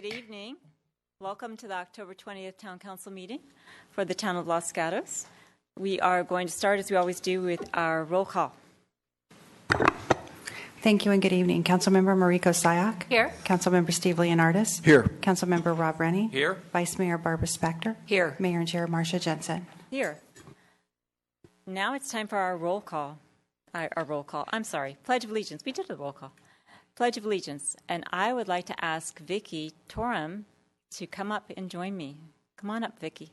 Good evening. Welcome to the October 20th Town Council meeting for the town of Los Gatos. We are going to start, as we always do, with our roll call. Thank you and good evening. Councilmember Mariko Sayak. Here. Councilmember Steve Leonardis. Here. Councilmember Rob Rennie. Here. Vice Mayor Barbara Spector. Here. Mayor and Chair Marcia Jensen. Here. Now it's time for our roll call. Pledge of Allegiance. We did a roll call. Pledge of Allegiance. And I would like to ask Vicki Torum to come up and join me. Come on up, Vicki.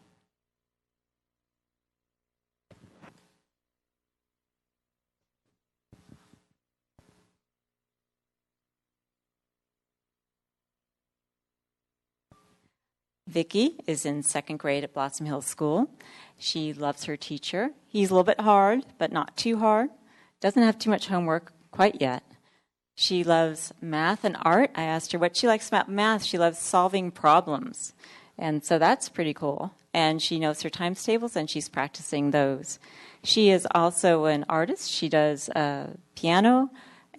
Vicki is in second grade at Blossom Hill School. She loves her teacher. He's a little bit hard, but not too hard. Doesn't have too much homework quite yet. She loves math and art. I asked her what she likes about math. She loves solving problems. And so that's pretty cool. And she knows her times tables, and she's practicing those. She is also an artist. She does piano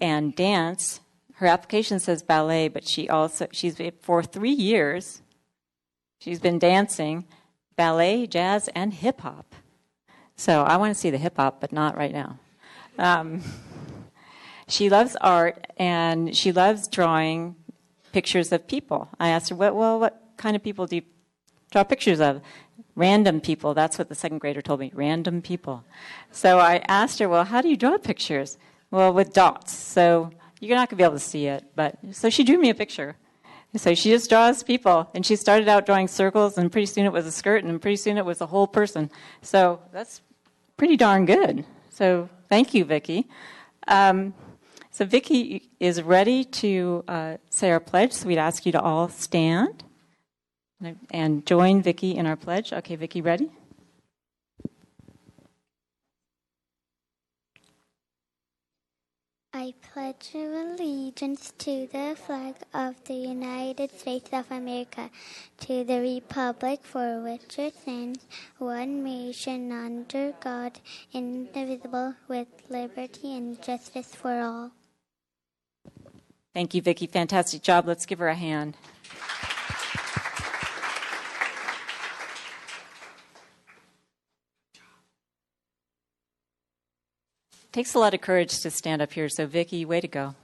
and dance. Her application says ballet, but she's for 3 years, she's been dancing ballet, jazz, and hip-hop. So I want to see the hip-hop, but not right now. She loves art, and she loves drawing pictures of people. I asked her, what kind of people do you draw pictures of? Random people. That's what the second grader told me, random people. So I asked her, how do you draw pictures? Well, with dots. So you're not going to be able to see it. So she drew me a picture. So she just draws people, and she started out drawing circles, and pretty soon it was a skirt, and pretty soon it was a whole person. So that's pretty darn good. So thank you, Vicki. So Vicki is ready to say our pledge, so we'd ask you to all stand and join Vicki in our pledge. Okay, Vicki, ready? I pledge allegiance to the flag of the United States of America, to the republic for which it stands, one nation under God, indivisible, with liberty and justice for all. Thank you, Vicki. Fantastic job. Let's give her a hand. Takes a lot of courage to stand up here, so Vicki, way to go.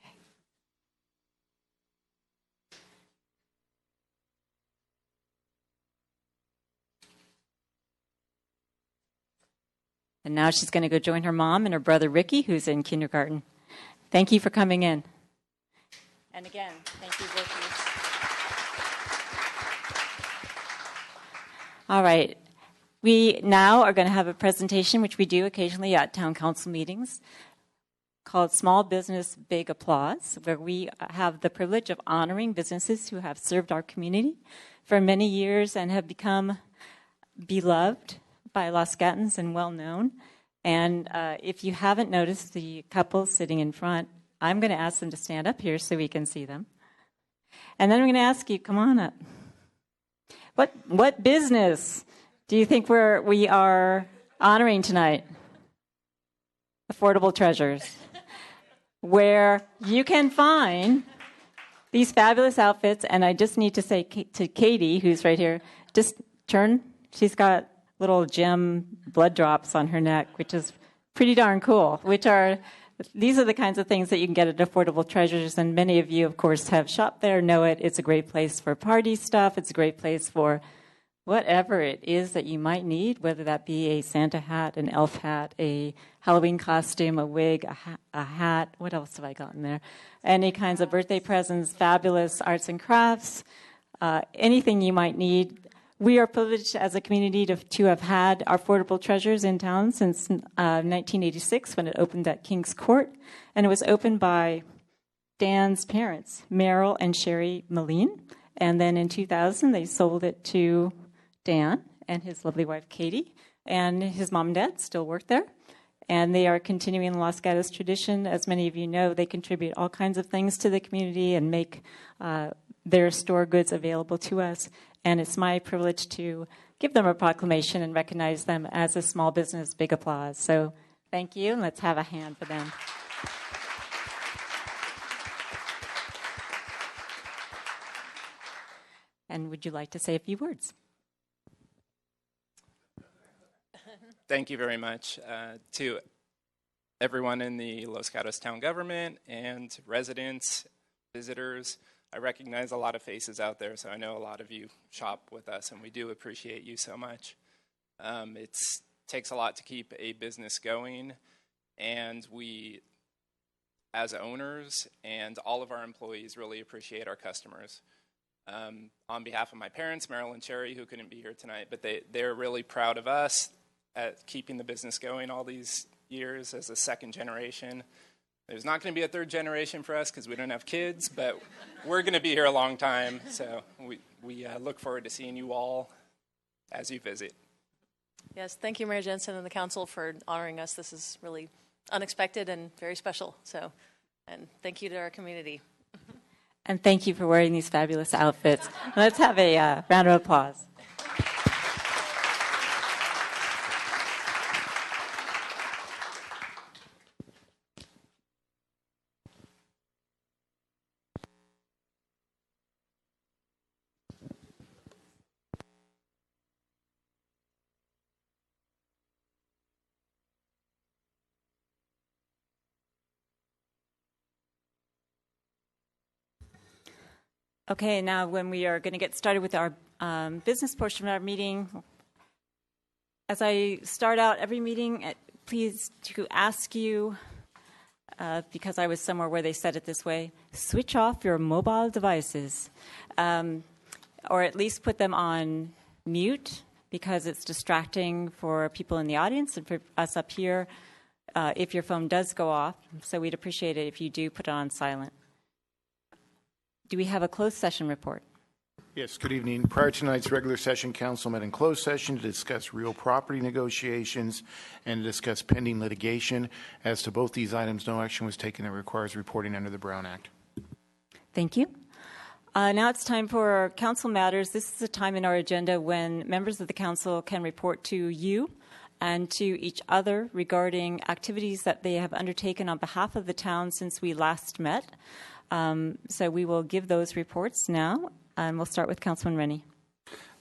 Okay. And now she's going to go join her mom and her brother Ricky, who's in kindergarten. Thank you for coming in. And again, thank you, Vicki. All right. We now are going to have a presentation, which we do occasionally at town council meetings, called Small Business Big Applause, where we have the privilege of honoring businesses who have served our community for many years and have become beloved by Los Gatons and well-known. And if you haven't noticed the couple sitting in front, I'm going to ask them to stand up here so we can see them. And then I'm going to ask you, come on up. What business do you think we are honoring tonight? Affordable Treasures, where you can find these fabulous outfits. And I just need to say to Katie, who's right here, just turn. She's got little gem blood drops on her neck, which is pretty darn cool. These are the kinds of things that you can get at Affordable Treasures, and many of you, of course, have shopped there, know it. It's a great place for party stuff. It's a great place for whatever it is that you might need, whether that be a Santa hat, an elf hat, a Halloween costume, a wig, a hat. What else have I gotten there? Any kinds of birthday presents, fabulous arts and crafts, anything you might need. We are privileged as a community to have had Affordable Treasures in town since 1986 when it opened at King's Court. And it was opened by Dan's parents, Merrill and Sherry Moline. And then in 2000, they sold it to Dan and his lovely wife, Katie, and his mom and dad still work there. And they are continuing the Los Gatos tradition. As many of you know, they contribute all kinds of things to the community and make their store goods available to us. And it's my privilege to give them a proclamation and recognize them as a small business. Big applause. So thank you, and let's have a hand for them. And would you like to say a few words? Thank you very much to everyone in the Los Gatos town government and residents, visitors. I recognize a lot of faces out there, so I know a lot of you shop with us, and we do appreciate you so much. It takes a lot to keep a business going, and we, as owners and all of our employees, really appreciate our customers. On behalf of my parents, Marilyn and Cherry, who couldn't be here tonight, but they're really proud of us at keeping the business going all these years as a second generation. There's not going to be a third generation for us because we don't have kids, but we're going to be here a long time. So we look forward to seeing you all as you visit. Yes, thank you, Mayor Jensen and the council for honoring us. This is really unexpected and very special. So, and thank you to our community. And thank you for wearing these fabulous outfits. Let's have a round of applause. Okay, now when we are going to get started with our business portion of our meeting, as I start out every meeting, please to ask you, because I was somewhere where they said it this way, switch off your mobile devices, or at least put them on mute, because it's distracting for people in the audience and for us up here if your phone does go off. So we'd appreciate it if you do put it on silent. Do we have a closed session report? Yes, good evening. Prior to tonight's regular session, council met in closed session to discuss real property negotiations and to discuss pending litigation. As to both these items, no action was taken that requires reporting under the Brown Act. Thank you. Now it's time for council matters. This is a time in our agenda when members of the council can report to you and to each other regarding activities that they have undertaken on behalf of the town since we last met. So we will give those reports now, and we'll start with Councilman Rennie.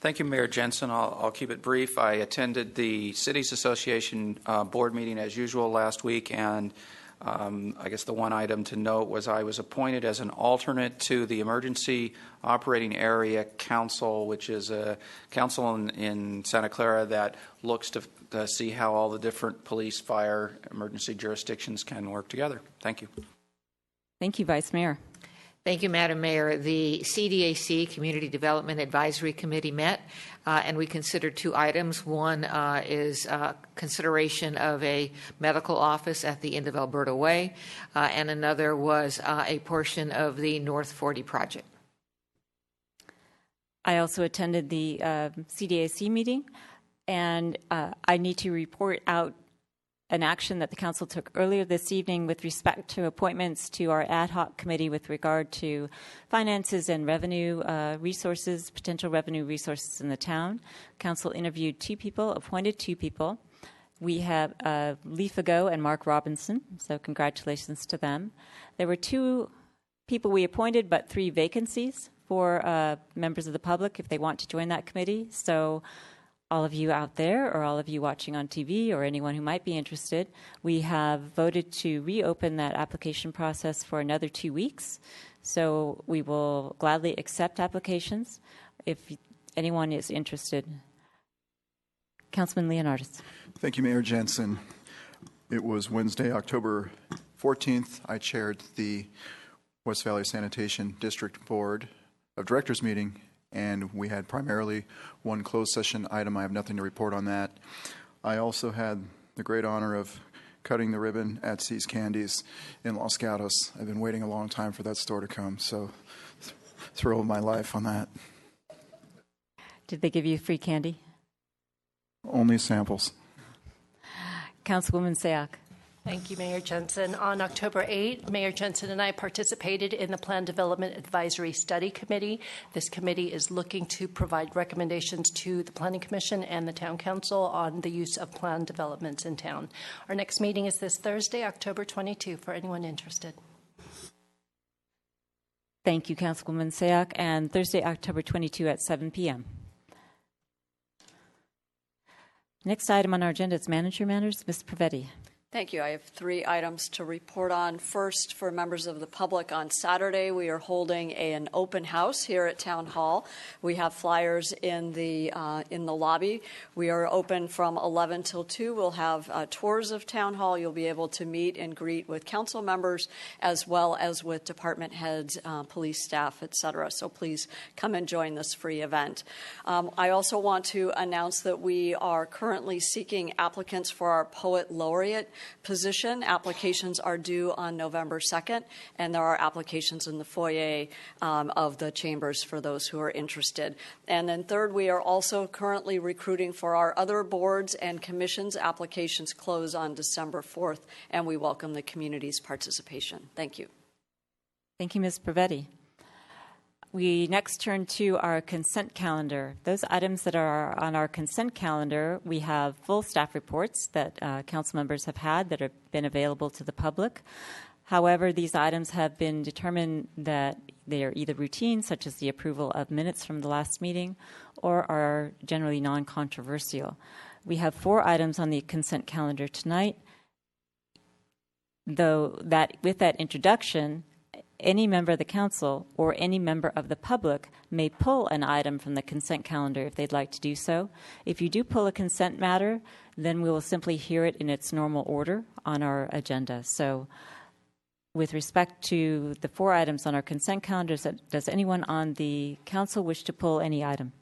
Thank you, Mayor Jensen. I'll keep it brief. I attended the Cities Association board meeting as usual last week, and I guess the one item to note was I was appointed as an alternate to the Emergency Operating Area Council, which is a council in Santa Clara that looks to see how all the different police, fire, emergency jurisdictions can work together. Thank you. Thank you, Vice Mayor. Thank you, Madam Mayor. The CDAC, Community Development Advisory Committee, met, and we considered two items. One is consideration of a medical office at the end of Alberta Way, and another was a portion of the North 40 project. I also attended the CDAC meeting, and I need to report out an action that the council took earlier this evening with respect to appointments to our ad hoc committee with regard to finances and revenue resources, potential revenue resources in the town. Council interviewed two people, appointed two people. We have Lee Fago and Mark Robinson, so congratulations to them. There were two people we appointed, but three vacancies for members of the public if they want to join that committee. So all of you out there, or all of you watching on TV, or anyone who might be interested, we have voted to reopen that application process for another 2 weeks. So we will gladly accept applications if anyone is interested. Councilman Leonardis. Thank you, Mayor Jensen. It was Wednesday, October 14th. I chaired the West Valley Sanitation District Board of Directors meeting, and we had primarily one closed session item. I have nothing to report on that. I also had the great honor of cutting the ribbon at C's Candies in Los Gatos. I've been waiting a long time for that store to come, so thrill of my life on that. Did they give you free candy? Only samples. Councilwoman Sayak. Thank you, Mayor Jensen. On October 8th, Mayor Jensen and I participated in the Plan Development Advisory Study Committee. This committee is looking to provide recommendations to the Planning Commission and the Town Council on the use of plan developments in town. Our next meeting is this Thursday, October 22, for anyone interested. Thank you, Councilwoman Sayak. And Thursday, October 22 at 7 p.m. Next item on our agenda is manager matters. Ms. Pravetti. Thank you. I have 3 items to report on. First, for members of the public, on Saturday we are holding an open house here at Town Hall. We have flyers in the lobby. We are open from 11 till 2. We'll have tours of Town Hall. You'll be able to meet and greet with council members as well as with department heads, police staff, etc. So please come and join this free event. I also want to announce that we are currently seeking applicants for our Poet Laureate position. Applications are due on November 2nd, and there are applications in the foyer of the chambers for those who are interested. And then third, we are also currently recruiting for our other boards and commissions. Applications close on December 4th, and we welcome the community's participation. Thank you. Thank you, Ms. Pravetti. We next turn to our consent calendar. Those items that are on our consent calendar, we have full staff reports that council members have had that have been available to the public. However, these items have been determined that they are either routine, such as the approval of minutes from the last meeting, or are generally non-controversial. We have 4 items on the consent calendar tonight, though that with that introduction, any member of the council or any member of the public may pull an item from the consent calendar if they'd like to do so. If you do pull a consent matter, then we will simply hear it in its normal order on our agenda. So with respect to the 4 items on our consent calendar, does anyone on the council wish to pull any item?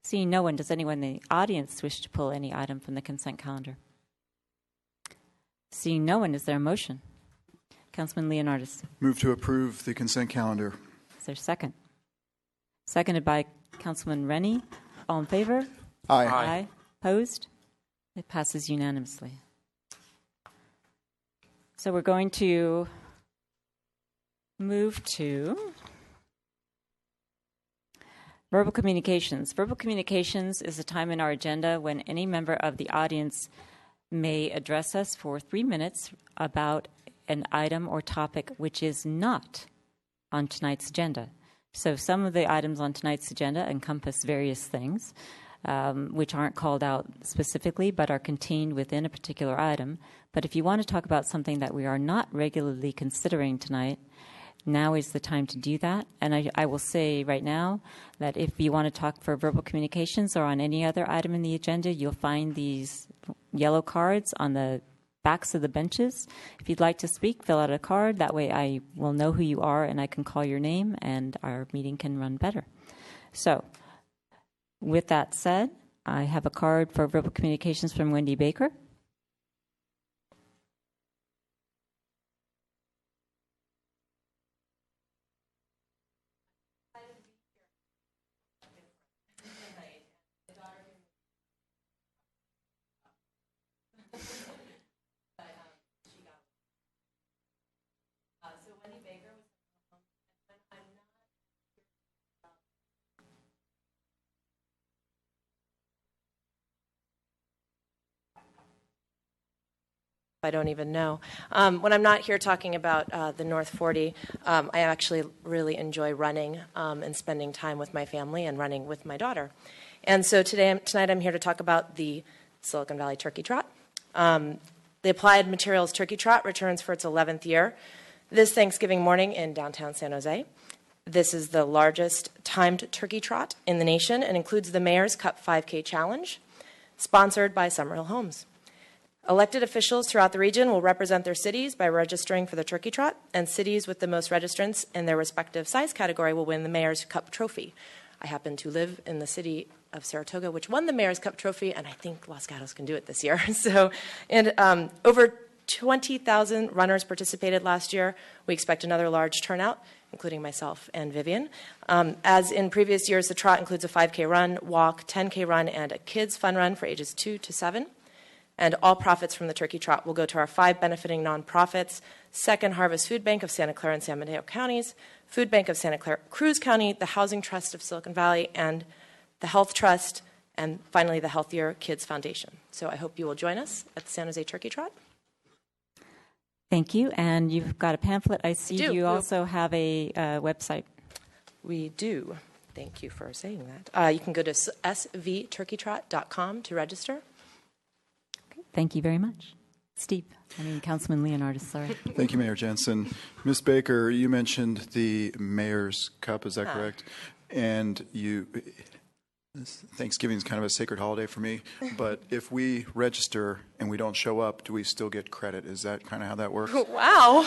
Seeing no one, does anyone in the audience wish to pull any item from the consent calendar? Seeing no one, is there a motion? Councilman Leonardis. Move to approve the consent calendar. Is there a second? Seconded by Councilman Rennie. All in favor? Aye. Aye. Opposed? It passes unanimously. So we're going to move to verbal communications. Verbal communications is a time in our agenda when any member of the audience may address us for 3 minutes about an item or topic which is not on tonight's agenda. So some of the items on tonight's agenda encompass various things which aren't called out specifically but are contained within a particular item. But if you want to talk about something that we are not regularly considering tonight, now is the time to do that. And I will say right now that if you want to talk for verbal communications or on any other item in the agenda, you'll find these yellow cards on the backs of the benches. If you'd like to speak, fill out a card. That way I will know who you are and I can call your name and our meeting can run better. So with that said, I have a card for verbal communications from Wendy Baker. I don't even know. When I'm not here talking about the North 40, I actually really enjoy running and spending time with my family and running with my daughter. And so tonight I'm here to talk about the Silicon Valley Turkey Trot. The Applied Materials Turkey Trot returns for its 11th year this Thanksgiving morning in downtown San Jose. This is the largest timed turkey trot in the nation and includes the Mayor's Cup 5K Challenge, sponsored by Summerhill Homes. Elected officials throughout the region will represent their cities by registering for the Turkey Trot, and cities with the most registrants in their respective size category will win the Mayor's Cup Trophy. I happen to live in the city of Saratoga, which won the Mayor's Cup Trophy, and I think Los Gatos can do it this year. Over 20,000 runners participated last year. We expect another large turnout, including myself and Vivian. As in previous years, the trot includes a 5K run, walk, 10K run, and a kids fun run for ages 2 to 7. And all profits from the Turkey Trot will go to our 5 benefiting nonprofits: Second Harvest Food Bank of Santa Clara and San Mateo counties, Food Bank of Santa Clara Cruz County, the Housing Trust of Silicon Valley, and the Health Trust, and finally the Healthier Kids Foundation. So I hope you will join us at the San Jose Turkey Trot. Thank you. And you've got a pamphlet. I see do. you also have a website. We do. Thank you for saying that. You can go to svturkeytrot.com to register. Okay. Thank you very much. Councilman Leonardis, sorry. Thank you, Mayor Jensen. Ms. Baker, you mentioned the Mayor's Cup, is that correct? And Thanksgiving is kind of a sacred holiday for me, but if we register and we don't show up, do we still get credit? Is that kind of how that works? Wow.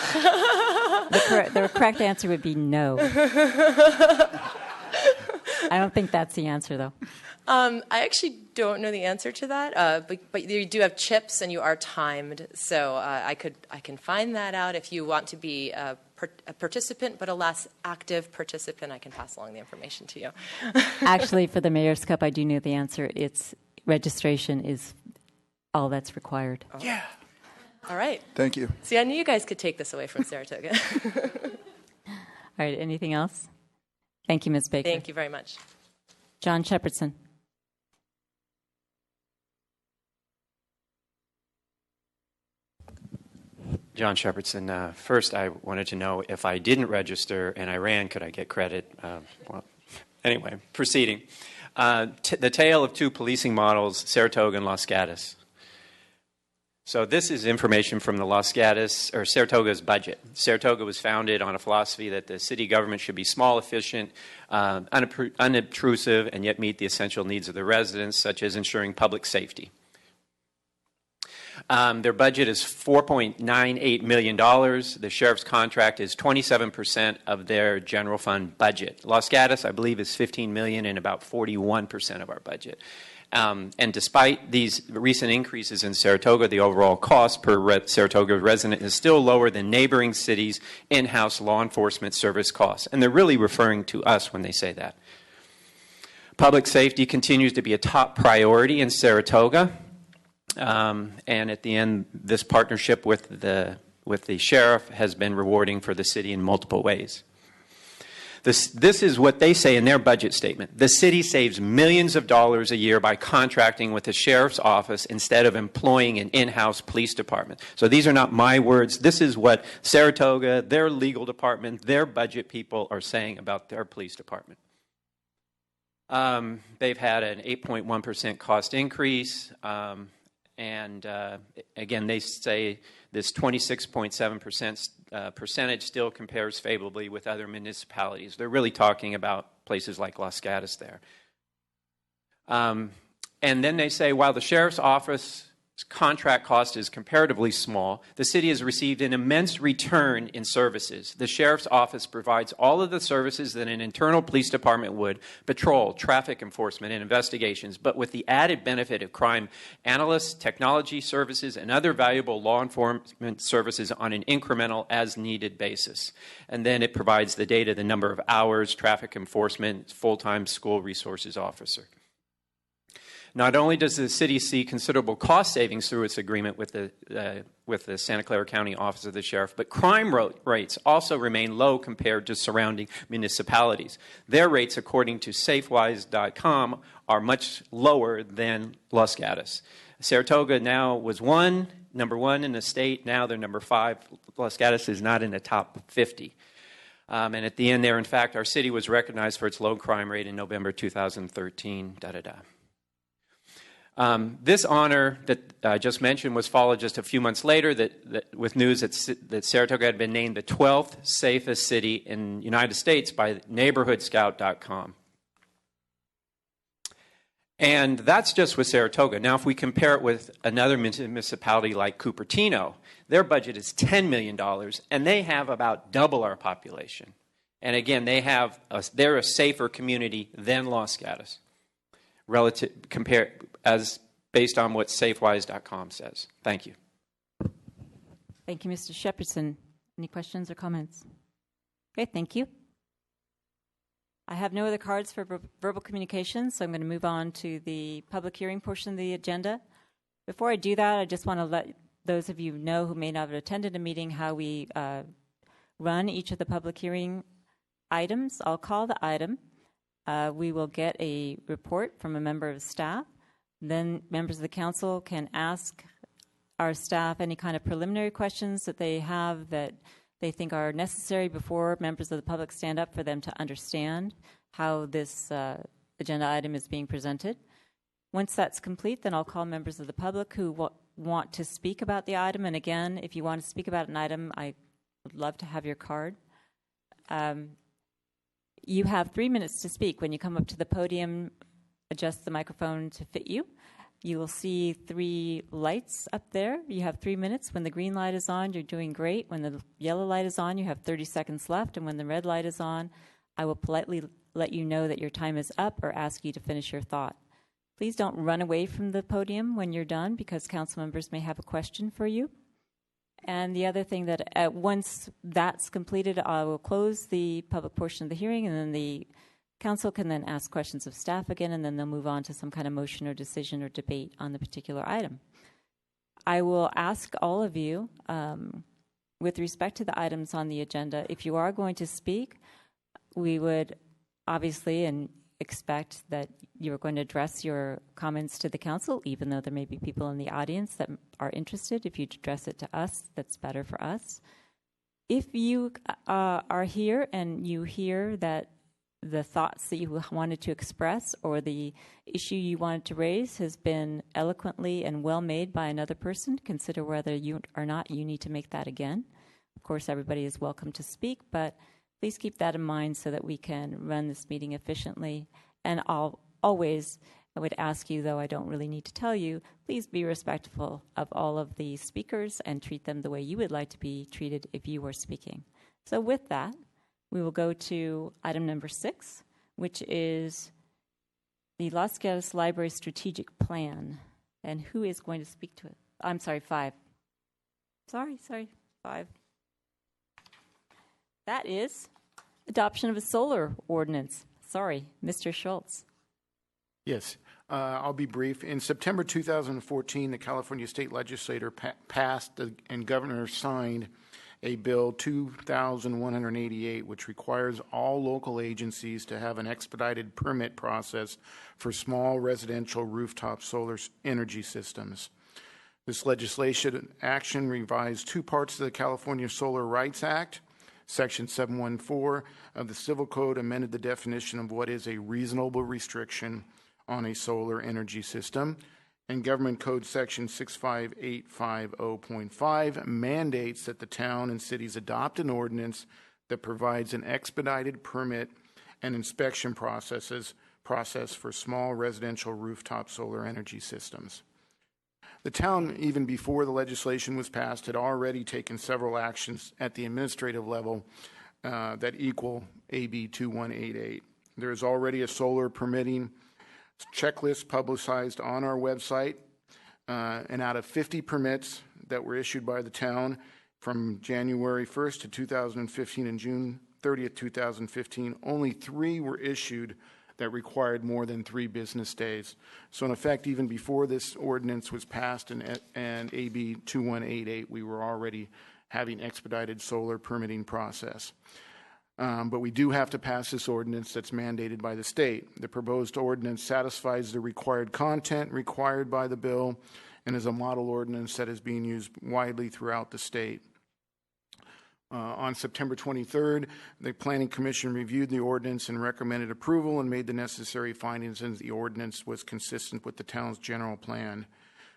The correct answer would be no. I don't think that's the answer, though. I actually don't know the answer to that, but you do have chips and you are timed, so I can find that out. If you want to be a participant, but a less active participant, I can pass along the information to you. Actually, for the Mayor's Cup, I do know the answer. It's registration is all that's required. Oh. Yeah. All right. Thank you. See, I knew you guys could take this away from Saratoga. All right. Anything else? Thank you, Ms. Baker. Thank you very much. John Shepardson. John Shepardson. First, I wanted to know if I didn't register and I ran, could I get credit? Anyway, proceeding. The tale of two policing models, Saratoga and Los Gatos. So this is information from the Saratoga's budget. Saratoga was founded on a philosophy that the city government should be small, efficient, unobtrusive, and yet meet the essential needs of the residents, such as ensuring public safety. Their budget is $4.98 million. The sheriff's contract is 27% of their general fund budget. Los Gatos, I believe, is $15 million and about 41% of our budget. And despite these recent increases in Saratoga, the overall cost per Saratoga resident is still lower than neighboring cities' in-house law enforcement service costs. And they're really referring to us when they say that. Public safety continues to be a top priority in Saratoga. And at the end, this partnership with the sheriff has been rewarding for the city in multiple ways. This is what they say in their budget statement. The city saves millions of dollars a year by contracting with the sheriff's office instead of employing an in-house police department. So these are not my words. This is what Saratoga, their legal department, their budget people are saying about their police department. They've had an 8.1% cost increase. And again, they say this 26.7% percentage still compares favorably with other municipalities. They're really talking about places like Los Gatos there. And then they say, while the sheriff's office contract cost is comparatively small, the city has received an immense return in services. The sheriff's office provides all of the services that an internal police department would: patrol, traffic enforcement, and investigations, but with the added benefit of crime analysts, technology services, and other valuable law enforcement services on an incremental as-needed basis. And then it provides the data, the number of hours, traffic enforcement, full-time school resources officer. Not only does the city see considerable cost savings through its agreement with the Santa Clara County Office of the Sheriff, but crime rates also remain low compared to surrounding municipalities. Their rates, according to Safewise.com, are much lower than Los Gatos. Saratoga now was number one in the state. Now they're number 5. Los Gatos is not in the top 50. And at the end there, in fact, our city was recognized for its low crime rate in November 2013, This honor that I just mentioned was followed just a few months later with news that Saratoga had been named the 12th safest city in the United States by NeighborhoodScout.com. And that's just with Saratoga. Now, if we compare it with another municipality like Cupertino, their budget is $10 million, and they have about double our population. And again, they're a safer community than Los Gatos, as based on what Safewise.com says. Thank you. Thank you, Mr. Shepardson. Any questions or comments? Okay, thank you. I have no other cards for verbal communications, so I'm going to move on to the public hearing portion of the agenda. Before I do that, I just want to let those of you know who may not have attended a meeting how we run each of the public hearing items. I'll call the item. We will get a report from a member of staff. Then members of the council can ask our staff any kind of preliminary questions that they have that they think are necessary before members of the public stand up for them to understand how this agenda item is being presented. Once that's complete, then I'll call members of the public who want to speak about the item. And again, if you want to speak about an item, I would love to have your card. You have 3 minutes to speak. When you come up to the podium, adjust the microphone to fit you. You will see 3 lights up there. You have 3 minutes. When the green light is on, you're doing great. When the yellow light is on, you have 30 seconds left. And when the red light is on, I will politely let you know that your time is up or ask you to finish your thought. Please don't run away from the podium when you're done, because council members may have a question for you. And the other thing that once that's completed, I will close the public portion of the hearing, and then the council can then ask questions of staff again, and then they'll move on to some kind of motion or decision or debate on the particular item. I will ask all of you, with respect to the items on the agenda, if you are going to speak, we would obviously and expect that you're going to address your comments to the council, even though there may be people in the audience that are interested. If you address it to us, that's better for us. If you are here and you hear that the thoughts that you wanted to express or the issue you wanted to raise has been eloquently and well made by another person, consider whether you or not you need to make that again. Of course, everybody is welcome to speak, but please keep that in mind so that we can run this meeting efficiently. And I would ask you, though I don't really need to tell you, please be respectful of all of the speakers and treat them the way you would like to be treated if you were speaking. So with that, we will go to item number 6, which is the Los Gatos Library Strategic Plan. And who is going to speak to it? I'm sorry, 5. Sorry, 5. That is adoption of a solar ordinance. Sorry, Mr. Schultz. Yes, I'll be brief. In September 2014, the California State Legislature passed and Governor signed a bill 2188, which requires all local agencies to have an expedited permit process for small residential rooftop solar energy systems. This legislation action revised 2 parts of the California Solar Rights Act. Section 714 of the Civil Code amended the definition of what is a reasonable restriction on a solar energy system. And Government Code Section 65850.5 mandates that the town and cities adopt an ordinance that provides an expedited permit and inspection process for small residential rooftop solar energy systems. The town, even before the legislation was passed, had already taken several actions at the administrative level that equal AB 2188. There is already a solar permitting checklist publicized on our website, and out of 50 permits that were issued by the town from January 1st to 2015 and June 30th, 2015, only 3 were issued that required more than 3 business days. So in effect, even before this ordinance was passed and AB 2188, we were already having expedited solar permitting process. But we do have to pass this ordinance that's mandated by the state. The proposed ordinance satisfies the required content required by the bill and is a model ordinance that is being used widely throughout the state. On September 23rd, the Planning Commission reviewed the ordinance and recommended approval and made the necessary findings, and the ordinance was consistent with the town's general plan.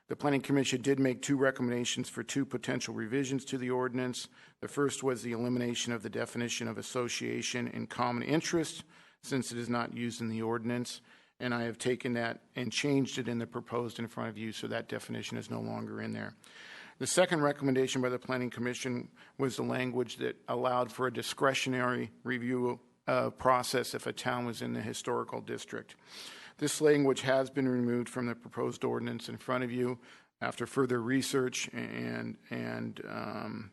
The Planning Commission did make 2 recommendations for 2 potential revisions to the ordinance. The first was the elimination of the definition of association and common interest, since it is not used in the ordinance, and I have taken that and changed it in the proposed in front of you, so that definition is no longer in there. The second recommendation by the Planning Commission was the language that allowed for a discretionary review process if a town was in the historical district. This language has been removed from the proposed ordinance in front of you. After further research and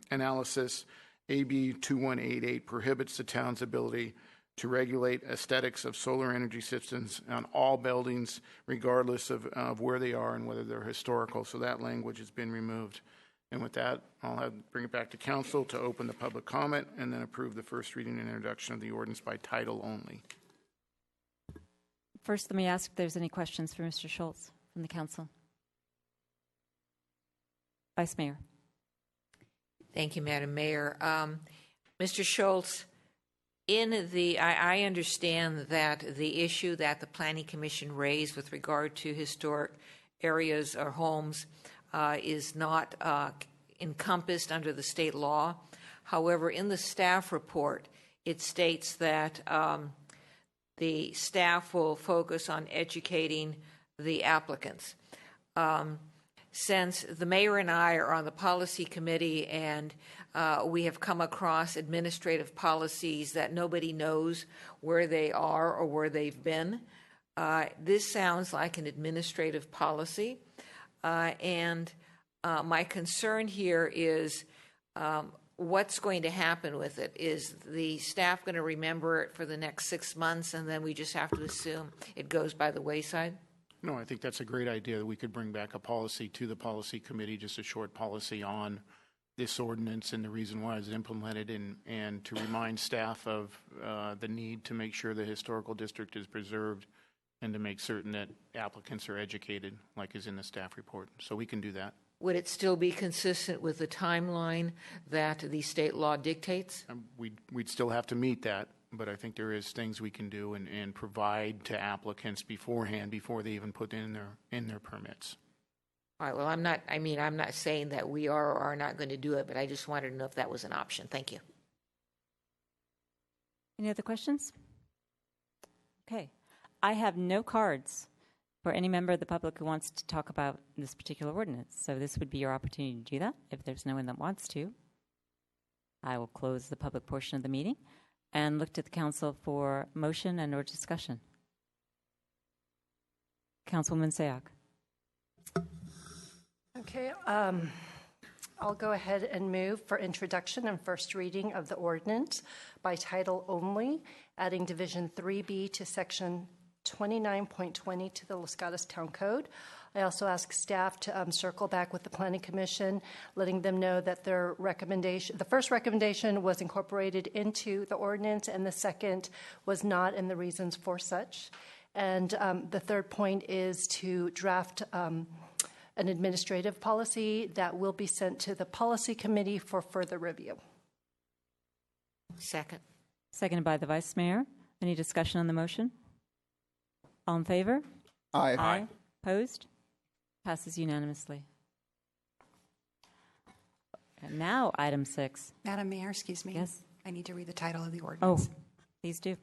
analysis, AB 2188 prohibits the town's ability to regulate aesthetics of solar energy systems on all buildings, regardless of where they are and whether they're historical. So that language has been removed. And with that, I'll bring it back to council to open the public comment and then approve the first reading and introduction of the ordinance by title only. First, let me ask if there's any questions for Mr. Schultz from the council. Vice Mayor. Thank you, Madam Mayor. Mr. Schultz, I understand that the issue that the Planning Commission raised with regard to historic areas or homes is not encompassed under the state law. However, in the staff report, it states that the staff will focus on educating the applicants. Since the mayor and I are on the policy committee and we have come across administrative policies that nobody knows where they are or where they've been, this sounds like an administrative policy. And my concern here is what's going to happen with it. Is the staff going to remember it for the next 6 months and then we just have to assume it goes by the wayside? No, I think that's a great idea that we could bring back a policy to the policy committee, just a short policy on this ordinance and the reason why it's implemented, and to remind staff of the need to make sure the historical district is preserved and to make certain that applicants are educated, like is in the staff report. So we can do that. Would it still be consistent with the timeline that the state law dictates? We'd still have to meet that, but I think there is things we can do and provide to applicants beforehand before they even put in their permits. All right, well, I'm not saying that we are or are not going to do it, but I just wanted to know if that was an option. Thank you. Any other questions? Okay. I have no cards for any member of the public who wants to talk about this particular ordinance. So this would be your opportunity to do that. If there's no one that wants to, I will close the public portion of the meeting and look to the council for motion and or discussion. Councilwoman Sayoc. Okay, I'll go ahead and move for introduction and first reading of the ordinance by title only, adding Division 3B to Section 29.20 to the Los Gatos Town Code. I also ask staff to circle back with the Planning Commission, letting them know that their recommendation, the first recommendation was incorporated into the ordinance and the second was not, and the reasons for such. And the third point is to draft an administrative policy that will be sent to the Policy Committee for further review. Second. Seconded by the Vice Mayor. Any discussion on the motion? All in favor? Aye. Aye. Opposed? Passes unanimously. And now, item 6. Madam Mayor, excuse me. Yes. I need to read the title of the ordinance. Oh, please do.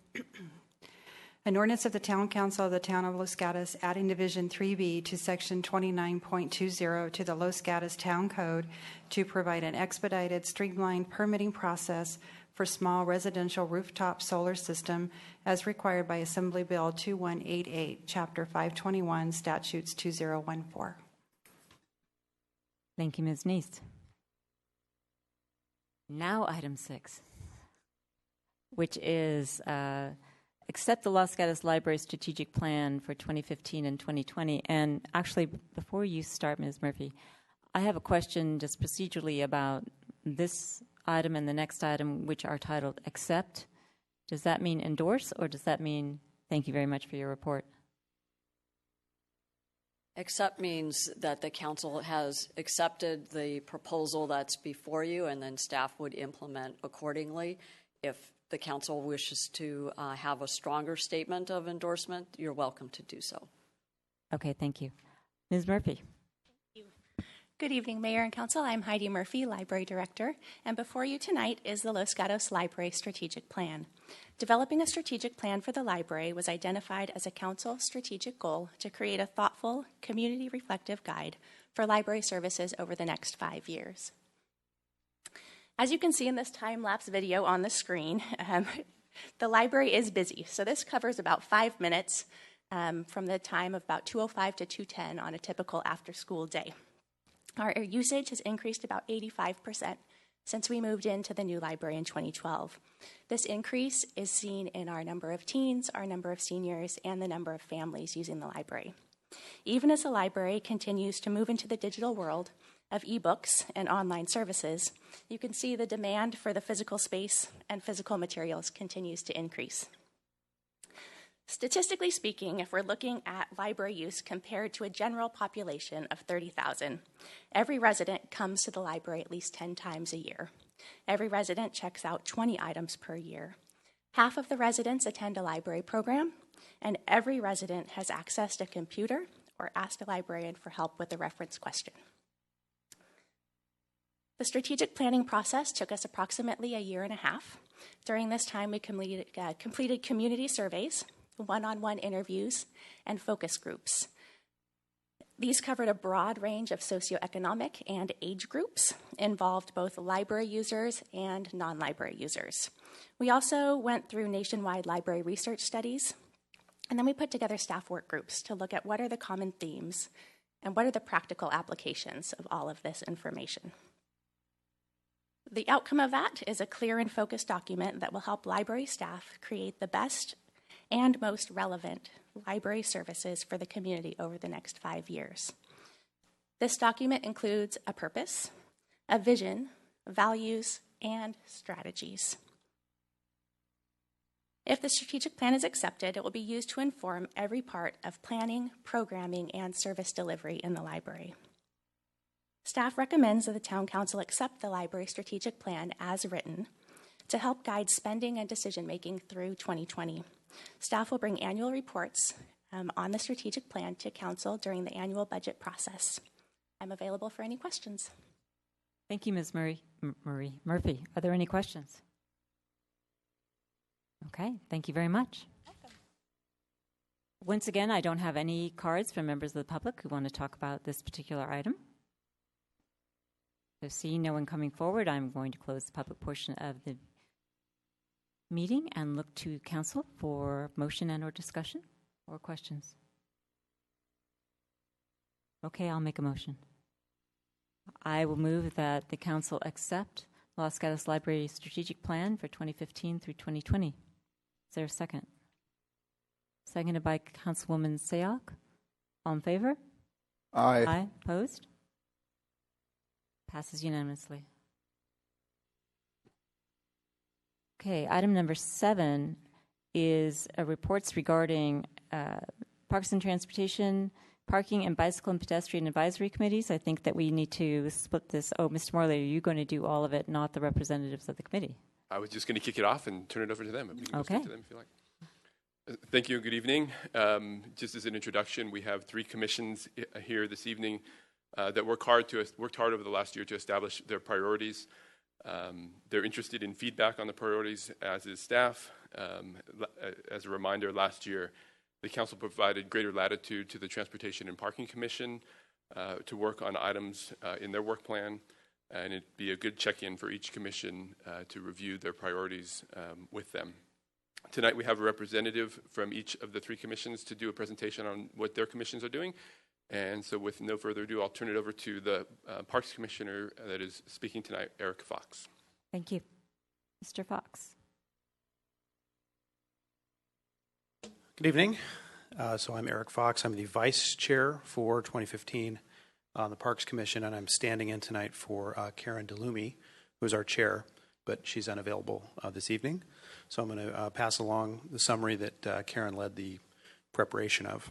An ordinance of the Town Council of the Town of Los Gatos adding Division 3B to Section 29.20 to the Los Gatos Town Code to provide an expedited, streamlined permitting process for small residential rooftop solar system as required by Assembly Bill 2188, Chapter 521, Statutes 2014. Thank you, Ms. Neese. Now, item 6, which is accept the Los Gatos Library Strategic Plan for 2015 and 2020. And actually, before you start, Ms. Murphy, I have a question just procedurally about this item and the next item, which are titled accept. Does that mean endorse, or does that mean thank you very much for your report? Accept means that the council has accepted the proposal that's before you, and then staff would implement accordingly. If the council wishes to have a stronger statement of endorsement, you're welcome to do so. Okay, thank you. Ms. Murphy. Good evening, Mayor and Council. I'm Heidi Murphy, Library Director, and before you tonight is the Los Gatos Library Strategic Plan. Developing a strategic plan for the library was identified as a council strategic goal to create a thoughtful, community-reflective guide for library services over the next 5 years. As you can see in this time-lapse video on the screen, the library is busy, so this covers about 5 minutes from the time of about 2:05 to 2:10 on a typical after-school day. Our usage has increased about 85% since we moved into the new library in 2012. This increase is seen in our number of teens, our number of seniors, and the number of families using the library. Even as the library continues to move into the digital world of ebooks and online services, you can see the demand for the physical space and physical materials continues to increase. Statistically speaking, if we're looking at library use compared to a general population of 30,000, every resident comes to the library at least 10 times a year. Every resident checks out 20 items per year. Half of the residents attend a library program, and every resident has access to a computer or ask a librarian for help with a reference question. The strategic planning process took us approximately a year and a half. During this time, we completed community surveys, one-on-one interviews, and focus groups. These covered a broad range of socioeconomic and age groups, involved both library users and non-library users. We also went through nationwide library research studies, and then we put together staff work groups to look at what are the common themes and what are the practical applications of all of this information. The outcome of that is a clear and focused document that will help library staff create the best and most relevant library services for the community over the next 5 years. This document includes a purpose, a vision, values, and strategies. If the strategic plan is accepted, it will be used to inform every part of planning, programming, and service delivery in the library. Staff recommends that the Town Council accept the library strategic plan as written to help guide spending and decision-making through 2020. Staff will bring annual reports on the strategic plan to Council during the annual budget process. I'm available for any questions. Thank you, Ms. Murphy. Are there any questions? Okay, thank you very much. Welcome. Once again, I don't have any cards from members of the public who want to talk about this particular item. So seeing no one coming forward, I'm going to close the public portion of the meeting and look to Council for motion and or discussion or questions. Okay, I'll make a motion. I will move that the Council accept Los Gatos Library Strategic Plan for 2015 through 2020. Is there a second? Seconded by Councilwoman Sayoc. All in favor? Aye. Aye. Opposed? Passes unanimously. Okay, item number 7 is reports regarding Parks and Transportation, Parking and Bicycle and Pedestrian Advisory Committees. I think that we need to split this. Oh, Mr. Morley, are you going to do all of it, not the representatives of the committee? I was just going to kick it off and turn it over to them. We can go Okay. straight to them if you like. Thank you and good evening. Just as an introduction, we have 3 commissions here this evening that worked hard over the last year to establish their priorities. They're interested in feedback on the priorities, as is staff. As a reminder, last year, the Council provided greater latitude to the Transportation and Parking Commission to work on items in their work plan, and it'd be a good check-in for each commission to review their priorities with them. Tonight, we have a representative from each of the 3 commissions to do a presentation on what their commissions are doing. And so with no further ado, I'll turn it over to the Parks Commissioner that is speaking tonight, Eric Fox. Thank you. Mr. Fox. Good evening. So I'm Eric Fox. I'm the Vice Chair for 2015 on the Parks Commission, and I'm standing in tonight for Karen DeLumi, who is our Chair, but she's unavailable this evening. So I'm going to pass along the summary that Karen led the preparation of.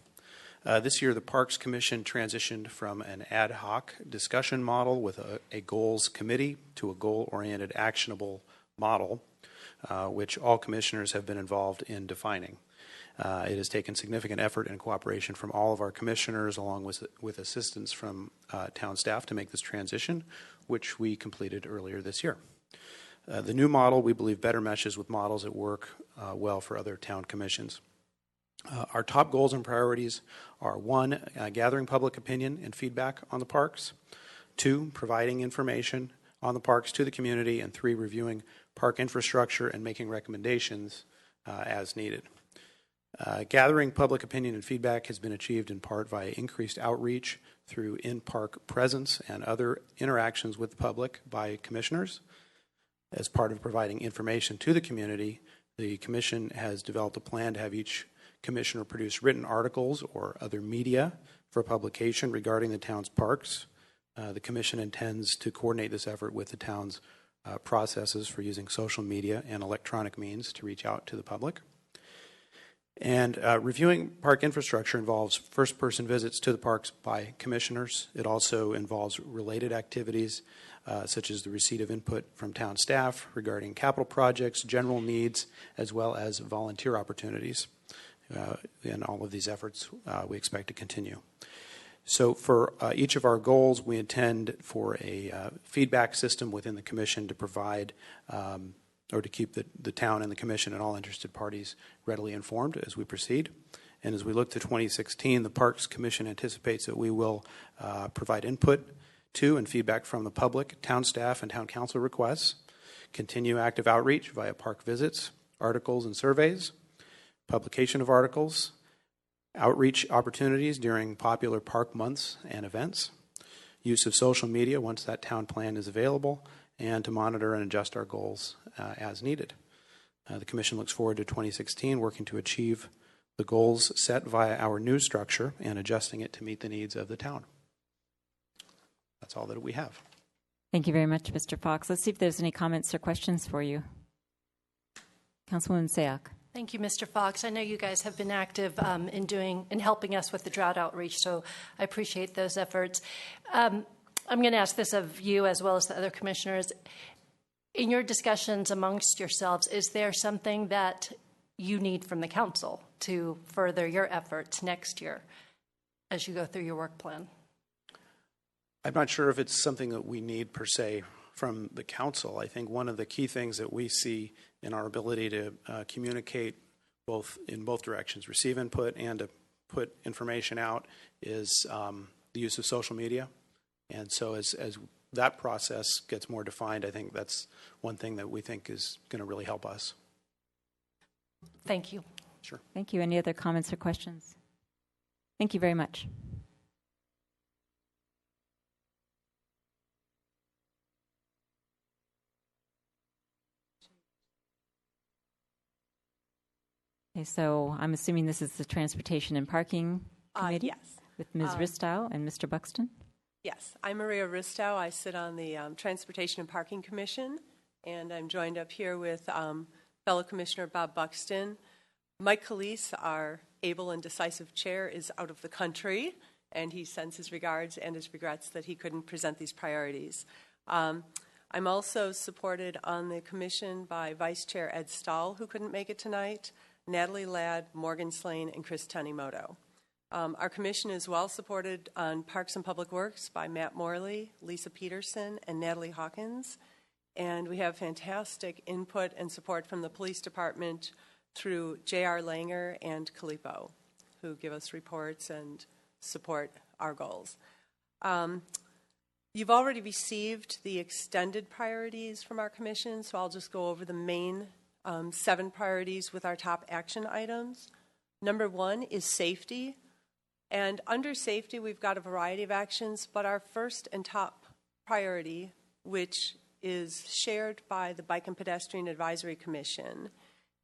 This year, the Parks Commission transitioned from an ad hoc discussion model with a goals committee to a goal-oriented actionable model, which all commissioners have been involved in defining. It has taken significant effort and cooperation from all of our commissioners, along with assistance from town staff, to make this transition, which we completed earlier this year. The new model, we believe, better meshes with models that work well for other town commissions. Our top goals and priorities are 1, gathering public opinion and feedback on the parks, 2, providing information on the parks to the community, and 3, reviewing park infrastructure and making recommendations as needed. Gathering public opinion and feedback has been achieved in part via increased outreach through in-park presence and other interactions with the public by commissioners. As part of providing information to the community, the Commission has developed a plan to have each commissioner produce written articles or other media for publication regarding the town's parks. The Commission intends to coordinate this effort with the town's processes for using social media and electronic means to reach out to the public. And reviewing park infrastructure involves first-person visits to the parks by commissioners. It also involves related activities, such as the receipt of input from town staff regarding capital projects, general needs, as well as volunteer opportunities. And all of these efforts we expect to continue. So for each of our goals, we intend for a feedback system within the commission to provide or to keep the town and the commission and all interested parties readily informed as we proceed. And as we look to 2016, the Parks Commission anticipates that we will provide input to and feedback from the public, town staff, and town council requests, continue active outreach via park visits, articles and surveys, publication of articles, outreach opportunities during popular park months and events, use of social media once that town plan is available, and to monitor and adjust our goals as needed. The Commission looks forward to 2016, working to achieve the goals set via our new structure and adjusting it to meet the needs of the town. That's all that we have. Thank you very much, Mr. Fox. Let's see if there's any comments or questions for you. Councilwoman Sayoc. Thank you, Mr. Fox. I know you guys have been active in helping us with the drought outreach, so I appreciate those efforts. I'm going to ask this of you as well as the other commissioners. In your discussions amongst yourselves, is there something that you need from the council to further your efforts next year as you go through your work plan? I'm not sure if it's something that we need per se from the council. I think one of the key things that we see in our ability to communicate in both directions, receive input and to put information out, is the use of social media. And so as that process gets more defined, I think that's one thing that we think is going to really help us. Thank you. Sure. Thank you. Any other comments or questions? Thank you very much. Okay, so I'm assuming this is the Transportation and Parking Committee? Yes. With Ms. Ristow and Mr. Buxton? Yes, I'm Maria Ristow. I sit on the Transportation and Parking Commission, and I'm joined up here with fellow Commissioner Bob Buxton. Mike Calise, our able and decisive chair, is out of the country, and he sends his regards and his regrets that he couldn't present these priorities. I'm also supported on the commission by Vice Chair Ed Stahl, who couldn't make it tonight, Natalie Ladd, Morgan Slane, and Chris Tanimoto. Our commission is well supported on Parks and Public Works by Matt Morley, Lisa Peterson, and Natalie Hawkins. And we have fantastic input and support from the police department through J.R. Langer and Calipo, who give us reports and support our goals. You've already received the extended priorities from our commission, so I'll just go over the main 7 priorities with our top action items. Number 1 is safety. And under safety, we've got a variety of actions, but our first and top priority, which is shared by the Bike and Pedestrian Advisory Commission,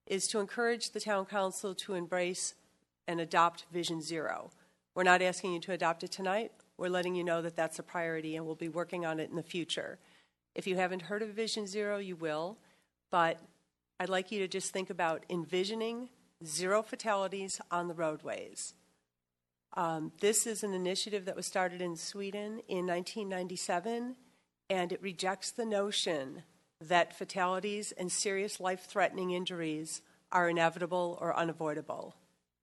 is to encourage the Town Council to embrace and adopt Vision Zero. We're not asking you to adopt it tonight. We're letting you know that that's a priority, and we'll be working on it in the future. If you haven't heard of Vision Zero, you will, but I'd like you to just think about envisioning zero fatalities on the roadways. This is an initiative that was started in Sweden in 1997, and it rejects the notion that fatalities and serious life-threatening injuries are inevitable or unavoidable.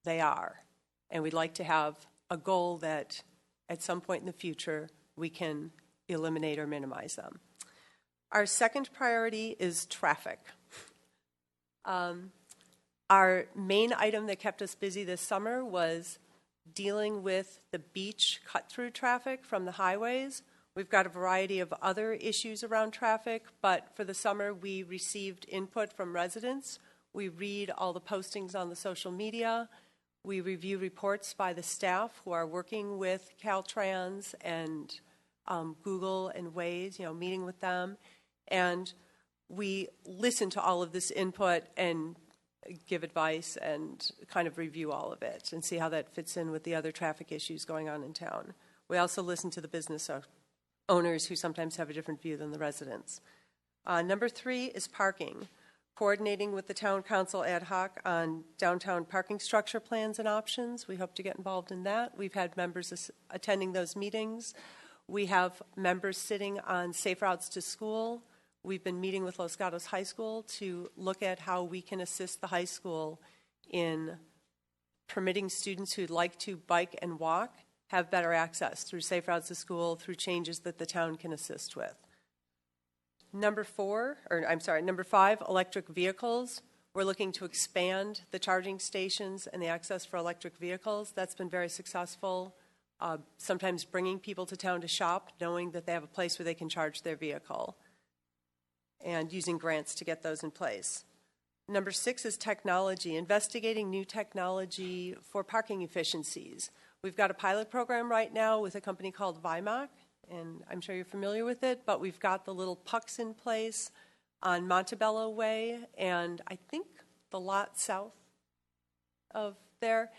They are. And we'd like to have a goal that at some point in the future we can eliminate or minimize them. Our second priority is traffic. Our main item that kept us busy this summer was dealing with the beach cut-through traffic from the highways. We've got a variety of other issues around traffic, but for the summer we received input from residents. We read all the postings on the social media. We review reports by the staff who are working with Caltrans and Google and Waze, meeting with them. And we listen to all of this input and give advice and kind of review all of it and see how that fits in with the other traffic issues going on in town. We also listen to the business owners who sometimes have a different view than the residents. Number 3 is parking. coordinating with the Town Council ad hoc on downtown parking structure plans and options. We hope to get involved in that. We've had members attending those meetings. We have members sitting on Safe Routes to School. We've been meeting with Los Gatos High School to look at how we can assist the high school in permitting students who'd like to bike and walk have better access through Safe Routes to School, through changes that the town can assist with. Number 5, electric vehicles. We're looking to expand the charging stations and the access for electric vehicles. That's been very successful. Sometimes bringing people to town to shop, knowing that they have a place where they can charge their vehicle, and using grants to get those in place. Number 6 is technology, investigating new technology for parking efficiencies. We've got a pilot program right now with a company called Vimac, and I'm sure you're familiar with it, but we've got the little pucks in place on Montebello Way and I think the lot south of there.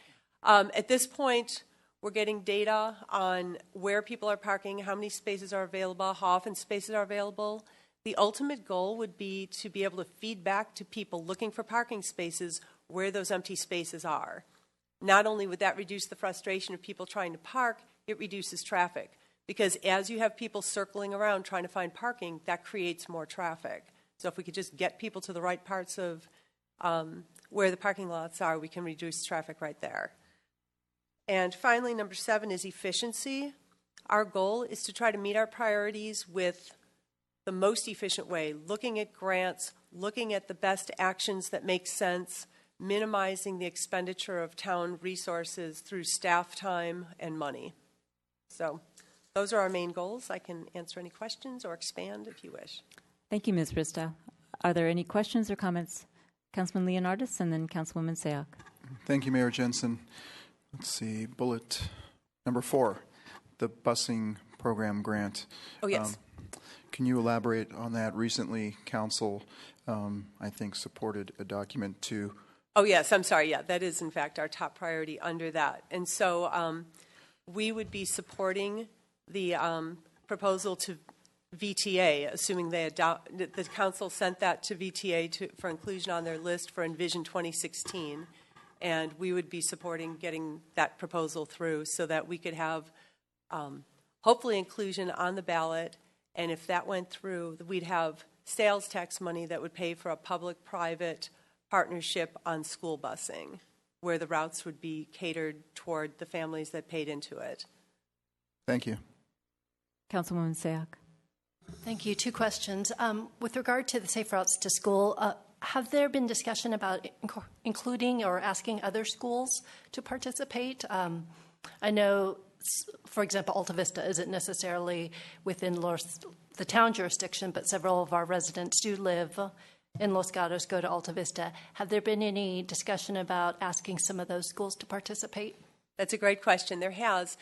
At this point, we're getting data on where people are parking, how many spaces are available, how often spaces are available. The ultimate goal would be to be able to feed back to people looking for parking spaces where those empty spaces are. Not only would that reduce the frustration of people trying to park, it reduces traffic. Because as you have people circling around trying to find parking, that creates more traffic. So if we could just get people to the right parts of where the parking lots are, we can reduce traffic right there. And finally, number 7 is efficiency. Our goal is to try to meet our priorities with the most efficient way, looking at grants, looking at the best actions that make sense, minimizing the expenditure of town resources through staff time and money. So those are our main goals. I can answer any questions or expand if you wish. Thank you, Ms. Bristow. Are there any questions or comments? Councilman Leonardis and then Councilwoman Sayoc. Thank you, Mayor Jensen. Let's see, bullet number 4, the busing program grant. Oh, yes. Can you elaborate on that? Recently, Council, I think, supported a document to... Oh, yes, I'm sorry. Yeah, that is, in fact, our top priority under that. And so we would be supporting the proposal to VTA, assuming they adopt, the Council sent that to VTA for inclusion on their list for Envision 2016. And we would be supporting getting that proposal through so that we could have, hopefully, inclusion on the ballot. And if that went through, we'd have sales tax money that would pay for a public-private partnership on school busing, where the routes would be catered toward the families that paid into it. Thank you. Councilwoman Sayoc. Thank you. 2 questions. With regard to the Safe Routes to School, have there been discussion about including or asking other schools to participate? I know, for example, Alta Vista isn't necessarily within the town jurisdiction, but several of our residents do live in Los Gatos, go to Alta Vista. Have there been any discussion about asking some of those schools to participate? That's a great question. There has.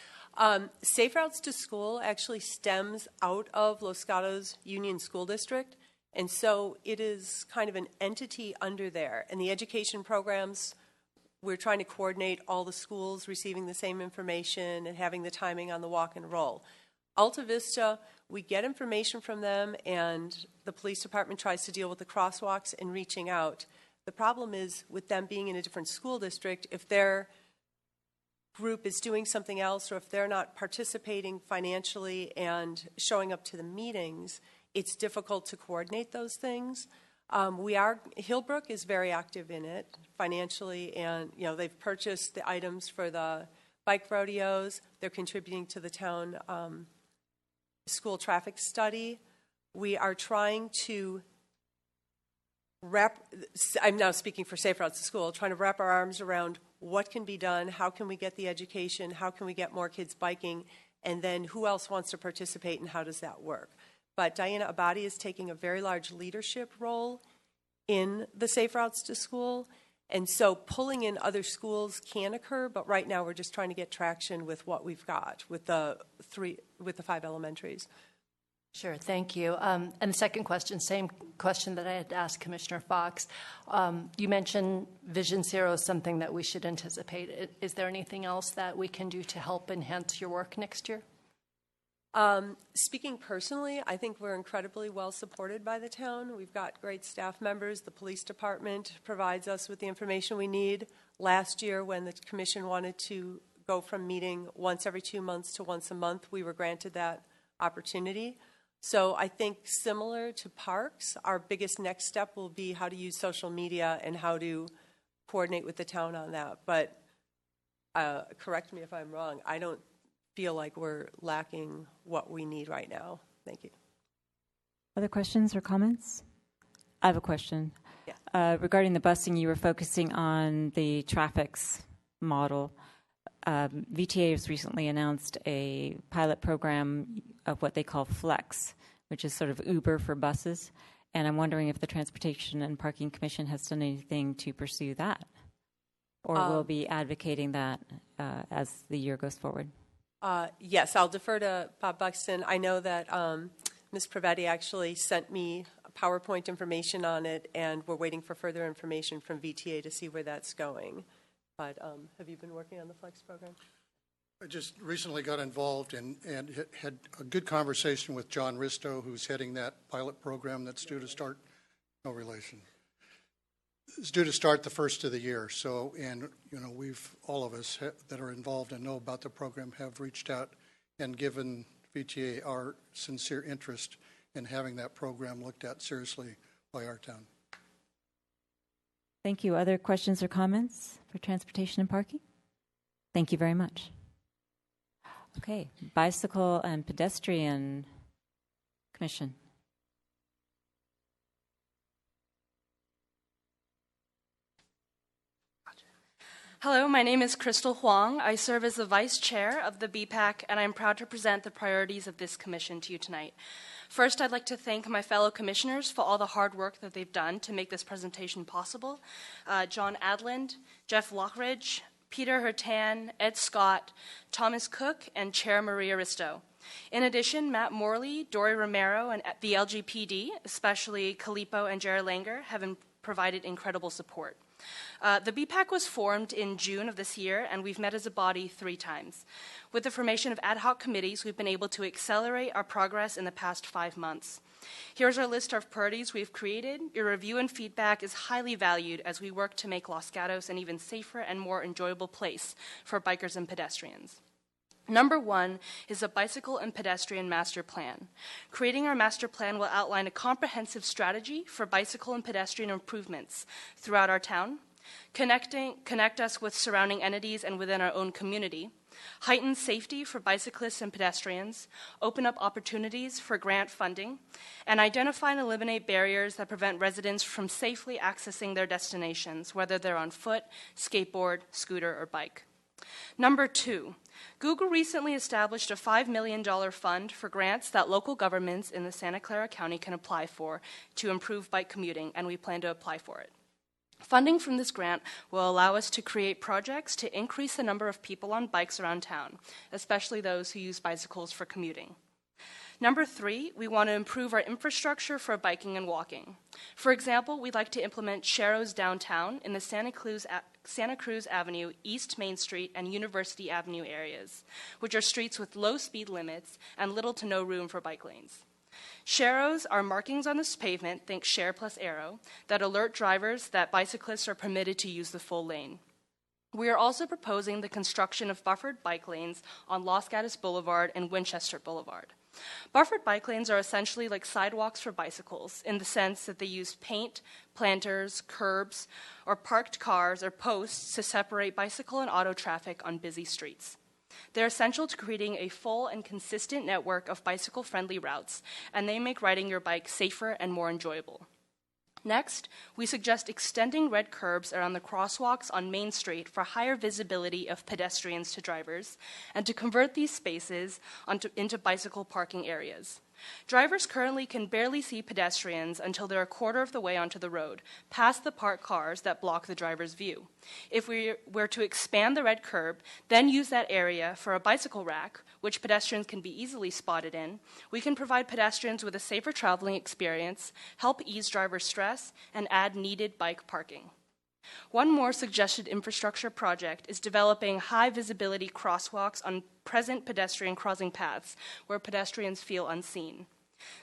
Safe Routes to School actually stems out of Los Gatos Union School District, and so it is kind of an entity under there. And the education programs, we're trying to coordinate all the schools receiving the same information and having the timing on the walk and roll. Alta Vista, we get information from them, and the police department tries to deal with the crosswalks and reaching out. The problem is with them being in a different school district, if their group is doing something else or if they're not participating financially and showing up to the meetings, it's difficult to coordinate those things. Hillbrook is very active in it financially, and they've purchased the items for the bike rodeos. They're contributing to the town school traffic study. We are trying to I'm now speaking for Safe Routes to School, trying to wrap our arms around what can be done, how can we get the education, how can we get more kids biking, and then who else wants to participate and how does that work. But Diana Abadi is taking a very large leadership role in the Safe Routes to School, and so pulling in other schools can occur, but right now we're just trying to get traction with what we've got with the 5 elementaries. Sure, thank you. And the second question, same question that I had asked Commissioner Fox. You mentioned Vision Zero is something that we should anticipate. Is there anything else that we can do to help enhance your work next year? Speaking personally, I think we're incredibly well supported by the town. We've got great staff members. The police department provides us with the information we need. Last year, when the commission wanted to go from meeting once every 2 months to once a month, we were granted that opportunity. So I think similar to parks, our biggest next step will be how to use social media and how to coordinate with the town on that. But correct me if I'm wrong, I don't feel like we're lacking what we need right now. Thank you. Other questions or comments? I have a question. Yeah. Regarding the busing, you were focusing on the traffics model. VTA has recently announced a pilot program of what they call Flex, which is sort of Uber for buses. And I'm wondering if the Transportation and Parking Commission has done anything to pursue that, or will be advocating that as the year goes forward. Yes, I'll defer to Bob Buxton. I know that Ms. Pravetti actually sent me PowerPoint information on it, and we're waiting for further information from VTA to see where that's going. But have you been working on the Flex program? I just recently got involved and had a good conversation with John Risto, who's heading that pilot program that's due to start, no relation. It's due to start the first of the year. So, and you know, all of us that are involved and know about the program have reached out and given VTA our sincere interest in having that program looked at seriously by our town. Thank you. Other questions or comments for Transportation and Parking? Thank you very much. Okay, Bicycle and Pedestrian Commission. Hello, my name is Crystal Huang. I serve as the Vice Chair of the BPAC, and I'm proud to present the priorities of this commission to you tonight. First, I'd like to thank my fellow commissioners for all the hard work that they've done to make this presentation possible. John Adland, Jeff Lockridge, Peter Hertan, Ed Scott, Thomas Cook, and Chair Maria Risto. In addition, Matt Morley, Dory Romero, and the LGPD, especially Kalipo and Jerry Langer, have provided incredible support. The BPAC was formed in June of this year, and we've met as a body 3 times. With the formation of ad hoc committees, we've been able to accelerate our progress in the past 5 months. Here's our list of priorities we've created. Your review and feedback is highly valued as we work to make Los Gatos an even safer and more enjoyable place for bikers and pedestrians. Number 1 is a bicycle and pedestrian master plan. Creating our master plan will outline a comprehensive strategy for bicycle and pedestrian improvements throughout our town, connect us with surrounding entities and within our own community, heighten safety for bicyclists and pedestrians, open up opportunities for grant funding, and identify and eliminate barriers that prevent residents from safely accessing their destinations, whether they're on foot, skateboard, scooter, or bike. Number 2, Google recently established a $5 million fund for grants that local governments in the Santa Clara County can apply for to improve bike commuting, and we plan to apply for it. Funding from this grant will allow us to create projects to increase the number of people on bikes around town, especially those who use bicycles for commuting. Number 3, we want to improve our infrastructure for biking and walking. For example, we'd like to implement Sharrows downtown in the Santa Cruz Avenue, East Main Street, and University Avenue areas, which are streets with low speed limits and little to no room for bike lanes. Sharrows are markings on this pavement, think Share plus Arrow, that alert drivers that bicyclists are permitted to use the full lane. We are also proposing the construction of buffered bike lanes on Los Gatos Boulevard and Winchester Boulevard. Buffered bike lanes are essentially like sidewalks for bicycles in the sense that they use paint, planters, curbs, or parked cars or posts to separate bicycle and auto traffic on busy streets. They're essential to creating a full and consistent network of bicycle-friendly routes, and they make riding your bike safer and more enjoyable. Next, we suggest extending red curbs around the crosswalks on Main Street for higher visibility of pedestrians to drivers, and to convert these spaces into bicycle parking areas. Drivers currently can barely see pedestrians until they're a quarter of the way onto the road, past the parked cars that block the driver's view. If we were to expand the red curb, then use that area for a bicycle rack, which pedestrians can be easily spotted in, we can provide pedestrians with a safer traveling experience, help ease driver stress, and add needed bike parking. One more suggested infrastructure project is developing high visibility crosswalks on present pedestrian crossing paths where pedestrians feel unseen.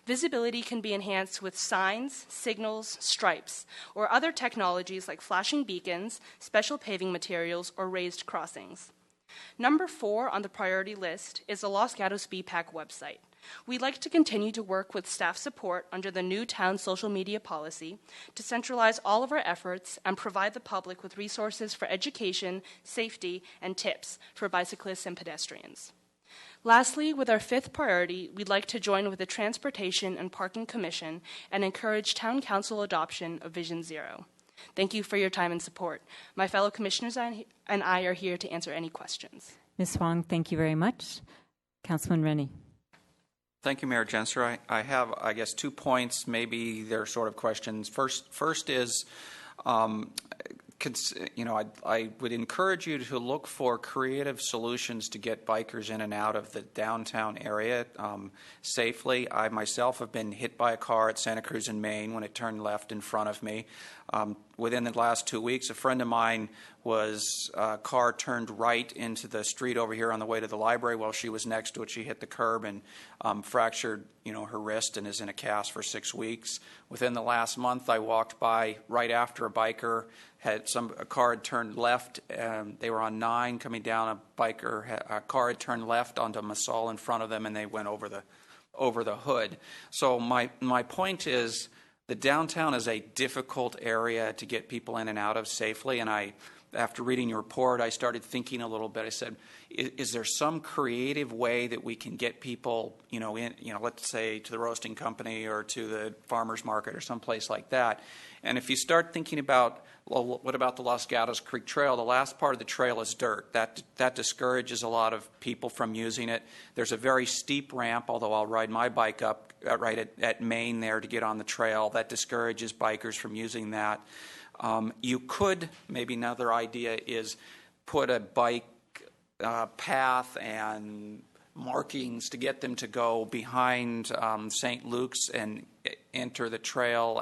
Visibility can be enhanced with signs, signals, stripes, or other technologies like flashing beacons, special paving materials, or raised crossings. Number 4 on the priority list is the Los Gatos BPAC website. We'd like to continue to work with staff support under the new town social media policy to centralize all of our efforts and provide the public with resources for education, safety, and tips for bicyclists and pedestrians. Lastly, with our 5th priority, we'd like to join with the Transportation and Parking Commission and encourage Town Council adoption of Vision Zero. Thank you for your time and support. My fellow commissioners and I are here to answer any questions. Ms. Huang, thank you very much. Councilman Rennie. Thank you, Mayor Gensler. I have, I guess, 2 points. Maybe they're sort of questions. First is, I would encourage you to look for creative solutions to get bikers in and out of the downtown area safely. I myself have been hit by a car at Santa Cruz in Maine when it turned left in front of me. Within the last 2 weeks, a friend of mine car turned right into the street over here on the way to the library. While she was next to it, she hit the curb and fractured, her wrist and is in a cast for 6 weeks. Within the last month, I walked by right after a biker a car had turned left. They were on 9 coming down. A car had turned left onto Masal in front of them, and they went over the hood. So my point is, the downtown is a difficult area to get people in and out of safely, and after reading your report, I started thinking a little bit. I said, is there some creative way that we can get people, let's say to the roasting company or to the farmer's market or someplace like that? And if you start thinking about, well, what about the Los Gatos Creek Trail? The last part of the trail is dirt. That discourages a lot of people from using it. There's a very steep ramp, although I'll ride my bike up right at Maine there to get on the trail. That discourages bikers from using that. You could, maybe another idea is put a bike path and markings to get them to go behind St. Luke's and enter the trail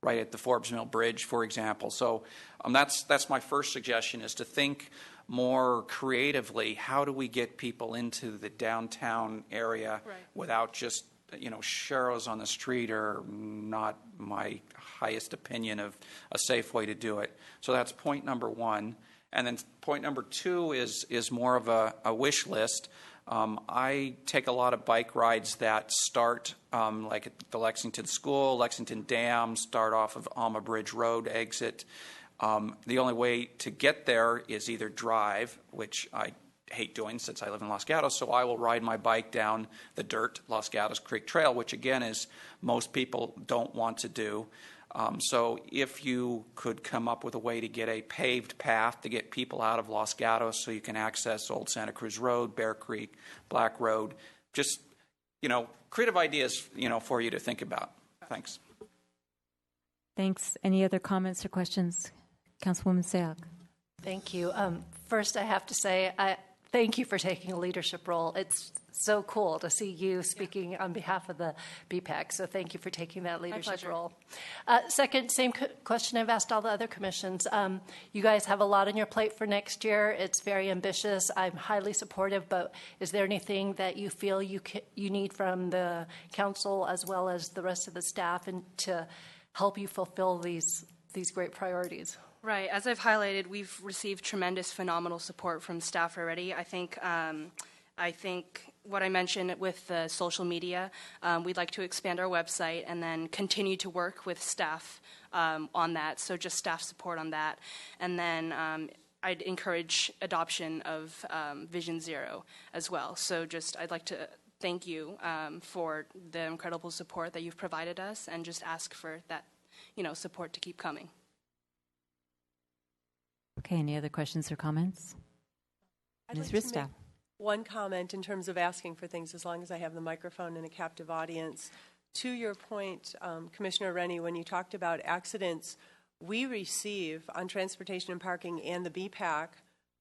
right at the Forbes Mill Bridge, for example. So that's my first suggestion, is to think more creatively. How do we get people into the downtown area without just sharrows on the street are not my highest opinion of a safe way to do it. So that's point number 1. And then point number 2 is more of a wish list. I take a lot of bike rides that start like at the Lexington School, Lexington Dam, start off of Alma Bridge Road exit. The only way to get there is either drive, which I hate doing since I live in Los Gatos, so I will ride my bike down the dirt Los Gatos Creek Trail, which again is most people don't want to do. So if you could come up with a way to get a paved path to get people out of Los Gatos so you can access Old Santa Cruz Road, Bear Creek, Black Road, just, creative ideas, for you to think about. Thanks. Thanks. Any other comments or questions? Councilwoman Sayoc. Thank you. First, I have to say, thank you for taking a leadership role. It's so cool to see you speaking on behalf of the BPAC, so thank you for taking that leadership role. Second, same question I've asked all the other commissions. You guys have a lot on your plate for next year. It's very ambitious. I'm highly supportive, but is there anything that you feel you need from the council as well as the rest of the staff and to help you fulfill these great priorities? Right. As I've highlighted, we've received tremendous, phenomenal support from staff already. I think what I mentioned with the social media, we'd like to expand our website and then continue to work with staff on that. So just staff support on that. And then I'd encourage adoption of Vision Zero as well. So I'd like to thank you for the incredible support that you've provided us and just ask for that, support to keep coming. Okay, any other questions or comments? Ms. Ristow. One comment in terms of asking for things, as long as I have the microphone and a captive audience. To your point, Commissioner Rennie, when you talked about accidents, we receive on Transportation and Parking and the BPAC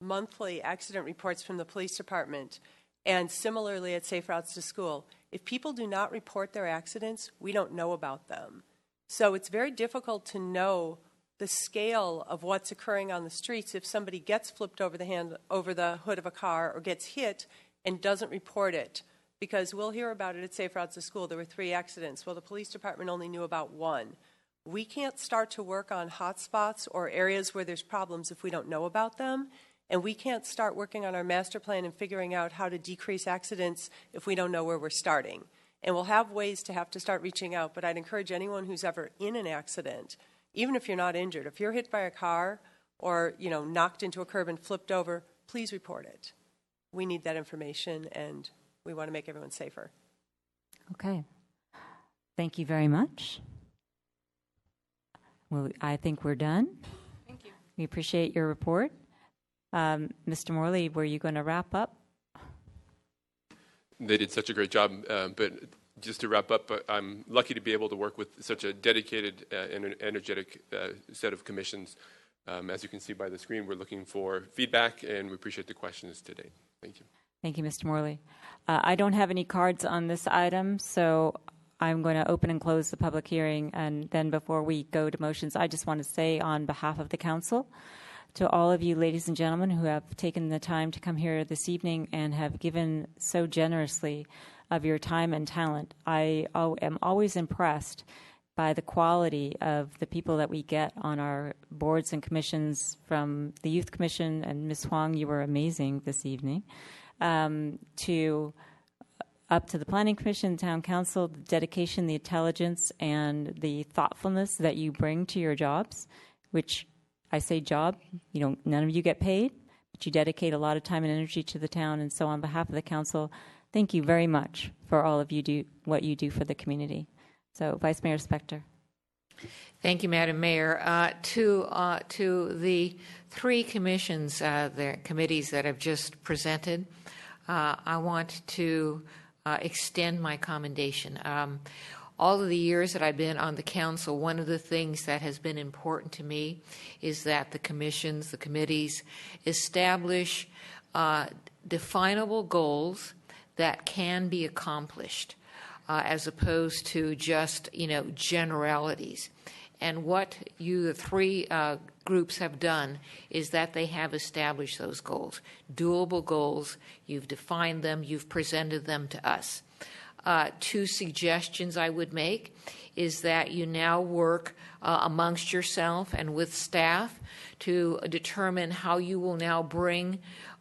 monthly accident reports from the police department, and similarly at Safe Routes to School. If people do not report their accidents, we don't know about them. So it's very difficult to know the scale of what's occurring on the streets if somebody gets flipped over the hood of a car or gets hit and doesn't report it. Because we'll hear about it at Safe Routes to School. There were 3 accidents. Well, the police department only knew about 1. We can't start to work on hotspots or areas where there's problems if we don't know about them. And we can't start working on our master plan and figuring out how to decrease accidents if we don't know where we're starting. And we'll have ways to have to start reaching out, but I'd encourage anyone who's ever in an accident, even if you're not injured, if you're hit by a car or, knocked into a curb and flipped over, please report it. We need that information, and we want to make everyone safer. Okay. Thank you very much. Well, I think we're done. Thank you. We appreciate your report. Mr. Morley, were you going to wrap up? They did such a great job, but just to wrap up, I'm lucky to be able to work with such a dedicated and energetic set of commissions. As you can see by the screen, we're looking for feedback, and we appreciate the questions today. Thank you. Thank you, Mr. Morley. I don't have any cards on this item, so I'm going to open and close the public hearing. And then before we go to motions, I just want to say on behalf of the council, to all of you ladies and gentlemen who have taken the time to come here this evening and have given so generously of your time and talent, I am always impressed by the quality of the people that we get on our boards and commissions, from the Youth Commission, and Ms. Huang, you were amazing this evening, to up to the Planning Commission, Town Council, the dedication, the intelligence, and the thoughtfulness that you bring to your jobs, which I say job, none of you get paid, but you dedicate a lot of time and energy to the town. And so on behalf of the council, thank you very much for all of what you do for the community. So Vice Mayor Spector. Thank you, Madam Mayor. To the 3 commissions, the committees that I've just presented, I want to extend my commendation. All of the years that I've been on the council, one of the things that has been important to me is that the commissions, the committees, establish definable goals that can be accomplished, as opposed to just, generalities. And what the 3 groups have done is that they have established those goals, doable goals. You've defined them, you've presented them to us. 2 suggestions I would make is that you now work amongst yourself and with staff to determine how you will now bring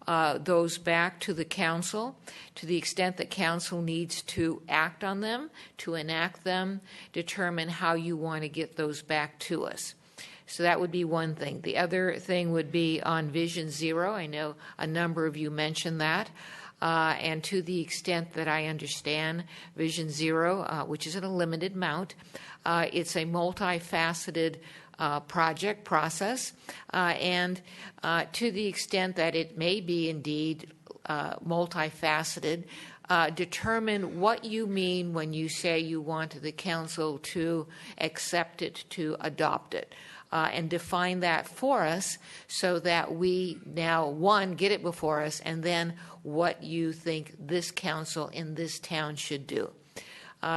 those back to the council, to the extent that council needs to act on them, to enact them, determine how you want to get those back to us. So that would be one thing. The other thing would be on Vision Zero. I know a number of you mentioned that. And to the extent that I understand Vision Zero, which is at a limited amount, it's a multifaceted process. And to the extent that it may be indeed multifaceted, determine what you mean when you say you want the council to accept it, to adopt it. And define that for us so that we now, one, get it before us, and then what you think this council in this town should do.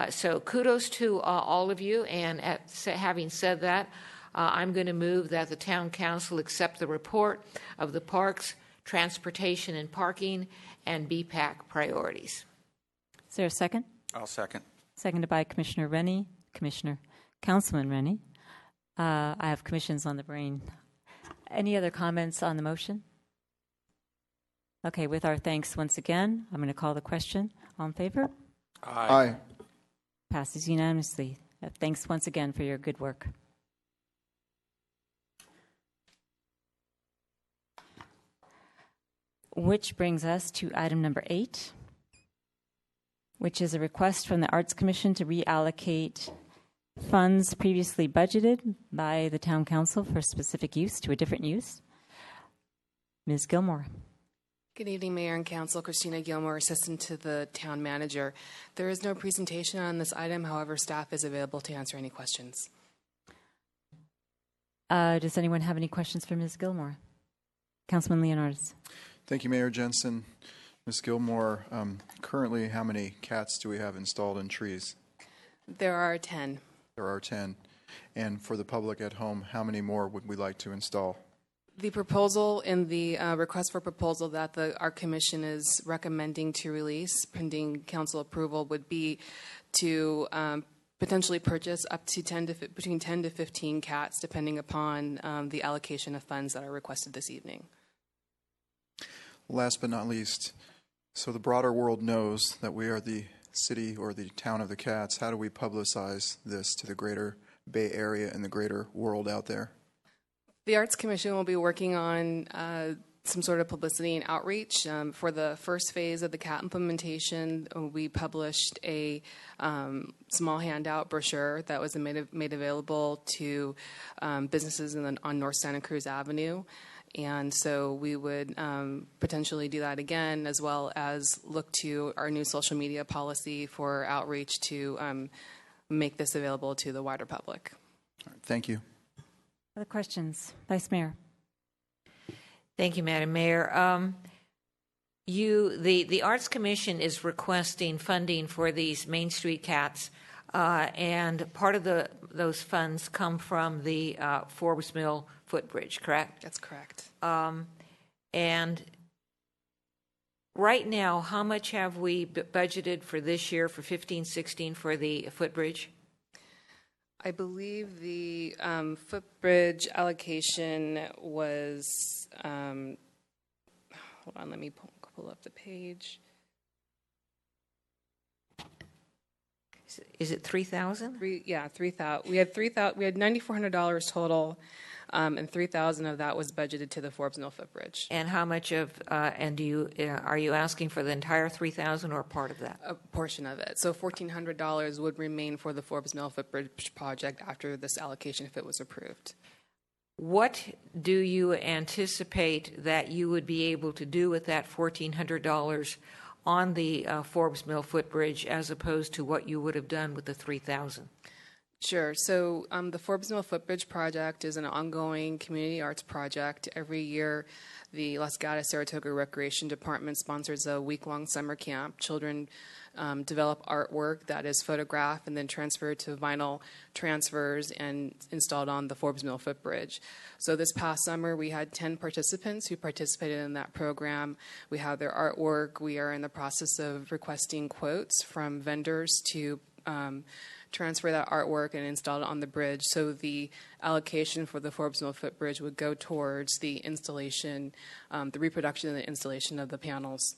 So kudos to all of you, and having said that, I'm going to move that the town council accept the report of the Parks, Transportation and Parking, and BPAC priorities. Is there a second? I'll second. Seconded by Commissioner Rennie, Councilman Rennie. I have commissions on the brain. Any other comments on the motion? Okay, with our thanks once again, I'm going to call the question. All in favor? Aye. Passes unanimously. Thanks once again for your good work. Which brings us to item number 8, which is a request from the Arts Commission to reallocate funds previously budgeted by the Town Council for specific use to a different use. Ms. Gilmore. Good evening, Mayor and Council. Christina Gilmore, Assistant to the Town Manager. There is no presentation on this item. However, staff is available to answer any questions. Does anyone have any questions for Ms. Gilmore? Councilman Leonardis. Thank you, Mayor Jensen. Ms. Gilmore, currently how many cats do we have installed in trees? There are 10. There are 10. And for the public at home, how many more would we like to install? The proposal in the request for proposal that the Art Commission is recommending to release, pending council approval, would be to potentially purchase up to between 10 to 15 cats, depending upon the allocation of funds that are requested this evening. Last but not least, so the broader world knows that we are the city or the town of the cats. How do we publicize this to the greater Bay Area and the greater world out there? The Arts Commission will be working on some sort of publicity and outreach. For the first phase of the CAT implementation, we published a small handout brochure that was made available to businesses on North Santa Cruz Avenue. And so we would potentially do that again, as well as look to our new social media policy for outreach to make this available to the wider public. All right, thank you. Other questions? Vice Mayor. Thank you, Madam Mayor. The Arts Commission is requesting funding for these Main Street cats, and part of those funds come from the Forbes Mill footbridge, correct? That's correct. And right now, how much have we budgeted for this year, for 15-16, for the footbridge? I believe the footbridge allocation was, hold on, let me pull up the page. Is it 3,000? Yeah, 3,000. We had $9,400 total, and 3,000 of that was budgeted to the Forbes Mill footbridge. And how much of and are you asking for the entire 3,000 or part of that? A portion of it. So $1,400 would remain for the Forbes Mill footbridge project after this allocation, if it was approved. What do you anticipate that you would be able to do with that $1,400 on the Forbes Mill footbridge, as opposed to what you would have done with the 3,000? Sure. So the Forbes Mill Footbridge project is an ongoing community arts project. Every year, the Los Gatos Saratoga Recreation Department sponsors a week-long summer camp. Children develop artwork that is photographed and then transferred to vinyl transfers and installed on the Forbes Mill footbridge. So this past summer, we had 10 participants who participated in that program. We have their artwork. We are in the process of requesting quotes from vendors to transfer that artwork and install it on the bridge. So the allocation for the Forbes Mill footbridge would go towards the installation, the reproduction and the installation of the panels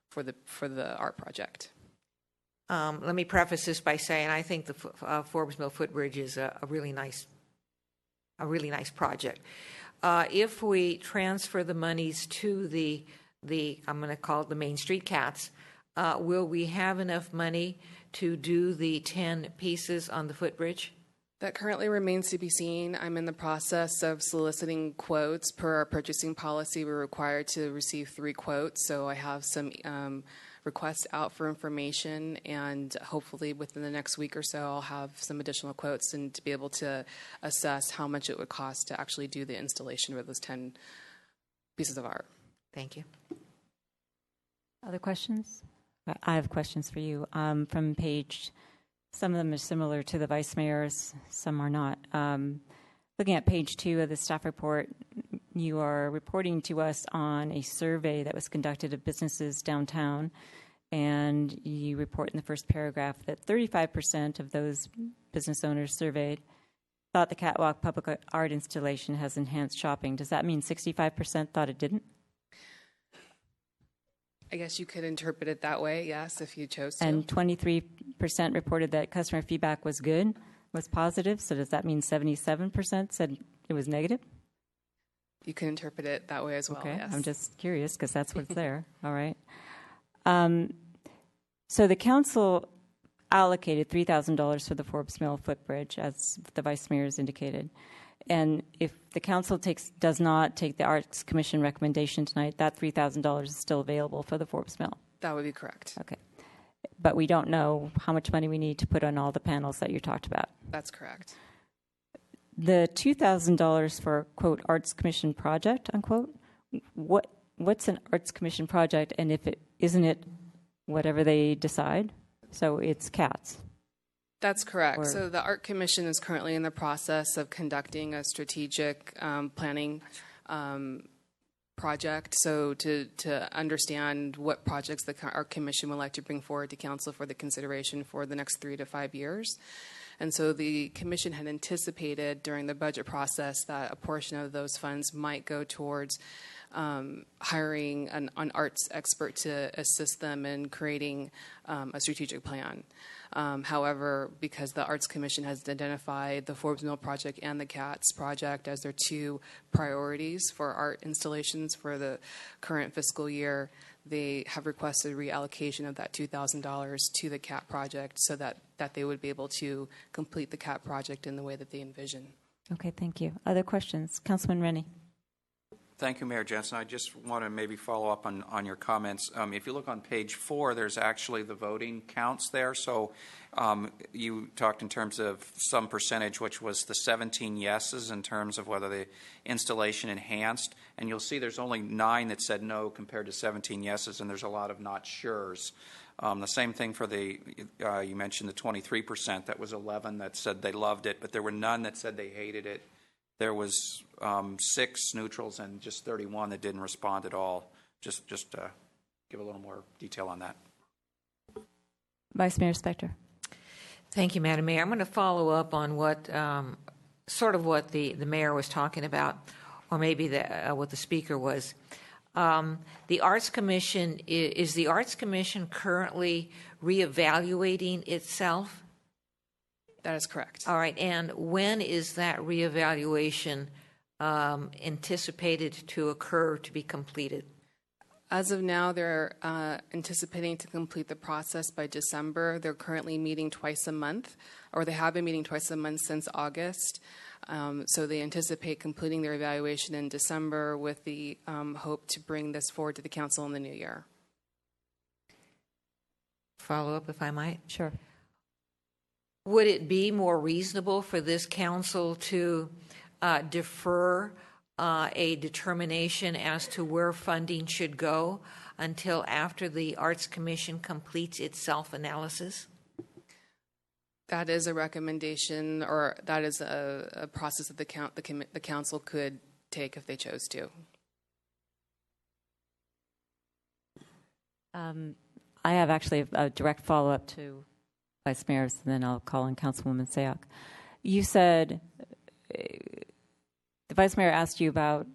for the art project. Let me preface this by saying I think the Forbes Mill footbridge is a really nice project. If we transfer the monies to the I'm going to call it the Main Street Cats, will we have enough money to do the 10 pieces on the footbridge? That currently remains to be seen. I'm in the process of soliciting quotes. Per our purchasing policy, we're required to receive 3 quotes, so I have some requests out for information, and hopefully within the next week or so I'll have some additional quotes and to be able to assess how much it would cost to actually do the installation of those 10 pieces of art. Thank you. Other questions? I have questions for you. From page, some of them are similar to the Vice Mayor's, some are not. Looking at page 2 of the staff report, you are reporting to us on a survey that was conducted of businesses downtown, and you report in the first paragraph that 35% of those business owners surveyed thought the Catwalk public art installation has enhanced shopping. Does that mean 65% thought it didn't? I guess you could interpret it that way, yes, if you chose to. And 23% reported that customer feedback was good, was positive. So does that mean 77% said it was negative? You can interpret it that way as well, okay. Yes. I'm just curious because that's what's there. All right. So the council allocated $3,000 for the Forbes Mill footbridge, as the Vice Mayor has indicated. And if the council does not take the Arts Commission recommendation tonight, that $3,000 is still available for the Forbes Mill. That would be correct. Okay. But we don't know how much money we need to put on all the panels that you talked about. That's correct. The $2,000 for, quote, Arts Commission project, unquote, what's an Arts Commission project, and if it isn't it whatever they decide? So it's cats. That's correct. Or- So the Art Commission is currently in the process of conducting a strategic planning project. So to understand what projects the Art Commission would like to bring forward to Council for the consideration for the next 3 to 5 years. And so the Commission had anticipated during the budget process that a portion of those funds might go towards hiring an arts expert to assist them in creating a strategic plan. However, because the Arts Commission has identified the Forbes Mill Project and the CATS project as their 2 priorities for art installations for the current fiscal year, they have requested reallocation of that $2,000 to the CAT project so that they would be able to complete the CAT project in the way that they envision. Okay, thank you. Other questions? Councilman Rennie. Thank you, Mayor Jensen. I just want to maybe follow up on your comments. If you look on page 4, there's actually the voting counts there. So you talked in terms of some percentage, which was the 17 yeses in terms of whether the installation enhanced. And you'll see there's only 9 that said no compared to 17 yeses, and there's a lot of not sures. The same thing for you mentioned the 23%. That was 11 that said they loved it, but there were none that said they hated it. There was 6 neutrals and just 31 that didn't respond at all. Just give a little more detail on that. Vice Mayor Spector. Thank you, Madam Mayor. I'm going to follow up on what the mayor was talking about, or maybe what the speaker was. The Arts Commission, is the Arts Commission currently reevaluating itself? That is correct. All right, and when is that reevaluation anticipated to occur, to be completed? As of now, they're anticipating to complete the process by December. They're currently meeting twice a month, or they have been meeting twice a month since August. So they anticipate completing their evaluation in December with the hope to bring this forward to the council in the new year. Follow up, if I might? Sure. Would it be more reasonable for this council to defer a determination as to where funding should go until after the Arts Commission completes its self-analysis? That is a recommendation, or that is a process that the council could take if they chose to. I have actually a direct follow-up to Vice Mayor's, and then I'll call on Councilwoman Sayoc. You said, the Vice Mayor asked you about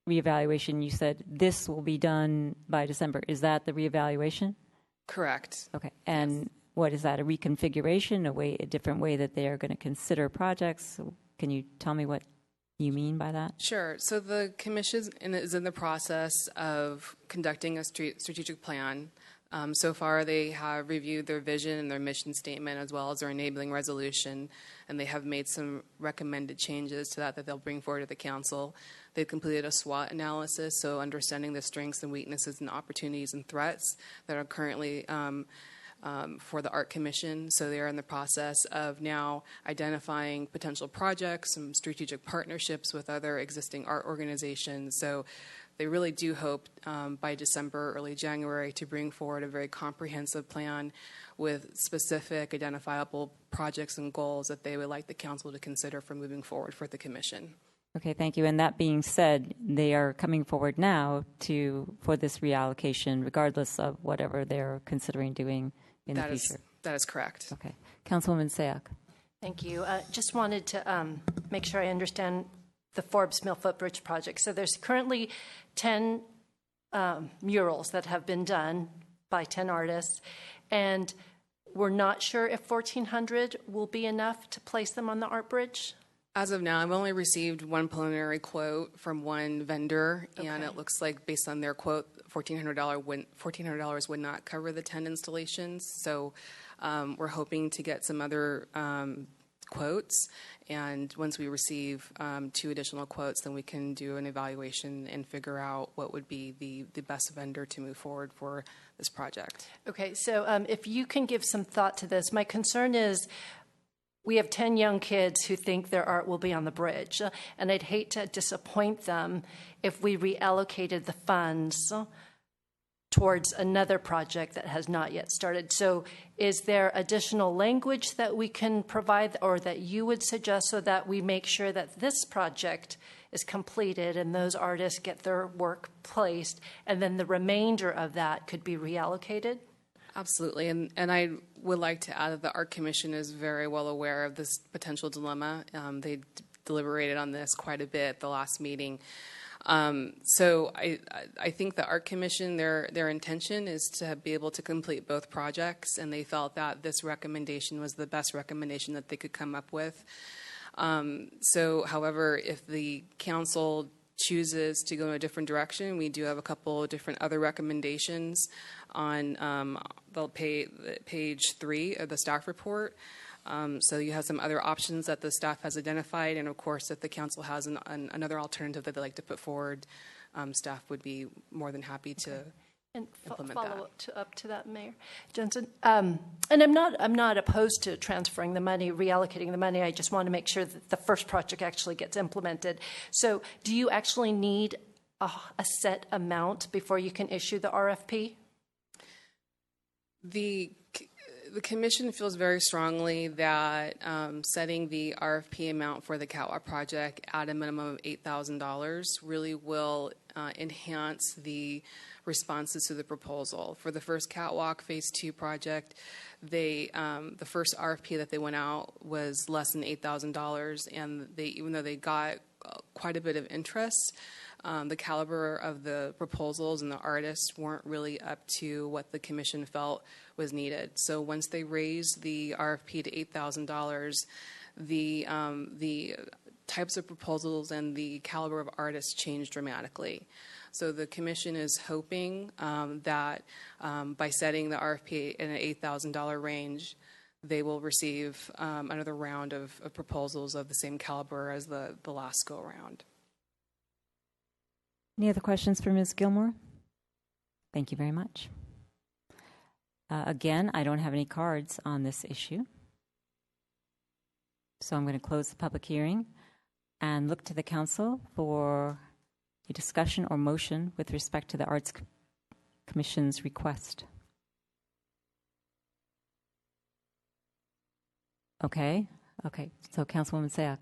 reevaluation. You said this will be done by December. Is that the reevaluation? Correct. Okay. And what is that, a reconfiguration, a different way that they are going to consider projects? Can you tell me what you mean by that? Sure. So the commission is in the process of conducting a strategic plan. So far, they have reviewed their vision and their mission statement as well as their enabling resolution, and they have made some recommended changes to that they'll bring forward to the council. They've completed a SWOT analysis, so understanding the strengths and weaknesses and opportunities and threats that are currently for the Art Commission. So they are in the process of now identifying potential projects, some strategic partnerships with other existing art organizations. So they really do hope by December, early January, to bring forward a very comprehensive plan with specific identifiable projects and goals that they would like the council to consider for moving forward for the commission. Okay, thank you. And that being said, they are coming forward now for this reallocation, regardless of whatever they're considering doing in the future. That is correct. Okay. Councilwoman Sayoc. Thank you. Just wanted to make sure I understand the Forbes Mill Footbridge project. So there's currently 10 murals that have been done by 10 artists, and we're not sure if 1,400 will be enough to place them on the art bridge? As of now, I've only received one preliminary quote from one vendor, and it looks like based on their quote, $1,400 would not cover the 10 installations. So we're hoping to get some other quotes, and once we receive 2 additional quotes, then we can do an evaluation and figure out what would be the best vendor to move forward for this project. Okay, so if you can give some thought to this. My concern is we have 10 young kids who think their art will be on the bridge, and I'd hate to disappoint them if we reallocated the funds towards another project that has not yet started. So is there additional language that we can provide or that you would suggest so that we make sure that this project is completed and those artists get their work placed, and then the remainder of that could be reallocated? Absolutely. And I would like to add that the Art Commission is very well aware of this potential dilemma. They deliberated on this quite a bit at the last meeting. So I think the Art Commission, their intention is to be able to complete both projects, and they felt that this recommendation was the best recommendation that they could come up with. So, however, if the council chooses to go in a different direction, we do have a couple of different other recommendations on page 3 of the staff report. So you have some other options that the staff has identified, and of course, if the council has another alternative that they'd like to put forward, staff would be more than happy to implement that. Follow up to that, Mayor Jensen. And I'm not opposed to transferring the money, reallocating the money. I just want to make sure that the first project actually gets implemented. So, do you actually need a set amount before you can issue the RFP? The Commission feels very strongly that setting the RFP amount for the catwalk project at a minimum of $8,000 really will enhance the responses to the proposal. For the first catwalk Phase 2 project, the first RFP that they went out was less than $8,000, and even though they got quite a bit of interest, the caliber of the proposals and the artists weren't really up to what the Commission felt was needed. So once they raised the RFP to $8,000, the types of proposals and the caliber of artists changed dramatically. So the Commission is hoping that by setting the RFP in an $8,000 range, they will receive another round of proposals of the same caliber as the last go-around. Any other questions for Ms. Gilmore? Thank you very much. Again, I don't have any cards on this issue. So I'm going to close the public hearing and look to the council for a discussion or motion with respect to the Arts Commission's request. Okay. So Councilwoman Sayak.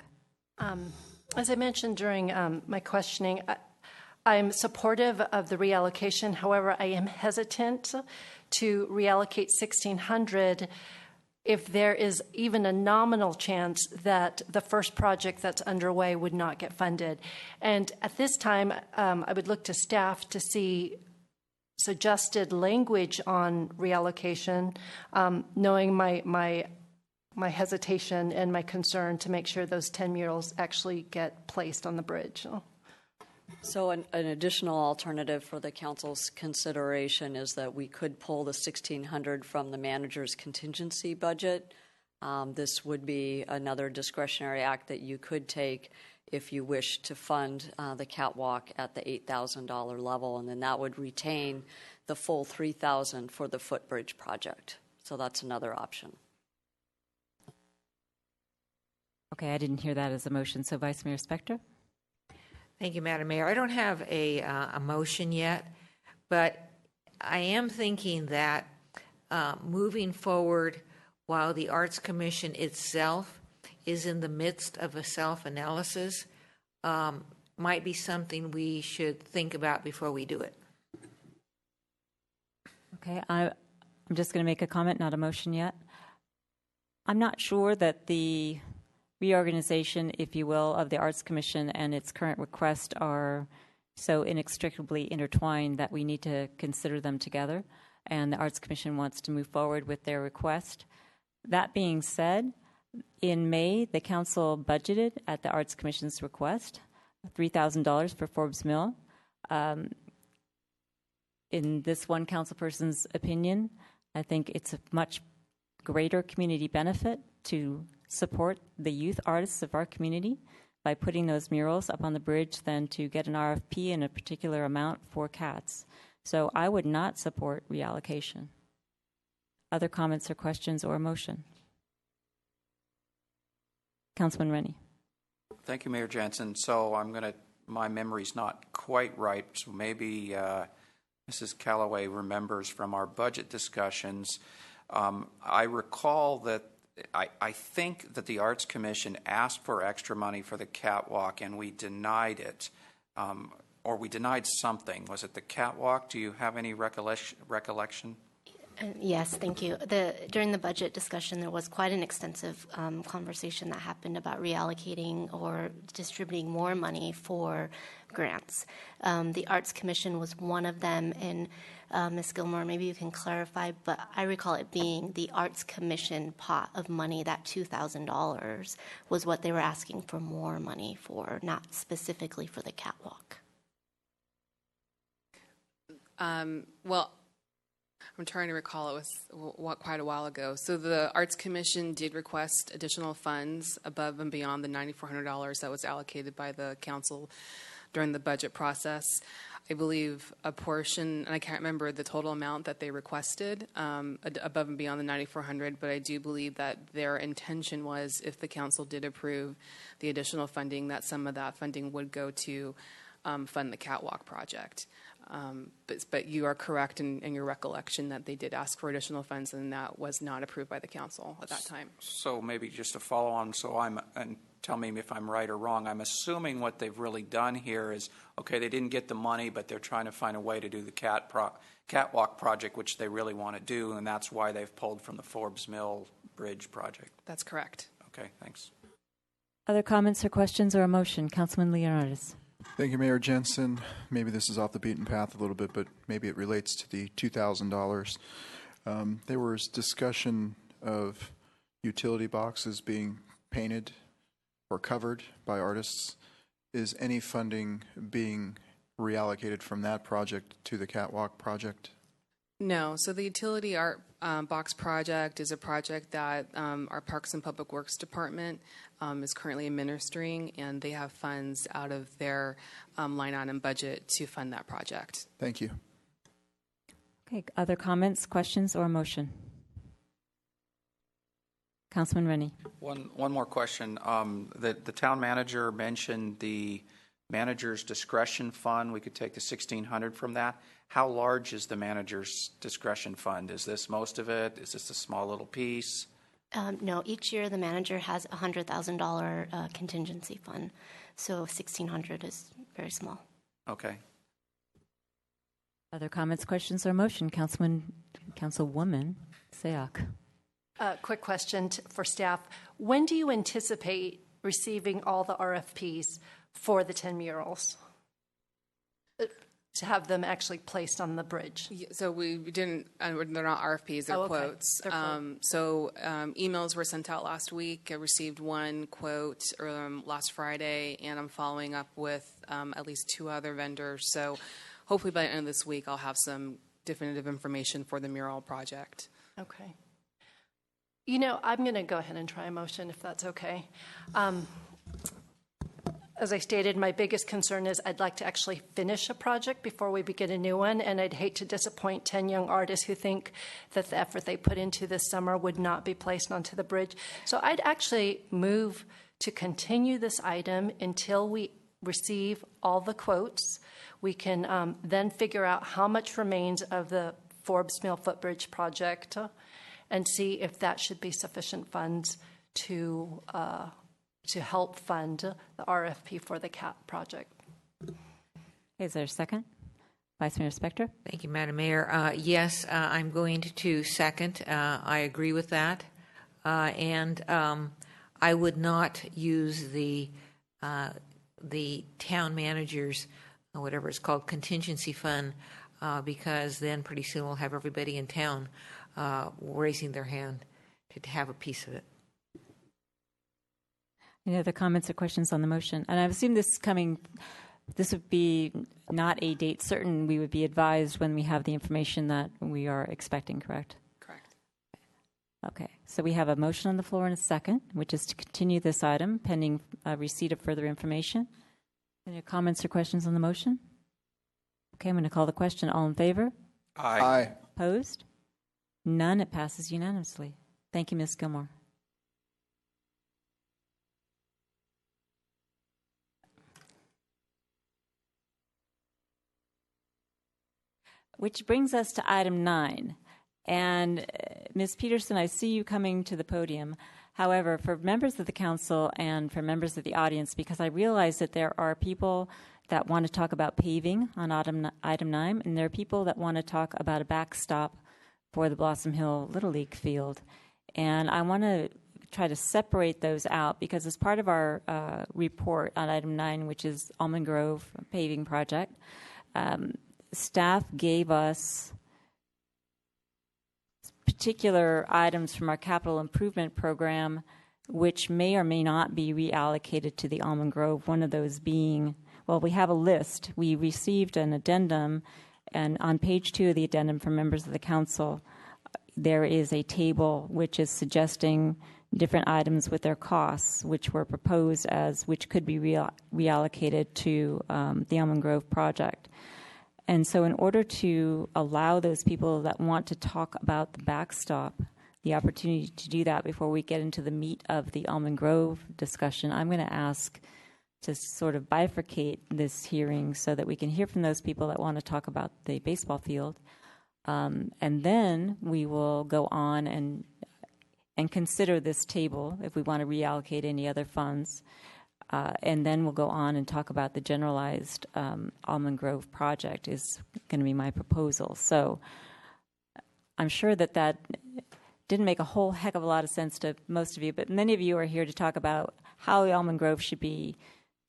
As I mentioned during my questioning, I'm supportive of the reallocation. However, I am hesitant to reallocate $1,600 if there is even a nominal chance that the first project that's underway would not get funded. And at this time, I would look to staff to see suggested language on reallocation, knowing my hesitation and my concern to make sure those 10 murals actually get placed on the bridge. So an additional alternative for the council's consideration is that we could pull the $1,600 from the manager's contingency budget. This would be another discretionary act that you could take if you wish to fund the catwalk at the $8,000 level, and then that would retain the full $3,000 for the footbridge project. So that's another option. Okay, I didn't hear that as a motion. So Vice Mayor Spector? Thank you, Madam Mayor. I don't have a motion yet, but I am thinking that moving forward while the Arts Commission itself is in the midst of a self-analysis might be something we should think about before we do it. Okay, I'm just going to make a comment, not a motion yet. I'm not sure that the reorganization, if you will, of the Arts Commission and its current request are so inextricably intertwined that we need to consider them together, and the Arts Commission wants to move forward with their request. That being said, in May, the council budgeted at the Arts Commission's request $3,000 for Forbes Mill. In this one council person's opinion, I think it's a much greater community benefit to support the youth artists of our community by putting those murals up on the bridge than to get an RFP in a particular amount for cats. So I would not support reallocation. Other comments or questions or motion? Councilman Rennie. Thank you, Mayor Jensen. So my memory's not quite right, so maybe Mrs. Callaway remembers from our budget discussions, I recall that I think that the Arts Commission asked for extra money for the catwalk and we denied it, or we denied something. Was it the catwalk? Do you have any recollection? Yes, thank you. During the budget discussion, there was quite an extensive conversation that happened about reallocating or distributing more money for grants. The Arts Commission was one of them, and Ms. Gilmore, maybe you can clarify, but I recall it being the Arts Commission pot of money, that $2,000 was what they were asking for more money for, not specifically for the catwalk. Well, I'm trying to recall, it was quite a while ago. So the Arts Commission did request additional funds above and beyond the $9,400 that was allocated by the council during the budget process. I believe a portion, and I can't remember the total amount that they requested above and beyond the $9,400, but I do believe that their intention was, if the council did approve the additional funding, that some of that funding would go to fund the catwalk project. But you are correct in your recollection that they did ask for additional funds, and that was not approved by the council at that time. So maybe just to follow on, and tell me if I'm right or wrong, I'm assuming what they've really done here is, okay, they didn't get the money, but they're trying to find a way to do the catwalk project, which they really want to do, and that's why they've pulled from the Forbes Mill Bridge project. That's correct. Okay, thanks. Other comments or questions or a motion? Councilman Leonardis. Thank you, Mayor Jensen. Maybe this is off the beaten path a little bit, but maybe it relates to the $2,000. There was discussion of utility boxes being painted or covered by artists. Is any funding being reallocated from that project to the catwalk project? No. So the utility art box project is a project that our Parks and Public Works Department is currently administering, and they have funds out of their line item budget to fund that project. Thank you. Okay. Other comments, questions, or a motion? Councilman Rennie. One more question. The town manager mentioned the manager's discretion fund. We could take the $1,600 from that. How large is the manager's discretion fund? Is this most of it? Is this a small little piece? No, each year the manager has a $100,000 contingency fund, so $1,600 is very small. Okay. Other comments, questions, or motion? Councilwoman Sayoc. Quick question for staff. When do you anticipate receiving all the RFPs for the 10 murals? To have them actually placed on the bridge. So we didn't, they're not RFPs, they're quotes. Emails were sent out last week. I received one quote last Friday, and I'm following up with at least 2 other vendors. So hopefully by the end of this week, I'll have some definitive information for the mural project. Okay. You know, I'm going to go ahead and try a motion if that's okay. As I stated, my biggest concern is I'd like to actually finish a project before we begin a new one, and I'd hate to disappoint 10 young artists who think that the effort they put into this summer would not be placed onto the bridge. So I'd actually move to continue this item until we receive all the quotes. We can then figure out how much remains of the Forbes Mill Footbridge project and see if that should be sufficient funds to help fund the RFP for the CAT project. Is there a second? Vice Mayor Spector. Thank you, Madam Mayor. Yes, I'm going to second. I agree with that. And I would not use the town manager's, whatever it's called, contingency fund, because then pretty soon we'll have everybody in town raising their hand to have a piece of it. Any other comments or questions on the motion? And I assume this would be not a date certain. We would be advised when we have the information that we are expecting, correct? Correct. Okay. So we have a motion on the floor and a second, which is to continue this item pending receipt of further information. Any comments or questions on the motion? Okay, I'm going to call the question. All in favor? Aye. Aye. Opposed? None. It passes unanimously. Thank you, Ms. Gilmore. which brings us to item 9. And Ms. Peterson, I see you coming to the podium. However, for members of the council and for members of the audience, because I realize that there are people that want to talk about paving on item 9, and there are people that want to talk about a backstop for the Blossom Hill Little League field. And I want to try to separate those out because as part of our report on item 9, which is Almond Grove paving project, staff gave us particular items from our capital improvement program which may or may not be reallocated to the Almond Grove, one of those being, well, we have a list. We received an addendum, and on page 2 of the addendum from members of the council, there is a table which is suggesting different items with their costs, which were proposed as which could be reallocated to the Almond Grove project. And so in order to allow those people that want to talk about the backstop the opportunity to do that before we get into the meat of the Almond Grove discussion, I'm going to ask to sort of bifurcate this hearing so that we can hear from those people that want to talk about the baseball field. And then we will go on and consider this table if we want to reallocate any other funds. And then we'll go on and talk about the generalized Almond Grove project is going to be my proposal. So I'm sure that didn't make a whole heck of a lot of sense to most of you, but many of you are here to talk about how Almond Grove should be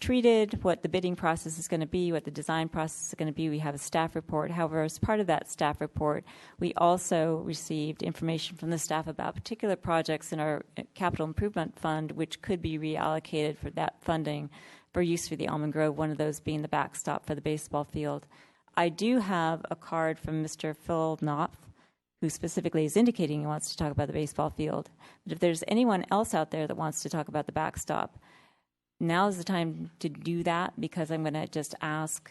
treated, what the bidding process is going to be, what the design process is going to be. We have a staff report. However, as part of that staff report, we also received information from the staff about particular projects in our capital improvement fund, which could be reallocated for that funding for use for the Almond Grove, one of those being the backstop for the baseball field. I do have a card from Mr. Phil Knopf, who specifically is indicating he wants to talk about the baseball field. But if there's anyone else out there that wants to talk about the backstop, now is the time to do that, because I'm going to just ask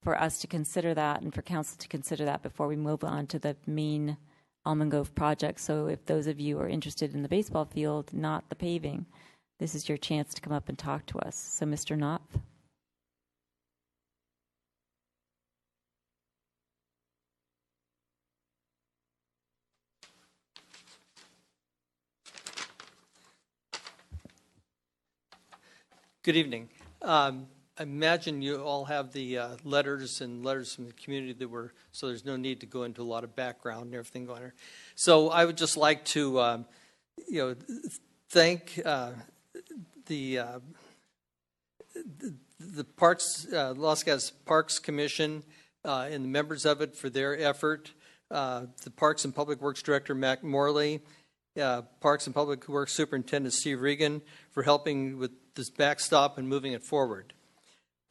for us to consider that and for council to consider that before we move on to the main Almond Grove project. So if those of you are interested in the baseball field, not the paving, this is your chance to come up and talk to us. So Mr. Knopf. Good evening. I imagine you all have the letters from the community that were, so there's no need to go into a lot of background and everything going on. So I would just like to, thank the Parks, Los Gatos Parks Commission and the members of it for their effort. The Parks and Public Works Director, Mac Morley, Parks and Public Works Superintendent Steve Regan for helping with this backstop and moving it forward.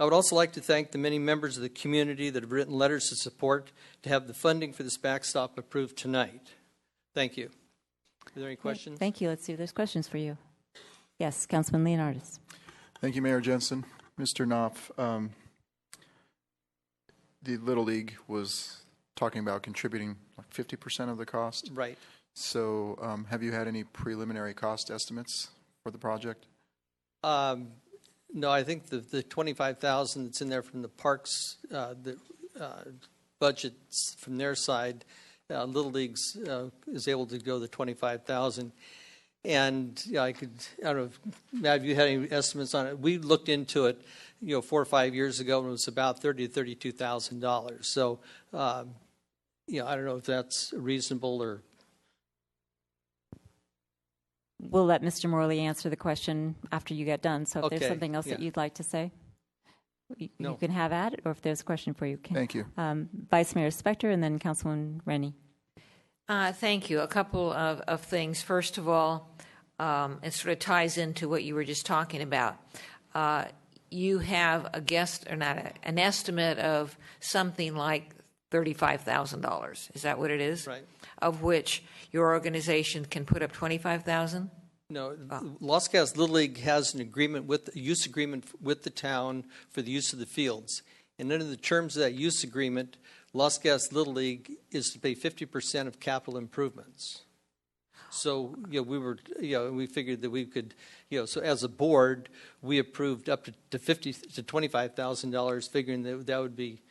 I would also like to thank the many members of the community that have written letters of support to have the funding for this backstop approved tonight. Thank you. Are there any questions? Thank you. Let's see if there's questions for you. Yes, Councilman Leonardis. Thank you, Mayor Jensen. Mr. Knopf, the Little League was talking about contributing like 50% of the cost. Right. So have you had any preliminary cost estimates for the project? No, I think the $25,000 that's in there from the parks, the budgets from their side, Little League's is able to go the $25,000. And I don't know, Matt, have you had any estimates on it? We looked into it, 4 or 5 years ago, and it was about $30,000 to $32,000. So, I don't know if that's reasonable or. We'll let Mr. Morley answer the question after you get done. So if there's something else that you'd like to say, you can have at it, or if there's a question for you. Thank you. Vice Mayor Spector and then Councilwoman Rennie. Thank you. A couple of things. First of all, it sort of ties into what you were just talking about. You have an estimate of something like $35,000. Is that what it is? Right. Of which your organization can put up $25,000? No, Los Gatos Little League has a use agreement with the town for the use of the fields. And under the terms of that use agreement, Los Gatos Little League is to pay 50% of capital improvements. So, we figured that we could, so as a board, we approved up to $25,000, figuring that would be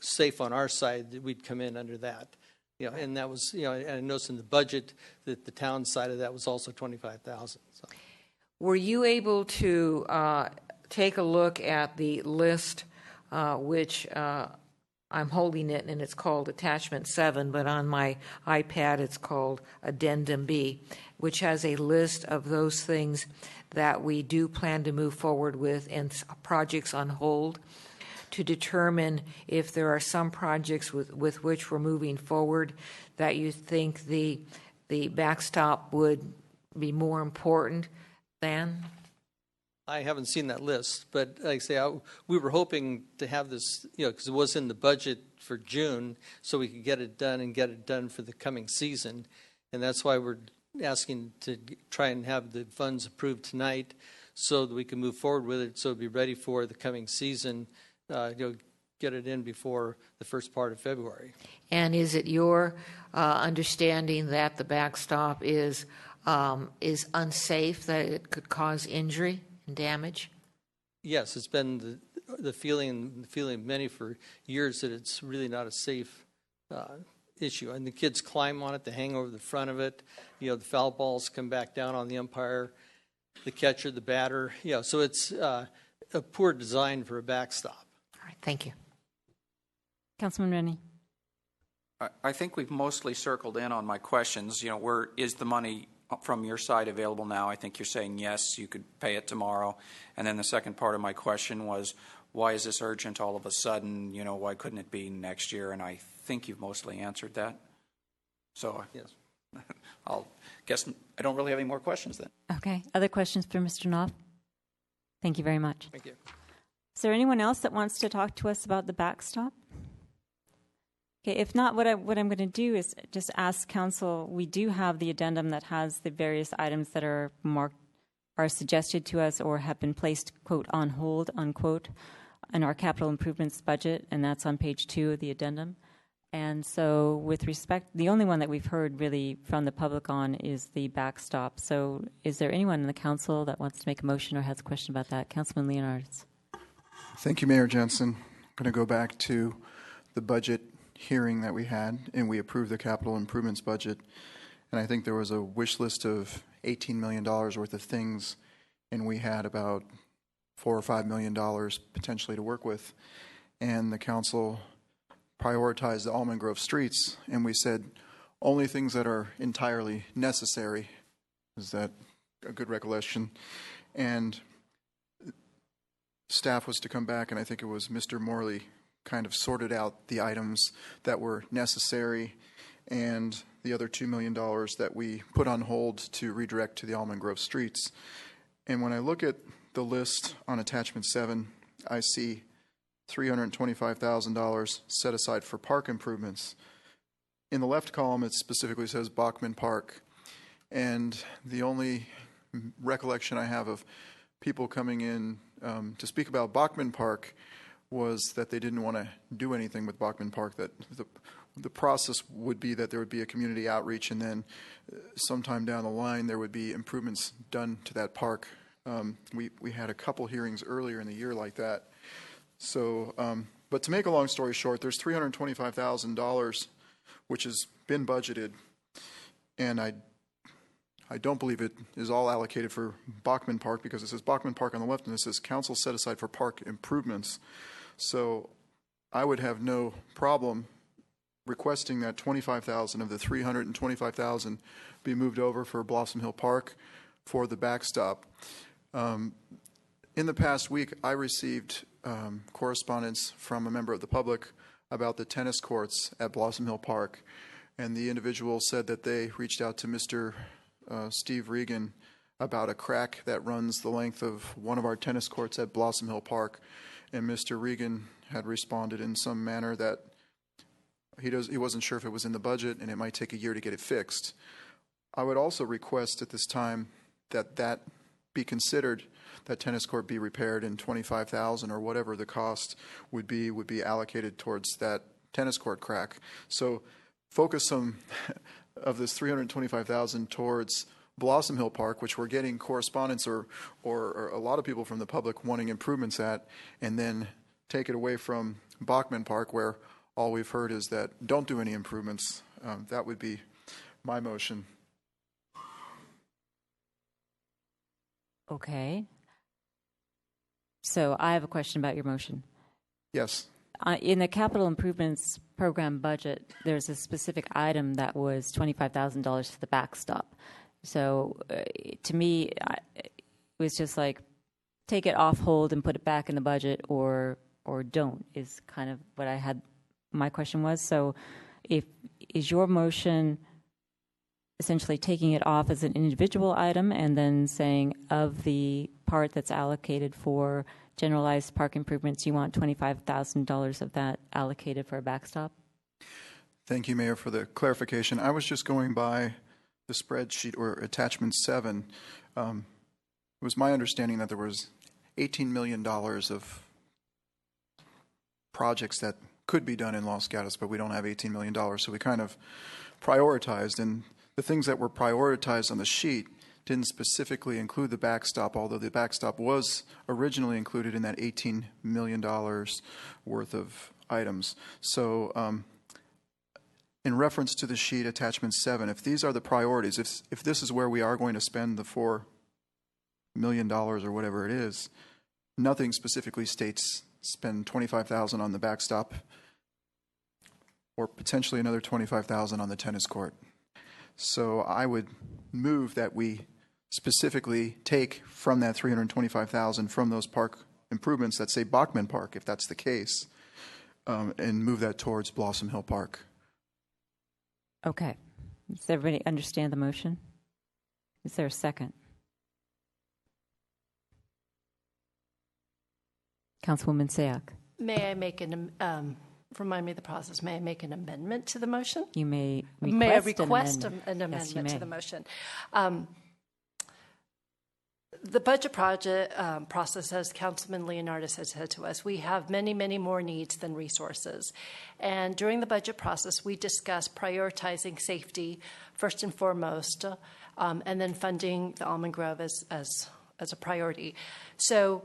safe on our side, that we'd come in under that. And that was, and I noticed in the budget that the town side of that was also $25,000. So. Were you able to take a look at the list, which I'm holding it, and it's called Attachment 7, but on my iPad it's called Addendum B, which has a list of those things that we do plan to move forward with and projects on hold, to determine if there are some projects with which we're moving forward that you think the backstop would be more important than? I haven't seen that list, but like I say, we were hoping to have this, because it was in the budget for June, so we could get it done and get it done for the coming season. And that's why we're asking to try and have the funds approved tonight so that we can move forward with it, so it'll be ready for the coming season, get it in before the first part of February. And is it your understanding that the backstop is unsafe, that it could cause injury and damage? Yes, it's been the feeling of many for years that it's really not a safe issue. And the kids climb on it, they hang over the front of it. The foul balls come back down on the umpire, the catcher, the batter. So it's a poor design for a backstop. All right, thank you. Councilman Rennie. I think we've mostly circled in on my questions. Where is the money from your side available now? I think you're saying yes, you could pay it tomorrow. And then the second part of my question was, why is this urgent all of a sudden? Why couldn't it be next year? And I think you've mostly answered that. So yes, I'll guess I don't really have any more questions then. Okay. Other questions for Mr. Knopf? Thank you very much. Thank you. Is there anyone else that wants to talk to us about the backstop? Okay, if not, what I'm going to do is just ask council. We do have the addendum that has the various items that are marked, are suggested to us, or have been placed, quote, on hold, unquote, in our capital improvements budget, and that's on page 2 of the addendum. And so, with respect, the only one that we've heard really from the public on is the backstop. So, is there anyone in the council that wants to make a motion or has a question about that? Councilman Leonards. Thank you, Mayor Jensen. I'm going to go back to the budget hearing that we had, and we approved the capital improvements budget. And I think there was a wish list of $18 million worth of things, and we had about $4 or $5 million potentially to work with. And the council prioritized the Almond Grove streets, and we said only things that are entirely necessary. Is that a good recollection? And staff was to come back, and I think it was Mr. Morley kind of sorted out the items that were necessary and the other $2 million that we put on hold to redirect to the Almond Grove streets. And when I look at the list on attachment 7, I see $325,000 set aside for park improvements. In the left column, it specifically says Bachman Park. And the only recollection I have of people coming in to speak about Bachman Park was that they didn't want to do anything with Bachman Park, that the process would be that there would be a community outreach, and then sometime down the line there would be improvements done to that park. We had a couple hearings earlier in the year like that. So, but to make a long story short, there's $325,000 which has been budgeted, and I don't believe it is all allocated for Bachman Park, because it says Bachman Park on the left and it says council set aside for park improvements. So I would have no problem requesting that $25,000 of the $325,000 be moved over for Blossom Hill Park for the backstop. In the past week, I received correspondence from a member of the public about the tennis courts at Blossom Hill Park, and the individual said that they reached out to Mr. Steve Regan about a crack that runs the length of one of our tennis courts at Blossom Hill Park. And Mr. Regan had responded in some manner that he wasn't sure if it was in the budget and it might take a year to get it fixed. I would also request at this time that be considered, that tennis court be repaired, and $25,000 or whatever the cost would be allocated towards that tennis court crack. So focus some of this $325,000 towards Blossom Hill Park, which we're getting correspondence or a lot of people from the public wanting improvements at, and then take it away from Bachman Park, where all we've heard is that don't do any improvements. That would be my motion. Okay. So I have a question about your motion. Yes. In the capital improvements program budget, there's a specific item that was $25,000 for the backstop. So to me, it was just like, take it off hold and put it back in the budget, or don't, is kind of what I had, my question was. So is your motion essentially taking it off as an individual item and then saying of the part that's allocated for generalized park improvements, you want $25,000 of that allocated for a backstop? Thank you, Mayor, for the clarification. I was just going by the spreadsheet or attachment 7. It was my understanding that there was $18 million of projects that could be done in Los Gatos, but we don't have $18 million, so we kind of prioritized. And the things that were prioritized on the sheet didn't specifically include the backstop, although the backstop was originally included in that $18 million worth of items. So in reference to the sheet, attachment 7, if these are the priorities, if this is where we are going to spend the $4 million or whatever it is, nothing specifically states spend $25,000 on the backstop or potentially another $25,000 on the tennis court. So I would move that we specifically take from that $325,000 from those park improvements that say Bachman Park, if that's the case, and move that towards Blossom Hill Park. Okay. Does everybody understand the motion? Is there a second? Councilwoman Sayak. May I make remind me of the process. May I make an amendment to the motion? You may request, may I request an amendment yes, to the motion? The budget project process, as Councilman Leonardis has said to us, we have many, many more needs than resources. And during the budget process, we discuss prioritizing safety first and foremost, and then funding the Almond Grove as a priority. So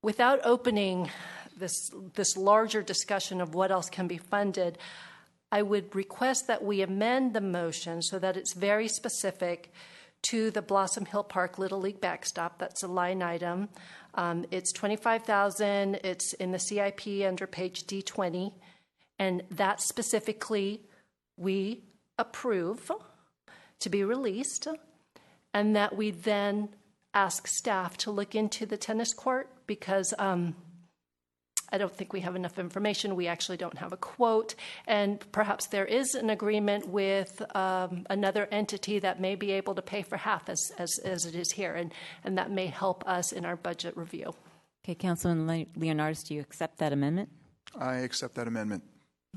without opening this larger discussion of what else can be funded, I would request that we amend the motion so that it's very specific to the Blossom Hill Park Little League backstop. That's a line item. It's $25,000. It's in the CIP under page D20, and that specifically we approve to be released, and that we then ask staff to look into the tennis court, because I don't think we have enough information. We actually don't have a quote, and perhaps there is an agreement with another entity that may be able to pay for half as it is here, and that may help us in our budget review. Okay, Councilman Leonardis, do you accept that amendment? I accept that amendment.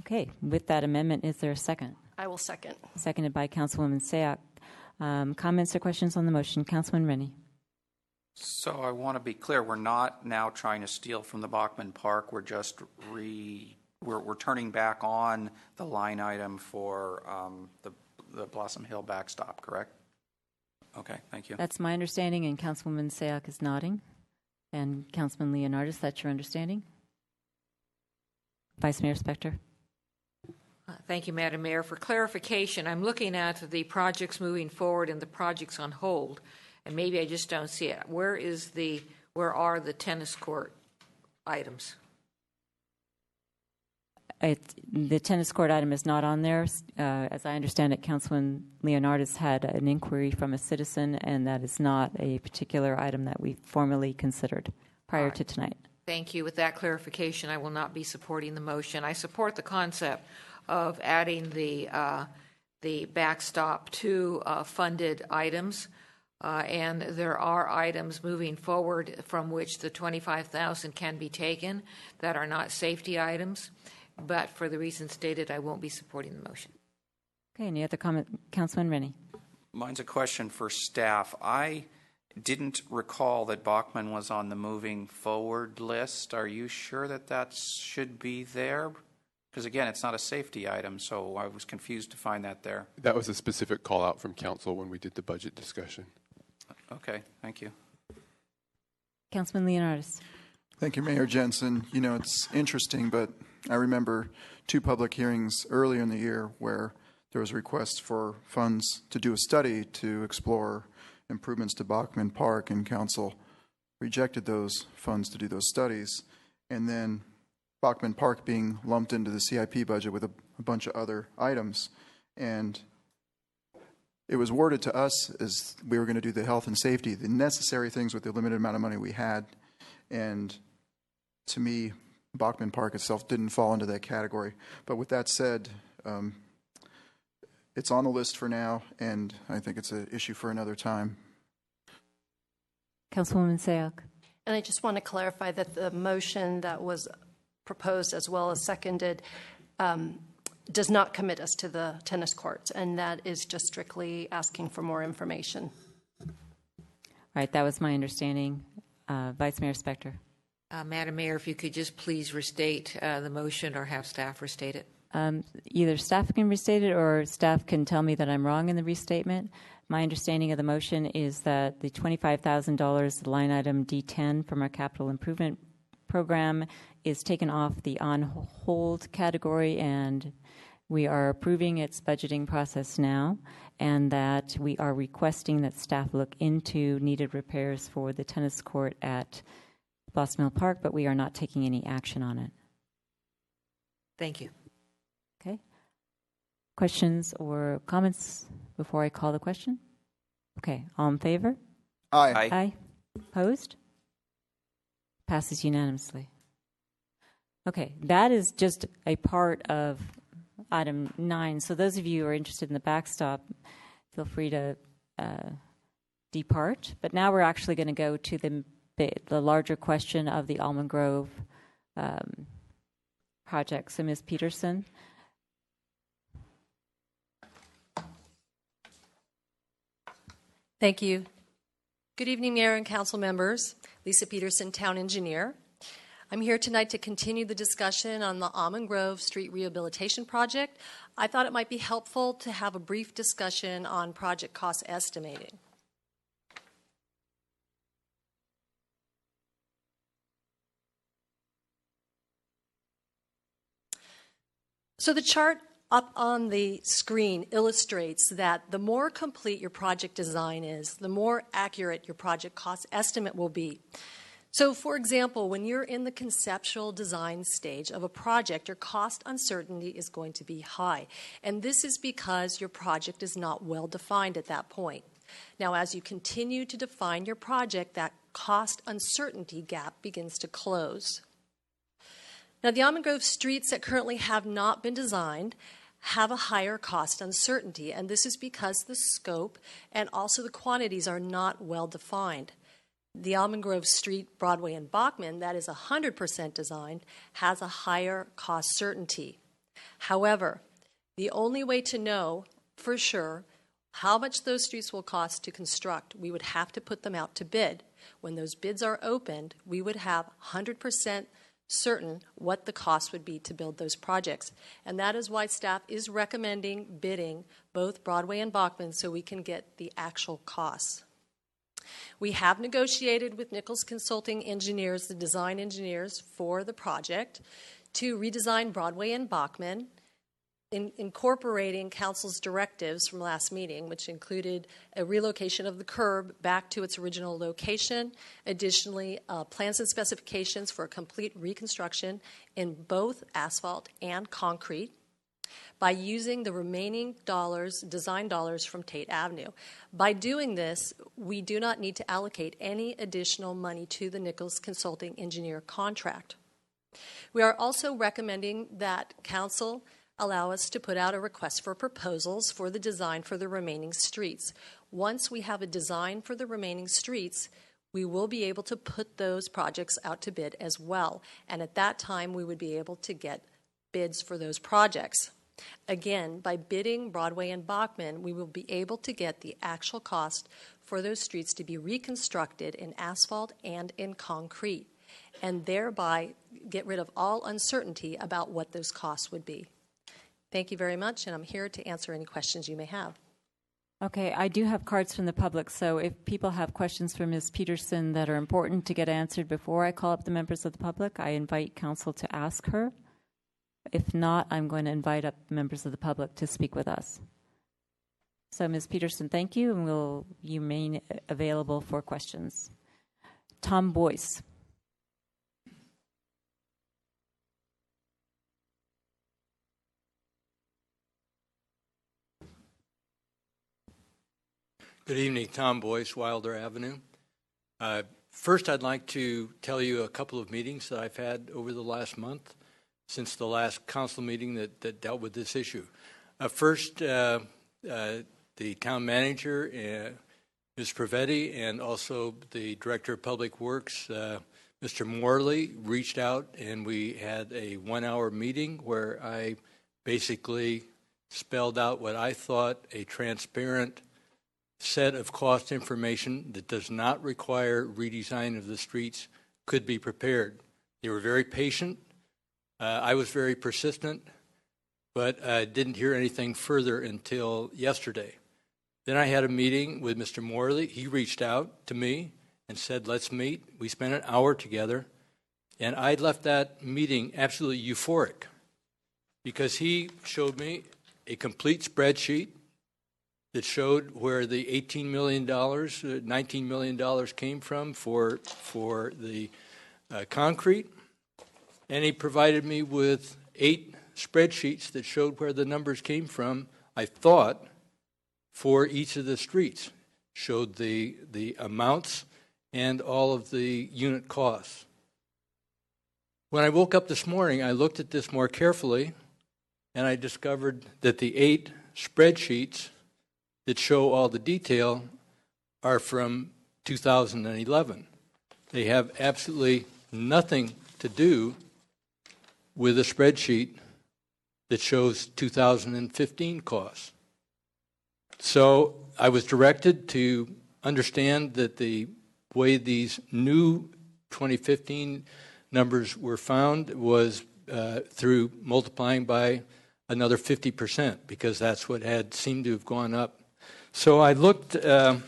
Okay, with that amendment, is there a second? I will second. Seconded by Councilwoman Sayak. Comments or questions on the motion? Councilman Rennie. So I want to be clear, we're not now trying to steal from the Bachman Park. We're just we're turning back on the line item for the Blossom Hill backstop, correct? Okay, thank you. That's my understanding, and Councilwoman Sayak is nodding. And Councilman Leonardis, that's your understanding? Vice Mayor Spector. Thank you, Madam Mayor. For clarification, I'm looking at the projects moving forward and the projects on hold, and maybe I just don't see it. Where are the tennis court items? The tennis court item is not on there. As I understand it, Councilman Leonardis had an inquiry from a citizen, and that is not a particular item that we formally considered prior to tonight. Thank you. With that clarification, I will not be supporting the motion. I support the concept of adding the backstop to funded items, and there are items moving forward from which the $25,000 can be taken that are not safety items. But for the reasons stated, I won't be supporting the motion. Okay, any other comment? Councilman Rennie. Mine's a question for staff. I didn't recall that Bachman was on the moving forward list. Are you sure that that should be there? Because again, it's not a safety item, so I was confused to find that there. That was a specific call out from council when we did the budget discussion. Okay, thank you. Councilman Leonardis. Thank you, Mayor Jensen. You know, it's interesting, but I remember 2 public hearings earlier in the year where there was a request for funds to do a study to explore improvements to Bachman Park, and Council rejected those funds to do those studies. And then Bachman Park being lumped into the CIP budget with a bunch of other items. And it was worded to us as we were going to do the health and safety, the necessary things with the limited amount of money we had. And to me, Bachman Park itself didn't fall into that category. But with that said, it's on the list for now, and I think it's an issue for another time. Councilwoman Sayoc. And I just want to clarify that the motion that was proposed as well as seconded does not commit us to the tennis courts, and that is just strictly asking for more information. Right, that was my understanding. Vice Mayor Spector. Madam Mayor, if you could just please restate the motion or have staff restate it. Either staff can restate it or staff can tell me that I'm wrong in the restatement. My understanding of the motion is that the $25,000 line item D10 from our capital improvement program is taken off the on hold category, and we are approving its budgeting process now, and that we are requesting that staff look into needed repairs for the tennis court at Blossom Hill Park, but we are not taking any action on it. Thank you. Okay. Questions or comments before I call the question? Okay. All in favor? Aye. Aye. Aye. Opposed? Passes unanimously. Okay. That is just a part of item 9. So those of you who are interested in the backstop, feel free to depart. But now we're actually going to go to the larger question of the Almond Grove project. So Ms. Peterson. Thank you. Good evening, Mayor and Council members. Lisa Peterson, Town Engineer. I'm here tonight to continue the discussion on the Almond Grove Street Rehabilitation Project. I thought it might be helpful to have a brief discussion on project cost estimating. So the chart up on the screen illustrates that the more complete your project design is, the more accurate your project cost estimate will be. So, for example, when you're in the conceptual design stage of a project, your cost uncertainty is going to be high. And this is because your project is not well defined at that point. Now, as you continue to define your project, that cost uncertainty gap begins to close. Now, the Almond Grove streets that currently have not been designed have a higher cost uncertainty, and this is because the scope and also the quantities are not well defined. The Almond Grove Street, Broadway, and Bachman, that is 100% designed, has a higher cost certainty. However, the only way to know for sure how much those streets will cost to construct, we would have to put them out to bid. When those bids are opened, we would have 100% certain what the cost would be to build those projects. And that is why staff is recommending bidding both Broadway and Bachman so we can get the actual costs. We have negotiated with Nichols Consulting Engineers, the design engineers for the project, to redesign Broadway and Bachman, incorporating council's directives from last meeting, which included a relocation of the curb back to its original location. Additionally, plans and specifications for a complete reconstruction in both asphalt and concrete by using the remaining design dollars from Tate Avenue. By doing this, we do not need to allocate any additional money to the Nichols Consulting Engineer contract. We are also recommending that council allow us to put out a request for proposals for the design for the remaining streets. Once we have a design for the remaining streets, we will be able to put those projects out to bid as well. And at that time, we would be able to get bids for those projects. Again, by bidding Broadway and Bachman, we will be able to get the actual cost for those streets to be reconstructed in asphalt and in concrete, and thereby get rid of all uncertainty about what those costs would be. Thank you very much, and I'm here to answer any questions you may have. Okay, I do have cards from the public, so if people have questions for Ms. Peterson that are important to get answered before I call up the members of the public, I invite council to ask her. If not, I'm going to invite up members of the public to speak with us. So, Ms. Peterson, thank you, and you remain available for questions. Tom Boyce. Good evening, Tom Boyce, Wilder Avenue. First, I'd like to tell you a couple of meetings that I've had over the last month since the last council meeting that dealt with this issue. First, the town manager, Ms. Pravetti, and also the Director of Public Works, Mr. Morley, reached out, and we had a 1-hour meeting where I basically spelled out what I thought a transparent set of cost information that does not require redesign of the streets could be prepared. They were very patient. I was very persistent, but I didn't hear anything further until yesterday. Then I had a meeting with Mr. Morley. He reached out to me and said, let's meet. We spent an hour together, and I left that meeting absolutely euphoric because he showed me a complete spreadsheet that showed where the $18 million, $19 million came from for the concrete. And he provided me with 8 spreadsheets that showed where the numbers came from, I thought, for each of the streets. Showed the amounts and all of the unit costs. When I woke up this morning, I looked at this more carefully, and I discovered that the 8 spreadsheets that show all the detail are from 2011. They have absolutely nothing to do with a spreadsheet that shows 2015 costs. So I was directed to understand that the way these new 2015 numbers were found was through multiplying by another 50%, because that's what had seemed to have gone up. So I looked, I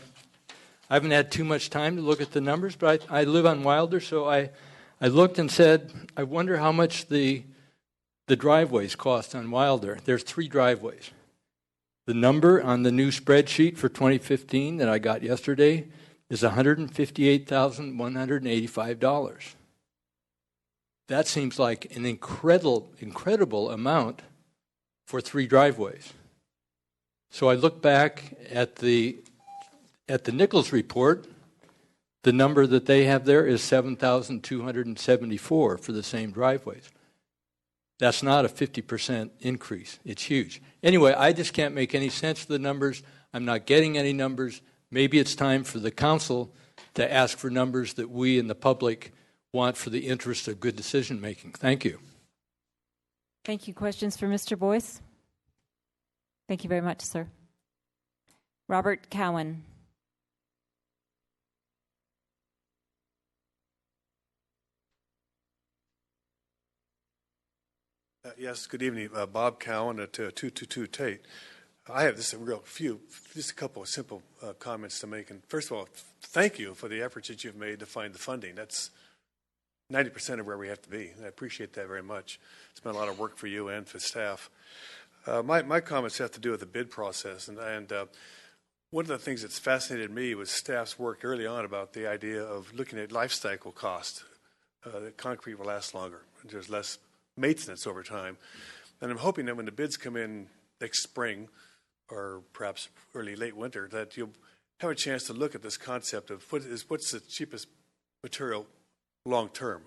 haven't had too much time to look at the numbers, but I live on Wilder, so I looked and said, I wonder how much the driveways cost on Wilder. There's 3 driveways. The number on the new spreadsheet for 2015 that I got yesterday is $158,185. That seems like an incredible amount for 3 driveways. So I look back at the Nichols report. The number that they have there is 7,274 for the same driveways. That's not a 50% increase. It's huge. Anyway, I just can't make any sense of the numbers. I'm not getting any numbers. Maybe it's time for the council to ask for numbers that we in the public want for the interest of good decision making. Thank you. Thank you. Questions for Mr. Boyce? Thank you very much, sir. Robert Cowan. Yes, good evening. Bob Cowan at 222 Tate. I have just a couple of simple comments to make. And first of all, thank you for the efforts that you've made to find the funding. That's 90% of where we have to be. And I appreciate that very much. It's been a lot of work for you and for staff. My comments have to do with the bid process. And one of the things that's fascinated me was staff's work early on about the idea of looking at life cycle cost. That concrete will last longer. There's less maintenance over time. And I'm hoping that when the bids come in next spring, or perhaps late winter, that you'll have a chance to look at this concept of what's the cheapest material long term.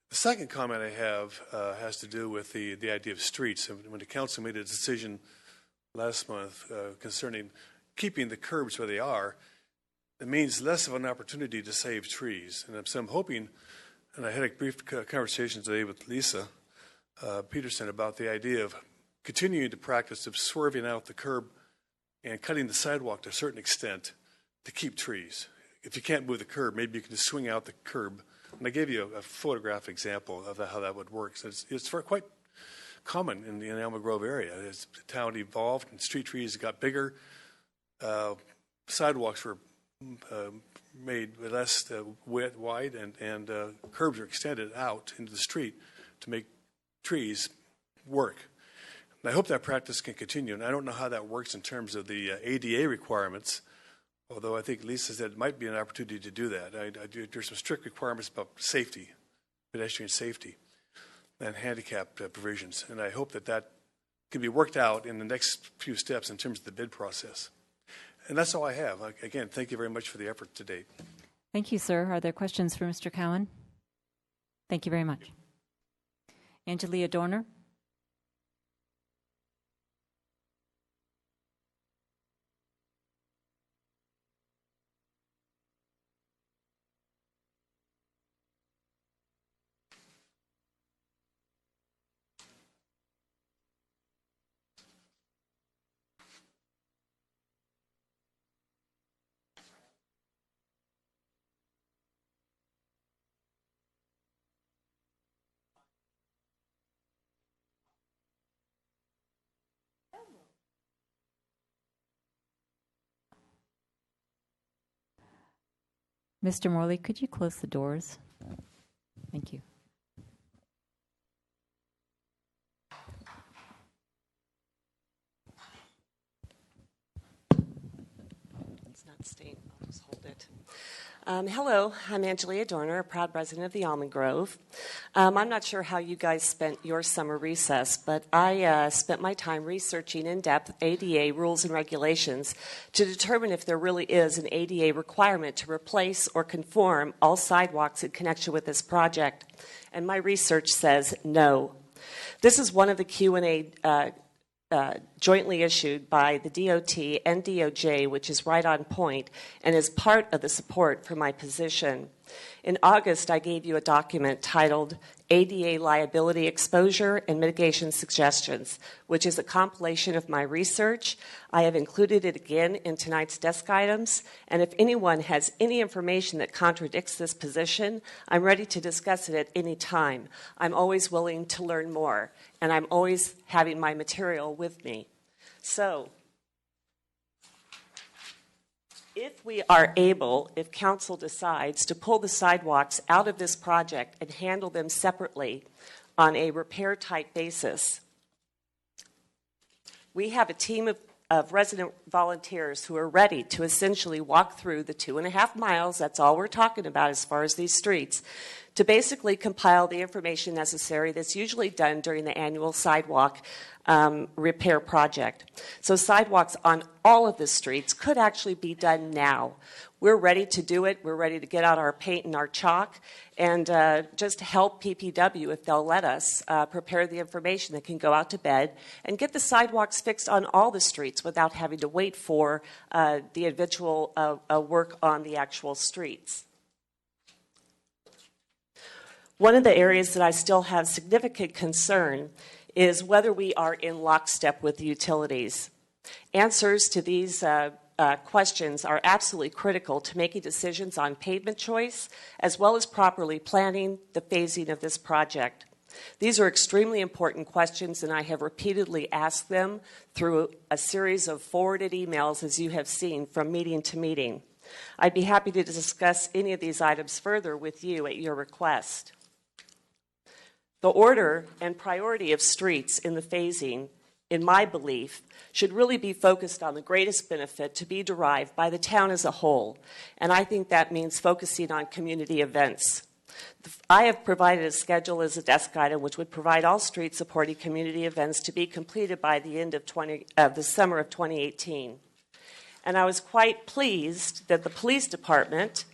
The second comment I have has to do with the idea of streets. When the council made a decision last month concerning keeping the curbs where they are, it means less of an opportunity to save trees. And so I'm hoping, and I had a brief conversation today with Lisa Peterson about the idea of continuing the practice of swerving out the curb and cutting the sidewalk to a certain extent to keep trees. If you can't move the curb, maybe you can just swing out the curb. And I gave you a photograph example of how that would work. So it's quite common in the Alma Grove area. As the town evolved and street trees got bigger, sidewalks were made less wide, and curbs are extended out into the street to make trees work. And I hope that practice can continue. And I don't know how that works in terms of the ADA requirements, although I think Lisa said it might be an opportunity to do that. There's some strict requirements about safety, pedestrian safety, and handicap provisions. And I hope that that can be worked out in the next few steps in terms of the bid process. And that's all I have. Again, thank you very much for the effort to date. Thank you, sir. Are there questions for Mr. Cowan? Thank you very much. Angelia Dorner. Mr. Morley, could you close the doors? Thank you. It's not staying. I'll just hold it. Hello, I'm Angelia Dorner, a proud resident of the Almond Grove. I'm not sure how you guys spent your summer recess, but I spent my time researching in depth ADA rules and regulations to determine if there really is an ADA requirement to replace or conform all sidewalks in connection with this project. And my research says no. This is one of the Q&A jointly issued by the DOT and DOJ, which is right on point and is part of the support for my position. In August, I gave you a document titled ADA Liability Exposure and Mitigation Suggestions, which is a compilation of my research. I have included it again in tonight's desk items, and if anyone has any information that contradicts this position, I'm ready to discuss it at any time. I'm always willing to learn more, and I'm always having my material with me. So, if we are able, if council decides to pull the sidewalks out of this project and handle them separately on a repair type basis, we have a team of resident volunteers who are ready to essentially walk through the 2.5 miles, that's all we're talking about as far as these streets, to basically compile the information necessary that's usually done during the annual sidewalk repair project. So sidewalks on all of the streets could actually be done now. We're ready to do it. We're ready to get out our paint and our chalk and just help PPW, if they'll let us, prepare the information that can go out to bed and get the sidewalks fixed on all the streets without having to wait for the eventual work on the actual streets. One of the areas that I still have significant concern is whether we are in lockstep with the utilities. Answers to these questions are absolutely critical to making decisions on pavement choice, as well as properly planning the phasing of this project. These are extremely important questions, and I have repeatedly asked them through a series of forwarded emails, as you have seen, from meeting to meeting. I'd be happy to discuss any of these items further with you at your request. The order and priority of streets in the phasing, in my belief, should really be focused on the greatest benefit to be derived by the town as a whole, and I think that means focusing on community events. I have provided a schedule as a desk item which would provide all street supporting community events to be completed by the end of the summer of 2018. And I was quite pleased that the police department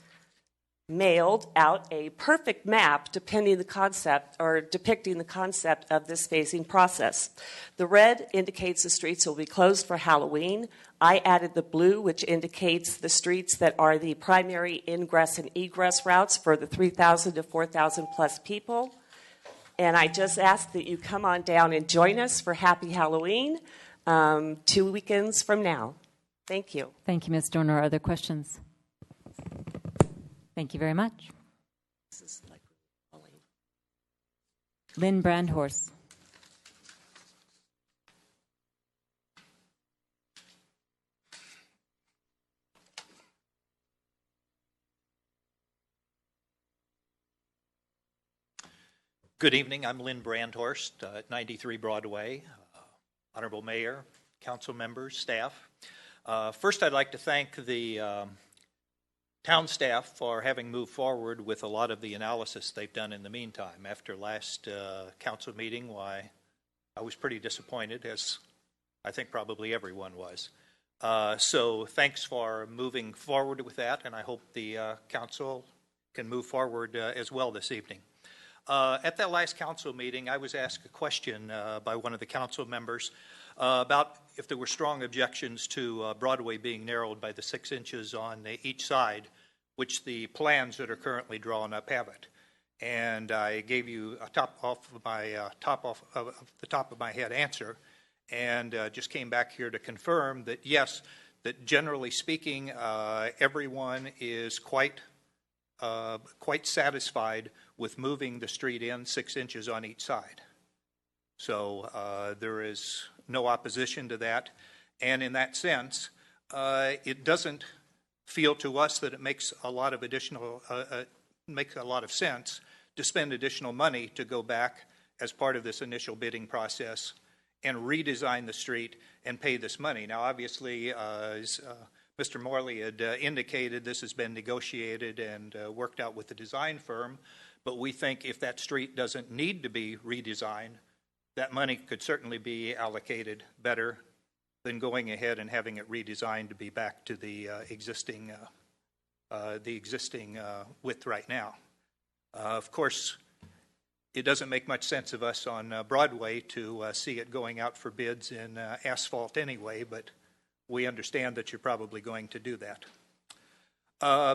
mailed out a perfect map depicting the concept of this phasing process. The red indicates the streets will be closed for Halloween. I added the blue, which indicates the streets that are the primary ingress and egress routes for the 3,000 to 4,000 plus people. And I just ask that you come on down and join us for Happy Halloween 2 weekends from now. Thank you. Thank you, Ms. Dorner. Are there questions? Thank you very much. Lynn Brandhorst. Good evening. I'm Lynn Brandhorst at 93 Broadway. Honorable Mayor, council members, staff. First, I'd like to thank the town staff for having moved forward with a lot of the analysis they've done in the meantime. After last council meeting, why I was pretty disappointed, as I think probably everyone was. So thanks for moving forward with that, and I hope the council can move forward as well this evening. At that last council meeting, I was asked a question by one of the council members about if there were strong objections to Broadway being narrowed by the 6 inches on each side, which the plans that are currently drawn up have it. And I gave you a top of the top of my head answer, and just came back here to confirm that yes, that generally speaking, everyone is quite satisfied with moving the street in 6 inches on each side. So there is no opposition to that. And in that sense, it doesn't feel to us that it makes a lot of sense to spend additional money to go back as part of this initial bidding process and redesign the street and pay this money. Now, obviously, as Mr. Morley had indicated, this has been negotiated and worked out with the design firm, but we think if that street doesn't need to be redesigned, that money could certainly be allocated better than going ahead and having it redesigned to be back to the existing width right now. Of course, it doesn't make much sense of us on Broadway to see it going out for bids in asphalt anyway, but we understand that you're probably going to do that.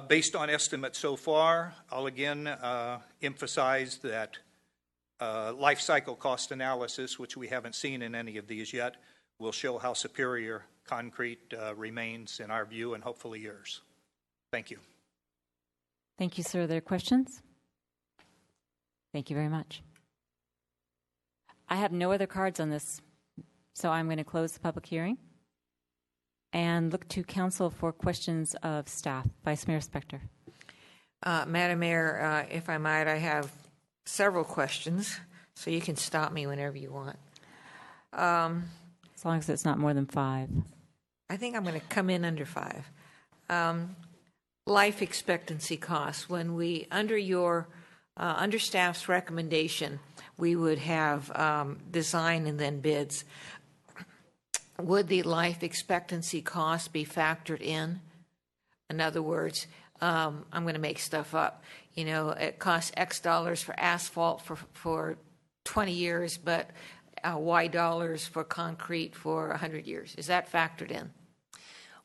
Based on estimates so far, I'll again emphasize that life cycle cost analysis, which we haven't seen in any of these yet, will show how superior concrete remains in our view and hopefully yours. Thank you. Thank you, sir. Are there questions? Thank you very much. I have no other cards on this, so I'm going to close the public hearing and look to council for questions of staff. Vice Mayor Spector. Madam Mayor, if I might, I have several questions, so you can stop me whenever you want. As long as it's not more than 5. I think I'm going to come in under 5. Life expectancy costs. When we, under staff's recommendation, we would have design and then bids. Would the life expectancy cost be factored in? In other words, I'm going to make stuff up. You know, it costs X dollars for asphalt for 20 years, but Y dollars for concrete for 100 years. Is that factored in?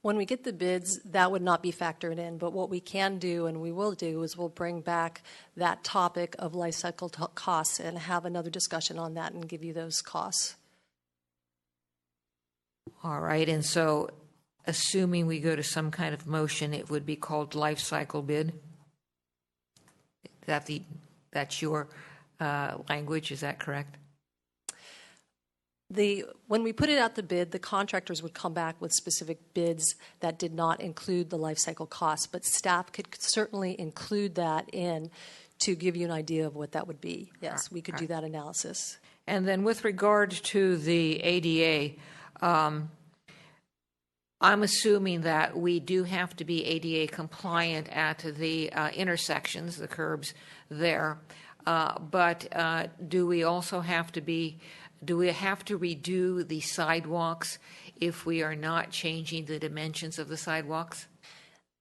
When we get the bids, that would not be factored in. But what we can do, and we will do, is we'll bring back that topic of life cycle costs and have another discussion on that and give you those costs. All right, and so assuming we go to some kind of motion, it would be called life cycle bid? That's your language, is that correct? When we put it out the bid, the contractors would come back with specific bids that did not include the life cycle costs, but staff could certainly include that in to give you an idea of what that would be. Yes, we could do that analysis. And then with regard to the ADA, I'm assuming that we do have to be ADA compliant at the intersections, the curbs there, but do we also have to redo the sidewalks if we are not changing the dimensions of the sidewalks?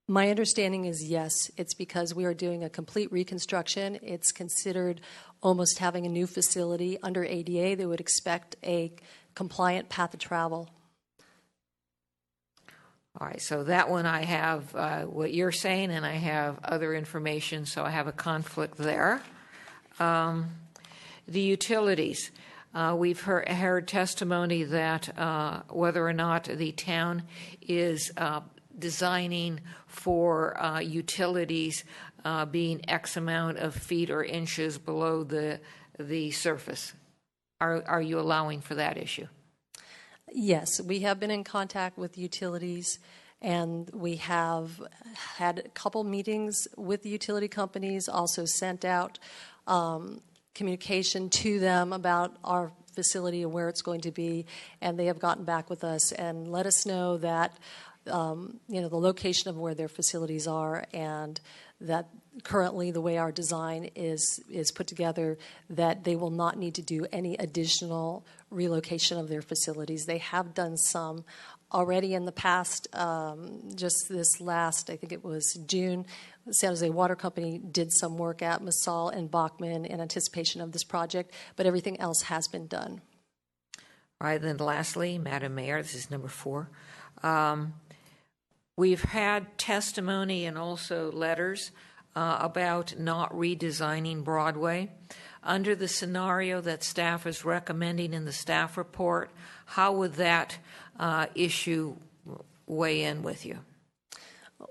My understanding is yes. It's because we are doing a complete reconstruction. It's considered almost having a new facility. Under ADA, they would expect a compliant path of travel. All right, so that one I have what you're saying, and I have other information, so I have a conflict there. The utilities. We've heard testimony that whether or not the town is designing for utilities being X amount of feet or inches below the surface. Are you allowing for that issue? Yes, we have been in contact with utilities, and we have had a couple meetings with the utility companies, also sent out communication to them about our facility and where it's going to be, and they have gotten back with us and let us know that the location of where their facilities are, and that currently the way our design is put together, that they will not need to do any additional relocation of their facilities. They have done some already in the past. Just this last, I think it was June, the San Jose Water Company did some work at Masal and Bachman in anticipation of this project, but everything else has been done. All right, then lastly, Madam Mayor, this is number 4. We've had testimony and also letters about not redesigning Broadway. Under the scenario that staff is recommending in the staff report, how would that issue weigh in with you?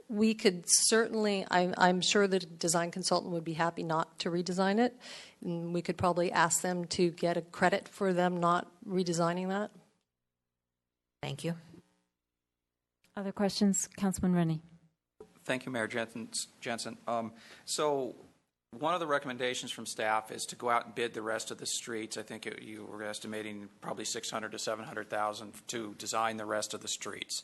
We could certainly, I'm sure the design consultant would be happy not to redesign it. And we could probably ask them to get a credit for them not redesigning that. Thank you. Other questions? Councilman Rennie. Thank you, Mayor Jensen. So one of the recommendations from staff is to go out and bid the rest of the streets. I think you were estimating probably $600,000 to $700,000 to design the rest of the streets.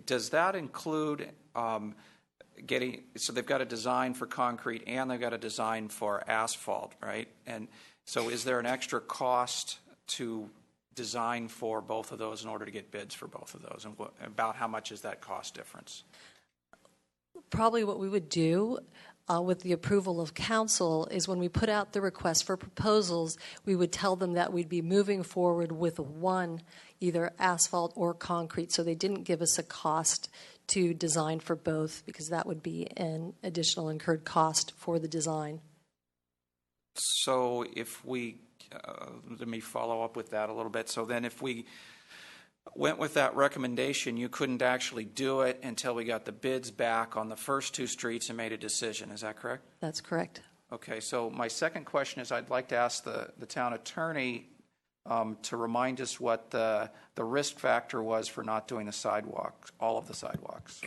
Does that include so they've got a design for concrete and they've got a design for asphalt, right? And so is there an extra cost to design for both of those in order to get bids for both of those? And about how much is that cost difference? Probably what we would do with the approval of council is when we put out the request for proposals, we would tell them that we'd be moving forward with one, either asphalt or concrete, so they didn't give us a cost to design for both, because that would be an additional incurred cost for the design. So if we, let me follow up with that a little bit. So then if we went with that recommendation, you couldn't actually do it until we got the bids back on the first 2 streets and made a decision. Is that correct? That's correct. Okay, so my second question is I'd like to ask the town attorney to remind us what the risk factor was for not doing the sidewalks, all of the sidewalks.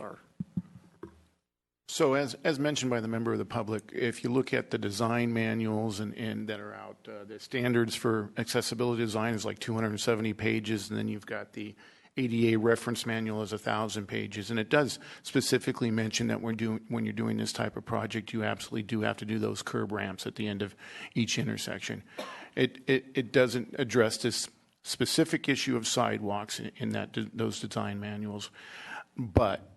So as mentioned by the member of the public, if you look at the design manuals and that are out, the standards for accessibility design is like 270 pages, and then you've got the ADA reference manual is 1,000 pages, and it does specifically mention that when you're doing this type of project, you absolutely do have to do those curb ramps at the end of each intersection. It doesn't address this specific issue of sidewalks in those design manuals, but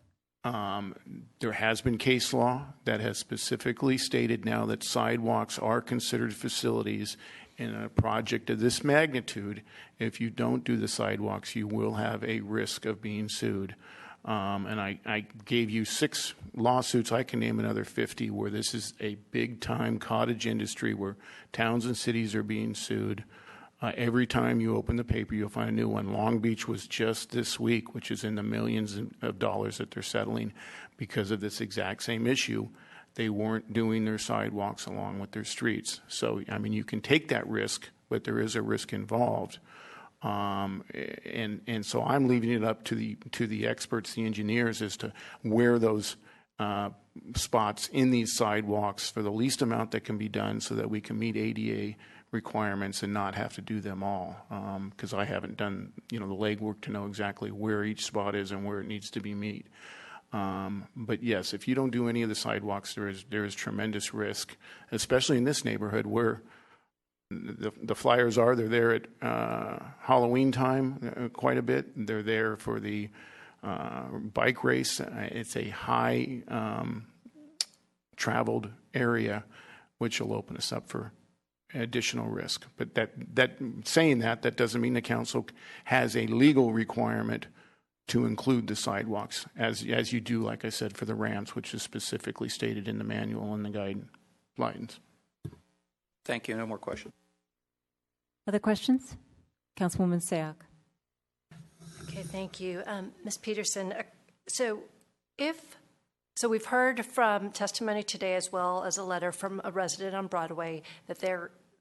there has been case law that has specifically stated now that sidewalks are considered facilities in a project of this magnitude. If you don't do the sidewalks, you will have a risk of being sued. And I gave you 6 lawsuits. I can name another 50 where this is a big-time cottage industry where towns and cities are being sued. Every time you open the paper, you'll find a new one. Long Beach was just this week, which is in the millions of dollars that they're settling because of this exact same issue. They weren't doing their sidewalks along with their streets. So, I mean, you can take that risk, but there is a risk involved. And so I'm leaving it up to the experts, the engineers, as to where those spots in these sidewalks for the least amount that can be done so that we can meet ADA requirements and not have to do them all, because I haven't done the legwork to know exactly where each spot is and where it needs to be met. But yes, if you don't do any of the sidewalks, there is tremendous risk, especially in this neighborhood where the flyers are. They're there at Halloween time quite a bit. They're there for the bike race. It's a high traveled area, which will open us up for additional risk. But that doesn't mean the council has a legal requirement to include the sidewalks as you do, like I said, for the ramps, which is specifically stated in the manual and the guidelines. Thank you. No more questions. Other questions? Councilwoman Sayoc. Okay, thank you. Ms. Peterson, so we've heard from testimony today as well as a letter from a resident on Broadway that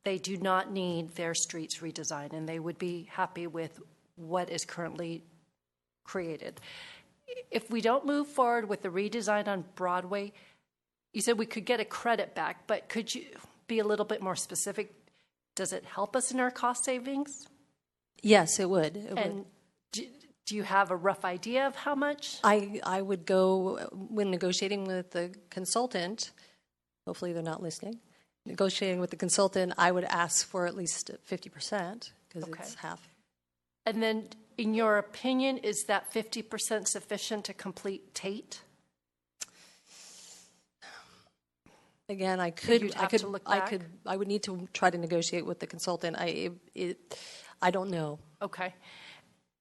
they do not need their streets redesigned and they would be happy with what is currently created. If we don't move forward with the redesign on Broadway, you said we could get a credit back, but could you, be a little bit more specific? Does it help us in our cost savings? Yes, it would. And do you have a rough idea of how much? I would go, when negotiating with the consultant, hopefully they're not listening, negotiating with the consultant, I would ask for at least 50% because it's half. And then, in your opinion, is that 50% sufficient to complete Tate? Again, I would need to try to negotiate with the consultant. I don't know. Okay.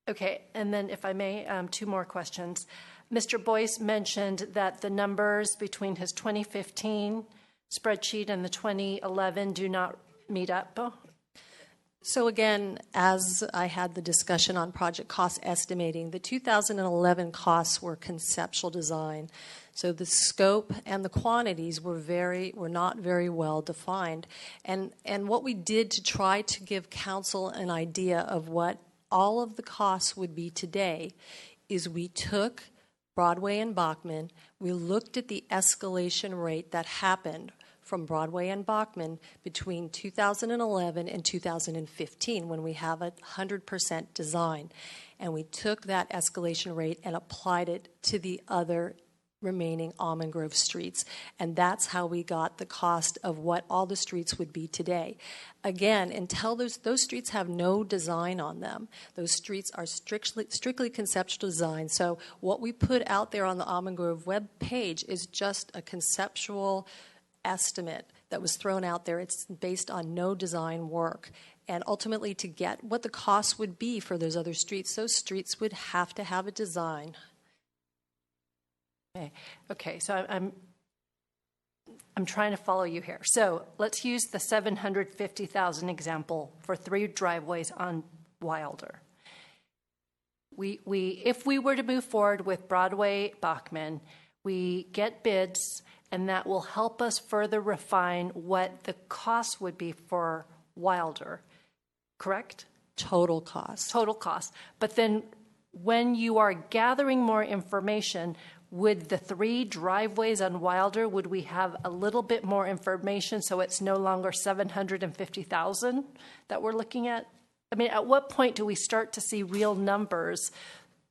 Okay, and then if I may, 2 more questions. Mr. Boyce mentioned that the numbers between his 2015 spreadsheet and the 2011 do not meet up. So again, as I had the discussion on project cost estimating, the 2011 costs were conceptual design. So the scope and the quantities were not very well defined. And what we did to try to give council an idea of what all of the costs would be today is we took Broadway and Bachman, we looked at the escalation rate that happened from Broadway and Bachman between 2011 and 2015 when we have 100% design. And we took that escalation rate and applied it to the other remaining Almond Grove streets. And that's how we got the cost of what all the streets would be today. Again, until those streets have no design on them, those streets are strictly conceptual design. So what we put out there on the Almond Grove web page is just a conceptual estimate that was thrown out there. It's based on no design work. And ultimately, to get what the cost would be for those other streets, those streets would have to have a design. Okay, so I'm trying to follow you here. So let's use the $750,000 example for 3 driveways on Wilder. If we were to move forward with Broadway Bachman, we get bids, and that will help us further refine what the cost would be for Wilder, correct? Total cost. Total cost. But then when you are gathering more information, would the 3 driveways on Wilder, would we have a little bit more information so it's no longer $750,000 that we're looking at? I mean, at what point do we start to see real numbers?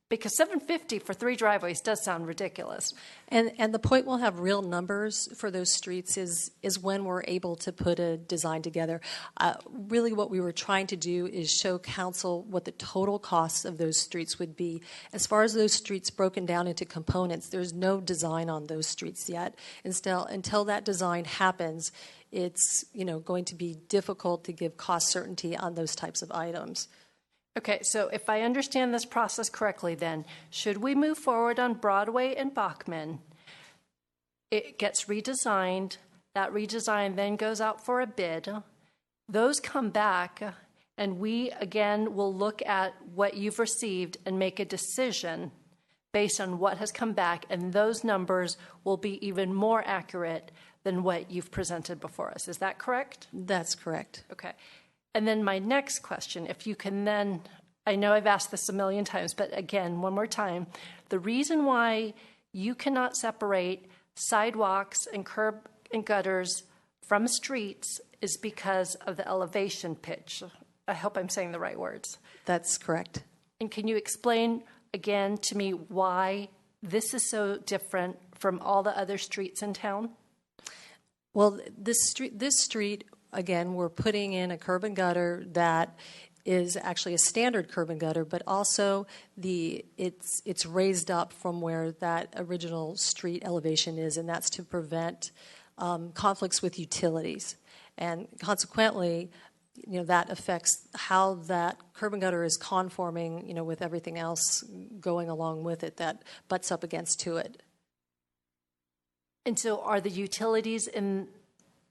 Because $750 for 3 driveways does sound ridiculous. And the point we'll have real numbers for those streets is when we're able to put a design together. Really what we were trying to do is show council what the total costs of those streets would be. As far as those streets broken down into components, there's no design on those streets yet. Until that design happens, it's going to be difficult to give cost certainty on those types of items. Okay, so if I understand this process correctly then, should we move forward on Broadway and Bachman, it gets redesigned, that redesign then goes out for a bid, those come back, and we again will look at what you've received and make a decision based on what has come back, and those numbers will be even more accurate than what you've presented before us. Is that correct? That's correct. Okay. And then my next question, if you can then, I know I've asked this a million times, but again, one more time, the reason why you cannot separate sidewalks and curb and gutters from streets is because of the elevation pitch. I hope I'm saying the right words. That's correct. And can you explain again to me why this is so different from all the other streets in town? Well, this street, again, we're putting in a curb and gutter that is actually a standard curb and gutter, but also it's raised up from where that original street elevation is, and that's to prevent conflicts with utilities. And consequently, that affects how that curb and gutter is conforming, with everything else going along with it that butts up against to it. And so are the utilities in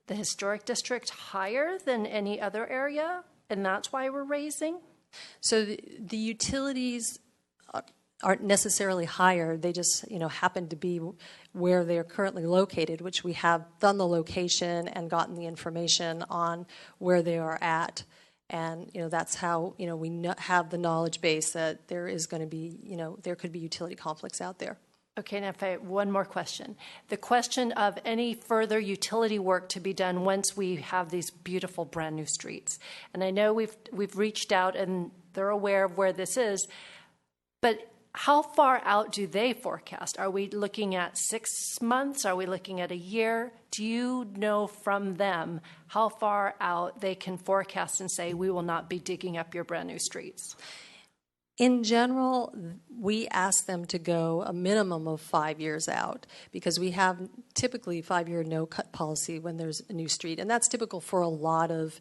the historic district higher than any other area, and that's why we're raising? So the utilities aren't necessarily higher. They just, happen to be where they're currently located, which we have done the location and gotten the information on where they are at. And, that's how, we have the knowledge base that there is going to be, there could be utility conflicts out there. Okay, now one more question. The question of any further utility work to be done once we have these beautiful brand new streets. And I know we've reached out and they're aware of where this is, but how far out do they forecast? Are we looking at 6 months? Are we looking at a year? Do you know from them how far out they can forecast and say, we will not be digging up your brand new streets? In general, we ask them to go a minimum of 5 years out because we have typically 5-year no-cut policy when there's a new street, and that's typical for a lot of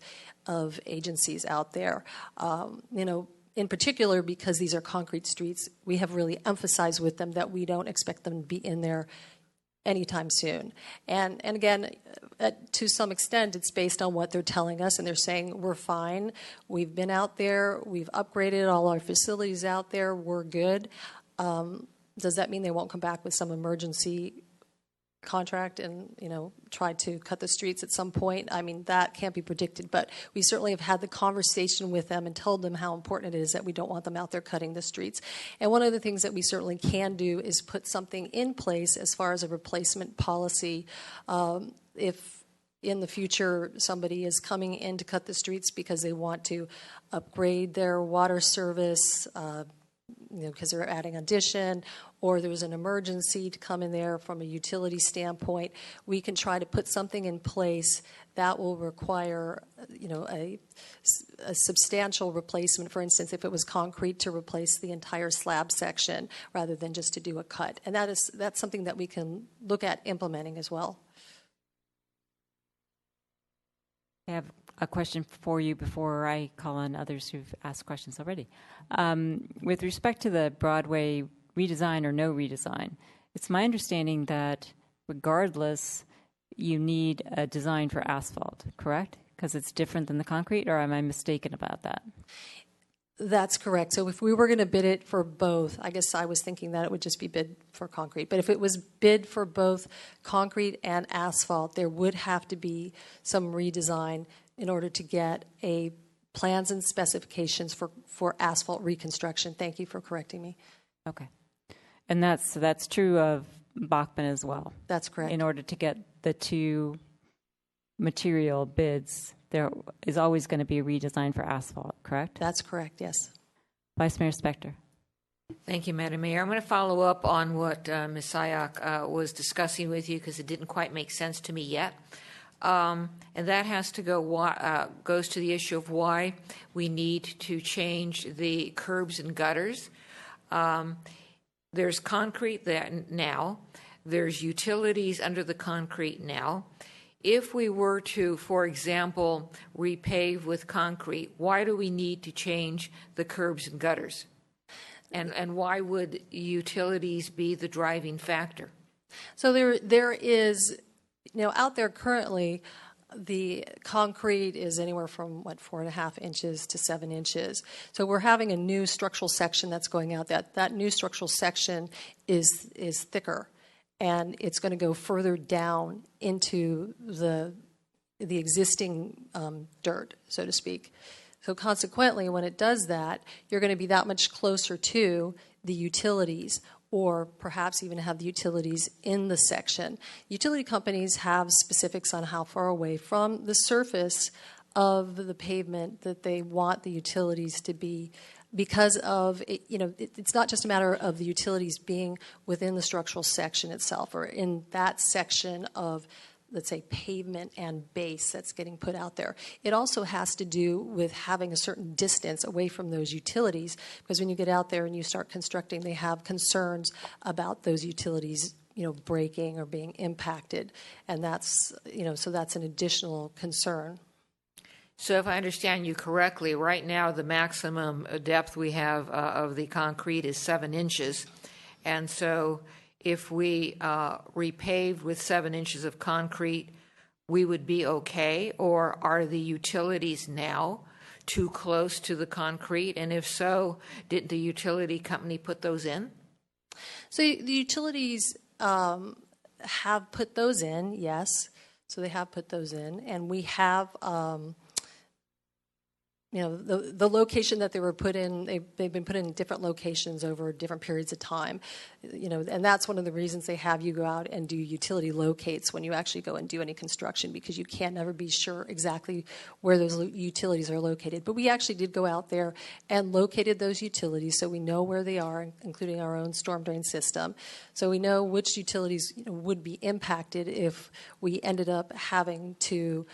agencies out there. In particular, because these are concrete streets, we have really emphasized with them that we don't expect them to be in there anytime soon. And again, to some extent, it's based on what they're telling us, and they're saying, we're fine. We've been out there. We've upgraded all our facilities out there. We're good. Does that mean they won't come back with some emergency contract and, try to cut the streets at some point? I mean, that can't be predicted, but we certainly have had the conversation with them and told them how important it is that we don't want them out there cutting the streets. And one of the things that we certainly can do is put something in place as far as a replacement policy. If in the future somebody is coming in to cut the streets because they want to upgrade their water service, because they're adding addition, or there's an emergency to come in there from a utility standpoint, we can try to put something in place that will require, a substantial replacement. For instance, if it was concrete, to replace the entire slab section rather than just to do a cut. And that's something that we can look at implementing as well. I have a question for you before I call on others who've asked questions already. With respect to the Broadway redesign or no redesign, it's my understanding that regardless, you need a design for asphalt, correct? Because it's different than the concrete, or am I mistaken about that? That's correct. So if we were going to bid it for both, I guess I was thinking that it would just be bid for concrete. But if it was bid for both concrete and asphalt, there would have to be some redesign in order to get a plans and specifications for asphalt reconstruction. Thank you for correcting me. Okay. And that's true of Bachman as well. That's correct. In order to get the two material bids, there is always going to be a redesign for asphalt, correct? That's correct, yes. Vice Mayor Spector. Thank you, Madam Mayor. I'm going to follow up on what Ms. Sayak was discussing with you because it didn't quite make sense to me yet. And that has to goes to the issue of why we need to change the curbs and gutters. There's concrete there now. There's utilities under the concrete now. If we were to, for example, repave with concrete, why do we need to change the curbs and gutters? And why would utilities be the driving factor? So there is, out there currently, the concrete is anywhere from 4.5 inches to 7 inches. So we're having a new structural section that's going out. That new structural section is thicker, and it's going to go further down into the existing dirt, so to speak. So consequently, when it does that, you're going to be that much closer to the utilities, or perhaps even have the utilities in the section. Utility companies have specifics on how far away from the surface of the pavement that they want the utilities to be, because of, it's not just a matter of the utilities being within the structural section itself or in that section of, let's say, pavement and base that's getting put out there. It also has to do with having a certain distance away from those utilities, because when you get out there and you start constructing, they have concerns about those utilities, breaking or being impacted. And that's, so that's an additional concern. So if I understand you correctly, right now the maximum depth we have of the concrete is 7 inches. And so if we repave with 7 inches of concrete, we would be okay? Or are the utilities now too close to the concrete? And if so, did the utility company put those in? So the utilities have put those in, yes. So they have put those in. And we have the location that they were put in, they've been put in different locations over different periods of time, and that's one of the reasons they have you go out and do utility locates when you actually go and do any construction, because you can't never be sure exactly where those utilities are located. But we actually did go out there and located those utilities, so we know where they are, including our own storm drain system. So we know which utilities would be impacted if we ended up having to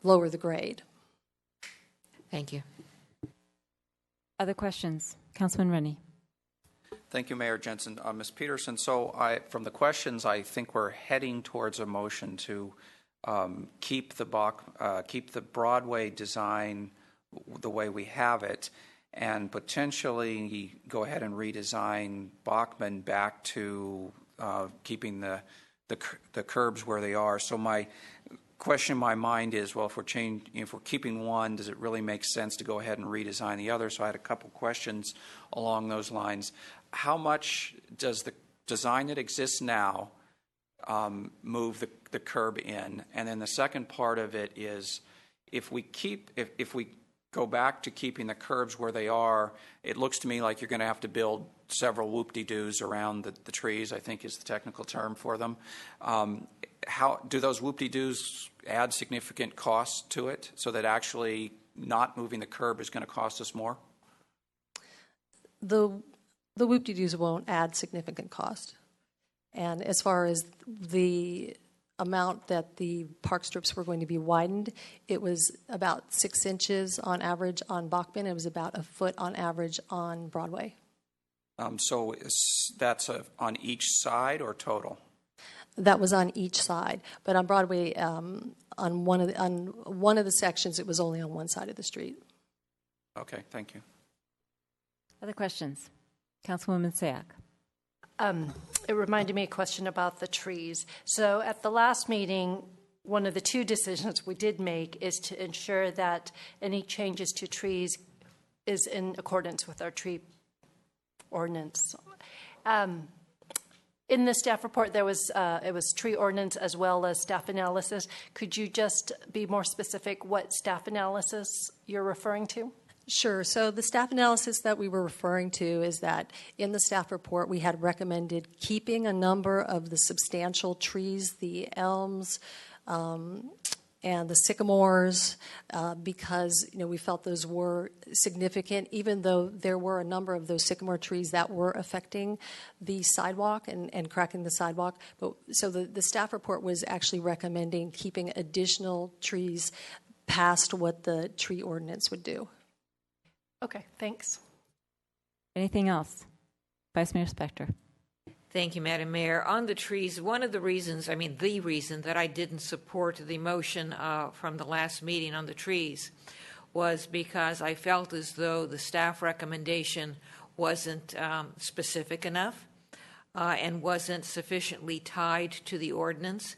lower the grade. Thank you. Other questions? Councilman Rennie. Thank you, Mayor Jensen. Ms. Peterson, so from the questions, I think we're heading towards a motion to keep the Broadway design the way we have it, and potentially go ahead and redesign Bachman back to keeping the curbs where they are. So my question in my mind is, well, if we're keeping one, does it really make sense to go ahead and redesign the other? So I had a couple questions along those lines. How much does the design that exists now move the curb in? And then the second part of it is, if we go back to keeping the curbs where they are, it looks to me like you're going to have to build several whoop-de-doos around the trees, I think is the technical term for them. How do those whoop-de-doos add significant costs to it, so that actually not moving the curb is going to cost us more? The whoop-de-doos won't add significant cost. And as far as the amount that the park strips were going to be widened, it was about 6 inches on average on Bachman. It was about a foot on average on Broadway. So that's on each side or total? That was on each side, but on Broadway, on one of the sections, it was only on one side of the street. Okay, thank you. Other questions? Councilwoman Sayak. It reminded me of a question about the trees. So at the last meeting, one of the two decisions we did make is to ensure that any changes to trees is in accordance with our tree ordinance. In the staff report, it was tree ordinance as well as staff analysis. Could you just be more specific what staff analysis you're referring to? Sure. So the staff analysis that we were referring to is that in the staff report, we had recommended keeping a number of the substantial trees, the elms, and the sycamores, because we felt those were significant, even though there were a number of those sycamore trees that were affecting the sidewalk and cracking the sidewalk. So the staff report was actually recommending keeping additional trees past what the tree ordinance would do. Okay, thanks. Anything else? Vice Mayor Spector. Thank you, Madam Mayor. On the trees, the reason that I didn't support the motion from the last meeting on the trees was because I felt as though the staff recommendation wasn't specific enough and wasn't sufficiently tied to the ordinance.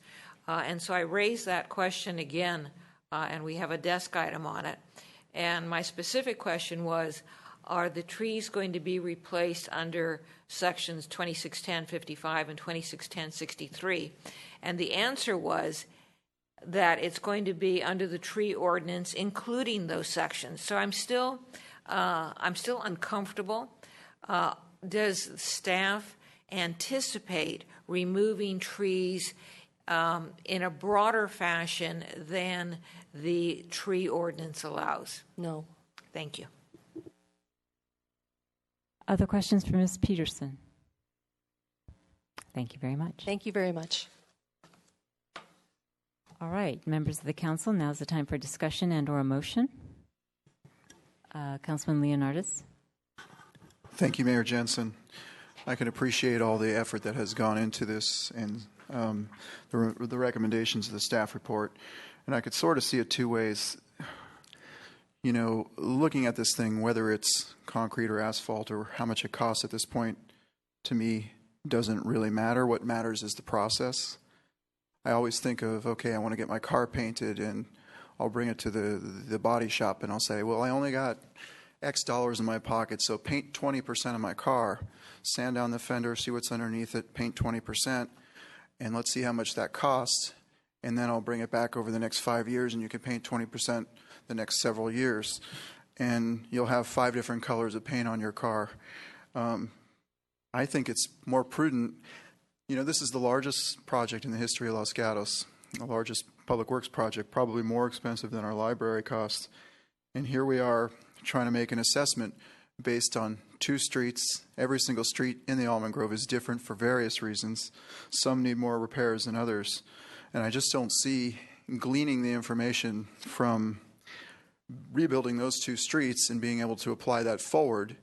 And so I raised that question again, and we have a desk item on it. And my specific question was, are the trees going to be replaced under sections 2610-55 and 2610-63? And the answer was that it's going to be under the tree ordinance, including those sections. So I'm still uncomfortable. Does staff anticipate removing trees in a broader fashion than the tree ordinance allows? No. Thank you. Other questions for Ms. Peterson? Thank you very much. Thank you very much. All right, members of the council, now's the time for discussion and or a motion. Councilman Leonardis. Thank you, Mayor Jensen. I can appreciate all the effort that has gone into this and the recommendations of the staff report. And I could sort of see it two ways. Looking at this thing, whether it's concrete or asphalt or how much it costs at this point, to me, doesn't really matter. What matters is the process. I always think of, okay, I want to get my car painted, and I'll bring it to the body shop, and I'll say, well, I only got X dollars in my pocket, so paint 20% of my car, sand down the fender, see what's underneath it, paint 20%, and let's see how much that costs, and then I'll bring it back over the next 5 years, and you can paint 20% the next several years, and you'll have 5 different colors of paint on your car. I think it's more prudent. This is the largest project in the history of Los Gatos, the largest public works project, probably more expensive than our library costs. And here we are trying to make an assessment based on 2 streets. Every single street in the Almond Grove is different for various reasons. Some need more repairs than others. And I just don't see gleaning the information from rebuilding those 2 streets and being able to apply that forward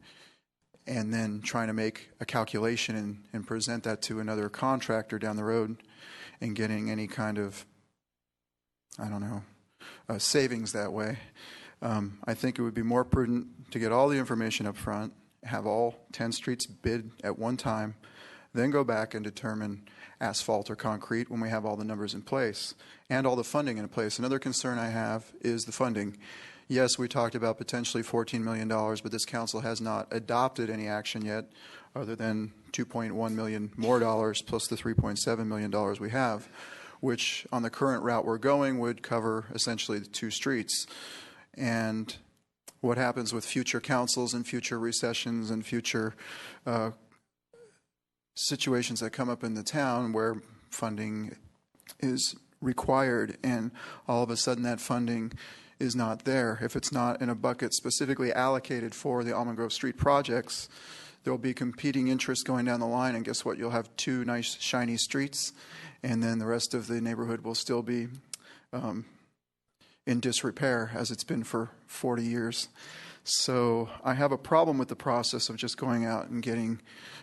and then trying to make a calculation and present that to another contractor down the road and getting any kind of, savings that way. I think it would be more prudent to get all the information up front, have all 10 streets bid at one time, then go back and determine asphalt or concrete when we have all the numbers in place and all the funding in place. Another concern I have is the funding. Yes, we talked about potentially $14 million, but this council has not adopted any action yet other than $2.1 million more dollars plus the $3.7 million we have, which on the current route we're going would cover essentially the 2 streets. And what happens with future councils and future recessions and future situations that come up in the town where funding is required and all of a sudden that funding is not there. If it's not in a bucket specifically allocated for the Almond Grove Street projects, there will be competing interests going down the line, and guess what? You'll have 2 nice shiny streets, and then the rest of the neighborhood will still be in disrepair as it's been for 40 years. So I have a problem with the process of just going out and getting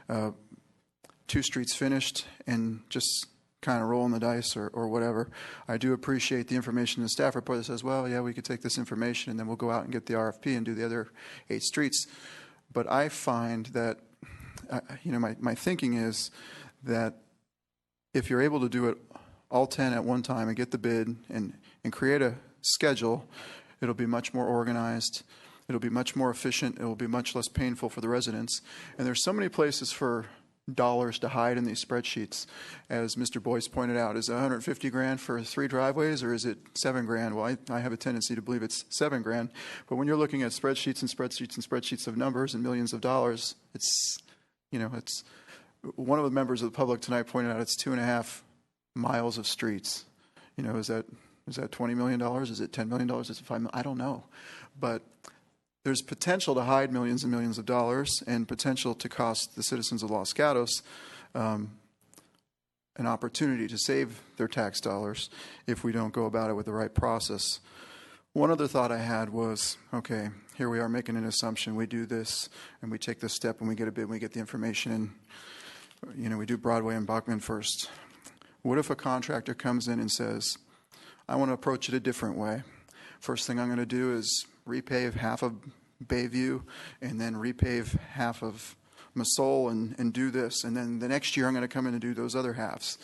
2 streets finished and just kind of rolling the dice or whatever. I do appreciate the information in the staff report that says, well, yeah, we could take this information and then we'll go out and get the RFP and do the other 8 streets. But I find that, my thinking is that if you're able to do it all 10 at one time and get the bid and create a schedule, it'll be much more organized. It'll be much more efficient. It will be much less painful for the residents. And there's so many places for dollars to hide in these spreadsheets. As Mr. Boyce pointed out, is it $150,000 for 3 driveways or is it $7,000? Well, I have a tendency to believe it's $7,000. But when you're looking at spreadsheets and spreadsheets and spreadsheets of numbers and millions of dollars, it's one of the members of the public tonight pointed out it's 2.5 miles of streets. Is that $20 million? Is it $10 million? Is it $5 million? I don't know. But there's potential to hide millions and millions of dollars and potential to cost the citizens of Los Gatos an opportunity to save their tax dollars if we don't go about it with the right process. One other thought I had was, okay, here we are making an assumption. We do this and we take this step and we get a bid and we get the information and, we do Broadway and Bachman first. What if a contractor comes in and says, I want to approach it a different way. First thing I'm going to do is repave half of Bayview and then repave half of Masol and do this. And then the next year I'm going to come in and do those other halves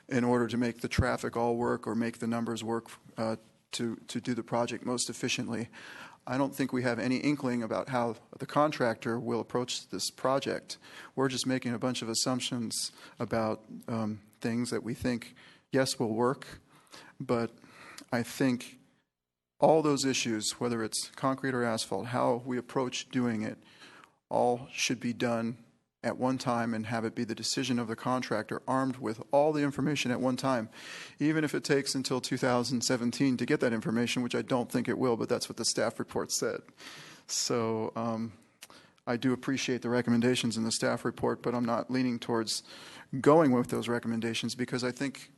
in order to make the traffic all work or make the numbers work to do the project most efficiently. I don't think we have any inkling about how the contractor will approach this project. We're just making a bunch of assumptions about things that we think, yes, will work. But I think all those issues, whether it's concrete or asphalt, how we approach doing it, all should be done at one time and have it be the decision of the contractor armed with all the information at one time, even if it takes until 2017 to get that information, which I don't think it will, but that's what the staff report said. So I do appreciate the recommendations in the staff report, but I'm not leaning towards going with those recommendations because I think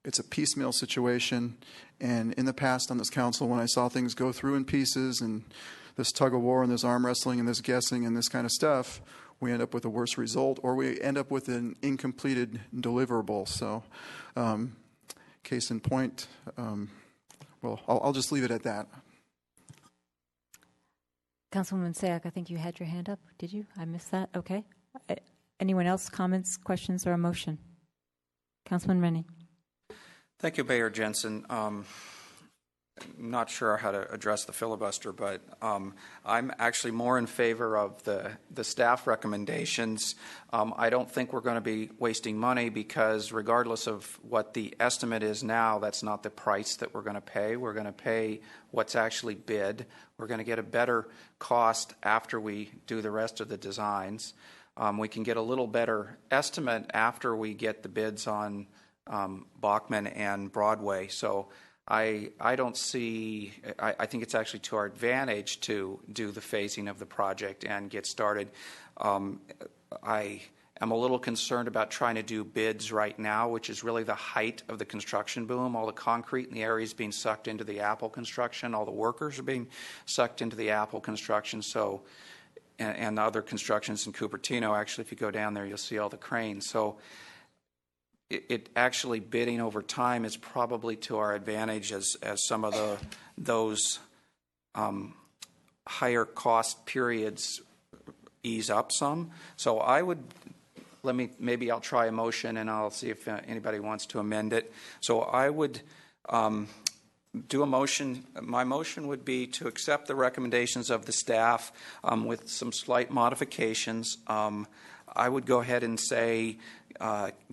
it's a piecemeal situation, and in the past on this council, when I saw things go through in pieces and this tug of war and this arm wrestling and this guessing and this kind of stuff, we end up with a worse result or we end up with an incompleted deliverable. So case in point, well, I'll just leave it at that. Councilwoman Sayak, I think you had your hand up. Did you? I missed that. Okay. Anyone else? Comments, questions, or a motion? Councilman Rennie. Thank you, Mayor Jensen. not sure how to address the filibuster, but I'm actually more in favor of the staff recommendations. I don't think we're going to be wasting money because regardless of what the estimate is now, that's not the price that we're going to pay. We're going to pay what's actually bid. We're going to get a better cost after we do the rest of the designs. We can get a little better estimate after we get the bids on Bachman and Broadway. So I don't see, I think it's actually to our advantage to do the phasing of the project and get started. I am a little concerned about trying to do bids right now, which is really the height of the construction boom. All the concrete in the area is being sucked into the Apple construction. All the workers are being sucked into the Apple construction. So, and the other constructions in Cupertino, actually, if you go down there, you'll see all the cranes. So it actually bidding over time is probably to our advantage as some of those higher cost periods ease up some. So I would maybe I'll try a motion and I'll see if anybody wants to amend it. So I would do a motion. My motion would be to accept the recommendations of the staff with some slight modifications. I would go ahead and say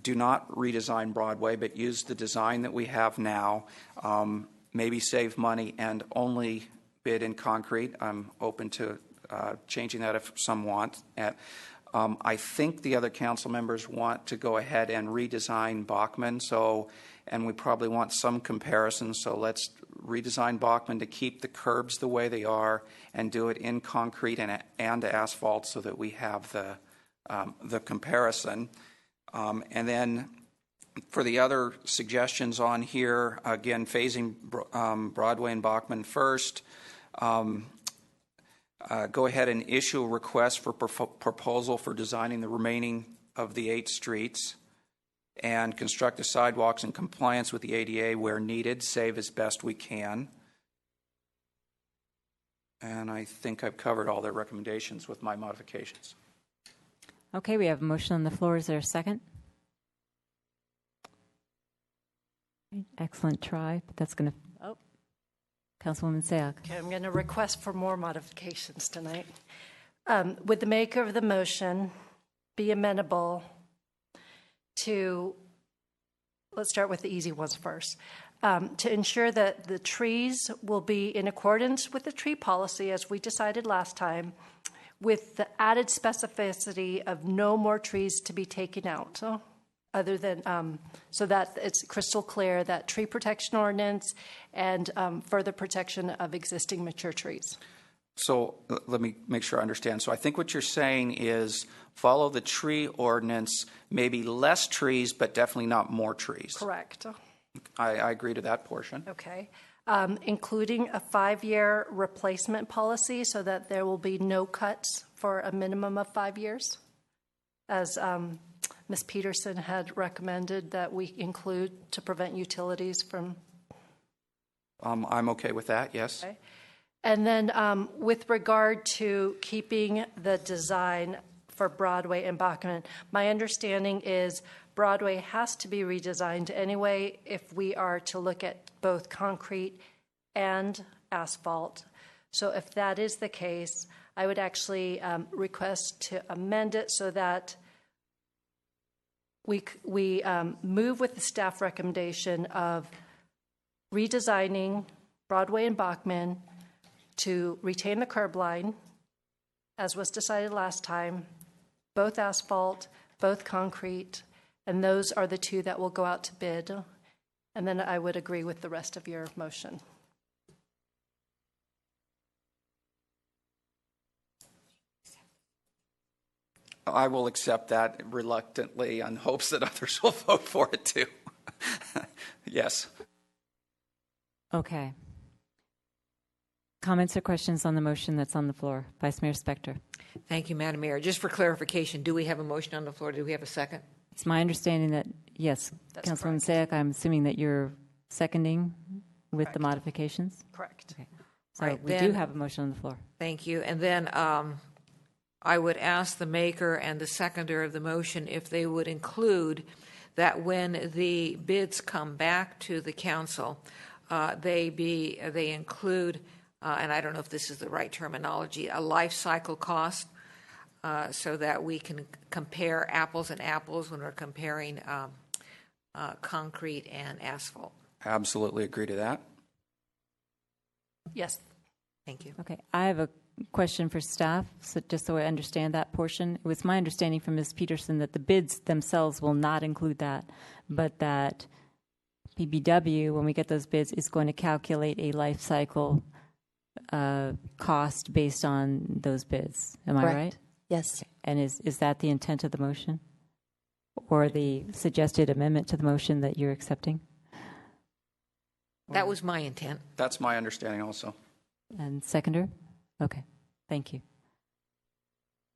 do not redesign Broadway, but use the design that we have now, maybe save money and only bid in concrete. I'm open to changing that if some want. I think the other council members want to go ahead and redesign Bachman, and we probably want some comparisons, so let's redesign Bachman to keep the curbs the way they are and do it in concrete and asphalt so that we have the comparison. And then for the other suggestions on here, again, phasing Broadway and Bachman first. Go ahead and issue a request for proposal for designing the remaining of the 8 streets and construct the sidewalks in compliance with the ADA where needed, save as best we can. And I think I've covered all their recommendations with my modifications. Okay, we have a motion on the floor. Is there a second? Excellent try, but that's going to... Oh, Councilwoman Sayoc. Okay, I'm going to request for more modifications tonight. Would the maker of the motion be amenable to, let's start with the easy ones first, to ensure that the trees will be in accordance with the tree policy as we decided last time, with the added specificity of no more trees to be taken out, other than, so that it's crystal clear that tree protection ordinance and further protection of existing mature trees. So let me make sure I understand. So I think what you're saying is follow the tree ordinance, maybe less trees, but definitely not more trees. Correct. I agree to that portion. Okay. Including a 5-year replacement policy so that there will be no cuts for a minimum of 5 years, as Ms. Peterson had recommended that we include to prevent utilities from... I'm okay with that, yes. Okay. And then with regard to keeping the design for Broadway and Bachman, my understanding is Broadway has to be redesigned anyway if we are to look at both concrete and asphalt. So if that is the case, I would actually request to amend it so that we move with the staff recommendation of redesigning Broadway and Bachman to retain the curb line, as was decided last time, both asphalt, both concrete, and those are the 2 that will go out to bid. And then I would agree with the rest of your motion. I will accept that reluctantly on hopes that others will vote for it too. Yes. Okay. Comments or questions on the motion that's on the floor? Vice Mayor Spector. Thank you, Madam Mayor. Just for clarification, do we have a motion on the floor? Do we have a second? It's my understanding that, yes, Councilwoman Sayoc, I'm assuming that you're seconding with the modifications? Correct. Okay. So Right, we then, do have a motion on the floor. Thank you. And then I would ask the maker and the seconder of the motion if they would include that when the bids come back to the council, they include, and I don't know if this is the right terminology, a life cycle cost, so that we can compare apples and apples when we're comparing concrete and asphalt. Absolutely agree to that. Yes. Thank you. Okay, I have a question for staff, so just so I understand that portion. It was my understanding from Ms. Peterson that the bids themselves will not include that, but that PBW, when we get those bids, is going to calculate a life cycle cost based on those bids. Am I right? Yes. Okay. And is that the intent of the motion? Or the suggested amendment to the motion that you're accepting? That was my intent. That's my understanding also. And seconder? Okay, thank you.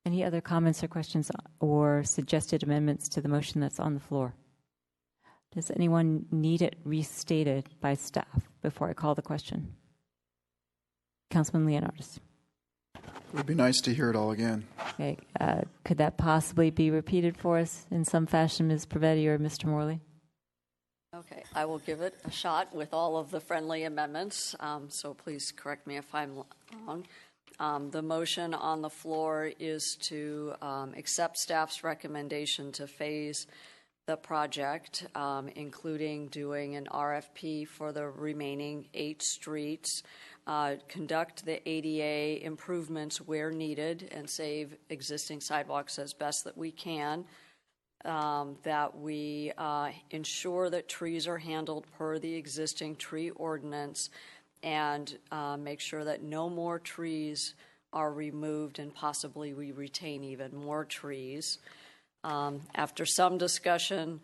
Any other comments or questions or suggested amendments to the motion that's on the floor? Does anyone need it restated by staff before I call the question? Councilman Leonardis. It would be nice to hear it all again. Okay, could that possibly be repeated for us in some fashion, Ms. Pravetti or Mr. Morley? Okay, I will give it a shot with all of the friendly amendments, so please correct me if I'm wrong. The motion on the floor is to accept staff's recommendation to phase the project, including doing an RFP for the remaining 8 streets, conduct the ADA improvements where needed, and save existing sidewalks as best that we can. That we ensure that trees are handled per the existing tree ordinance, and make sure that no more trees are removed, and possibly we retain even more trees. After some discussion,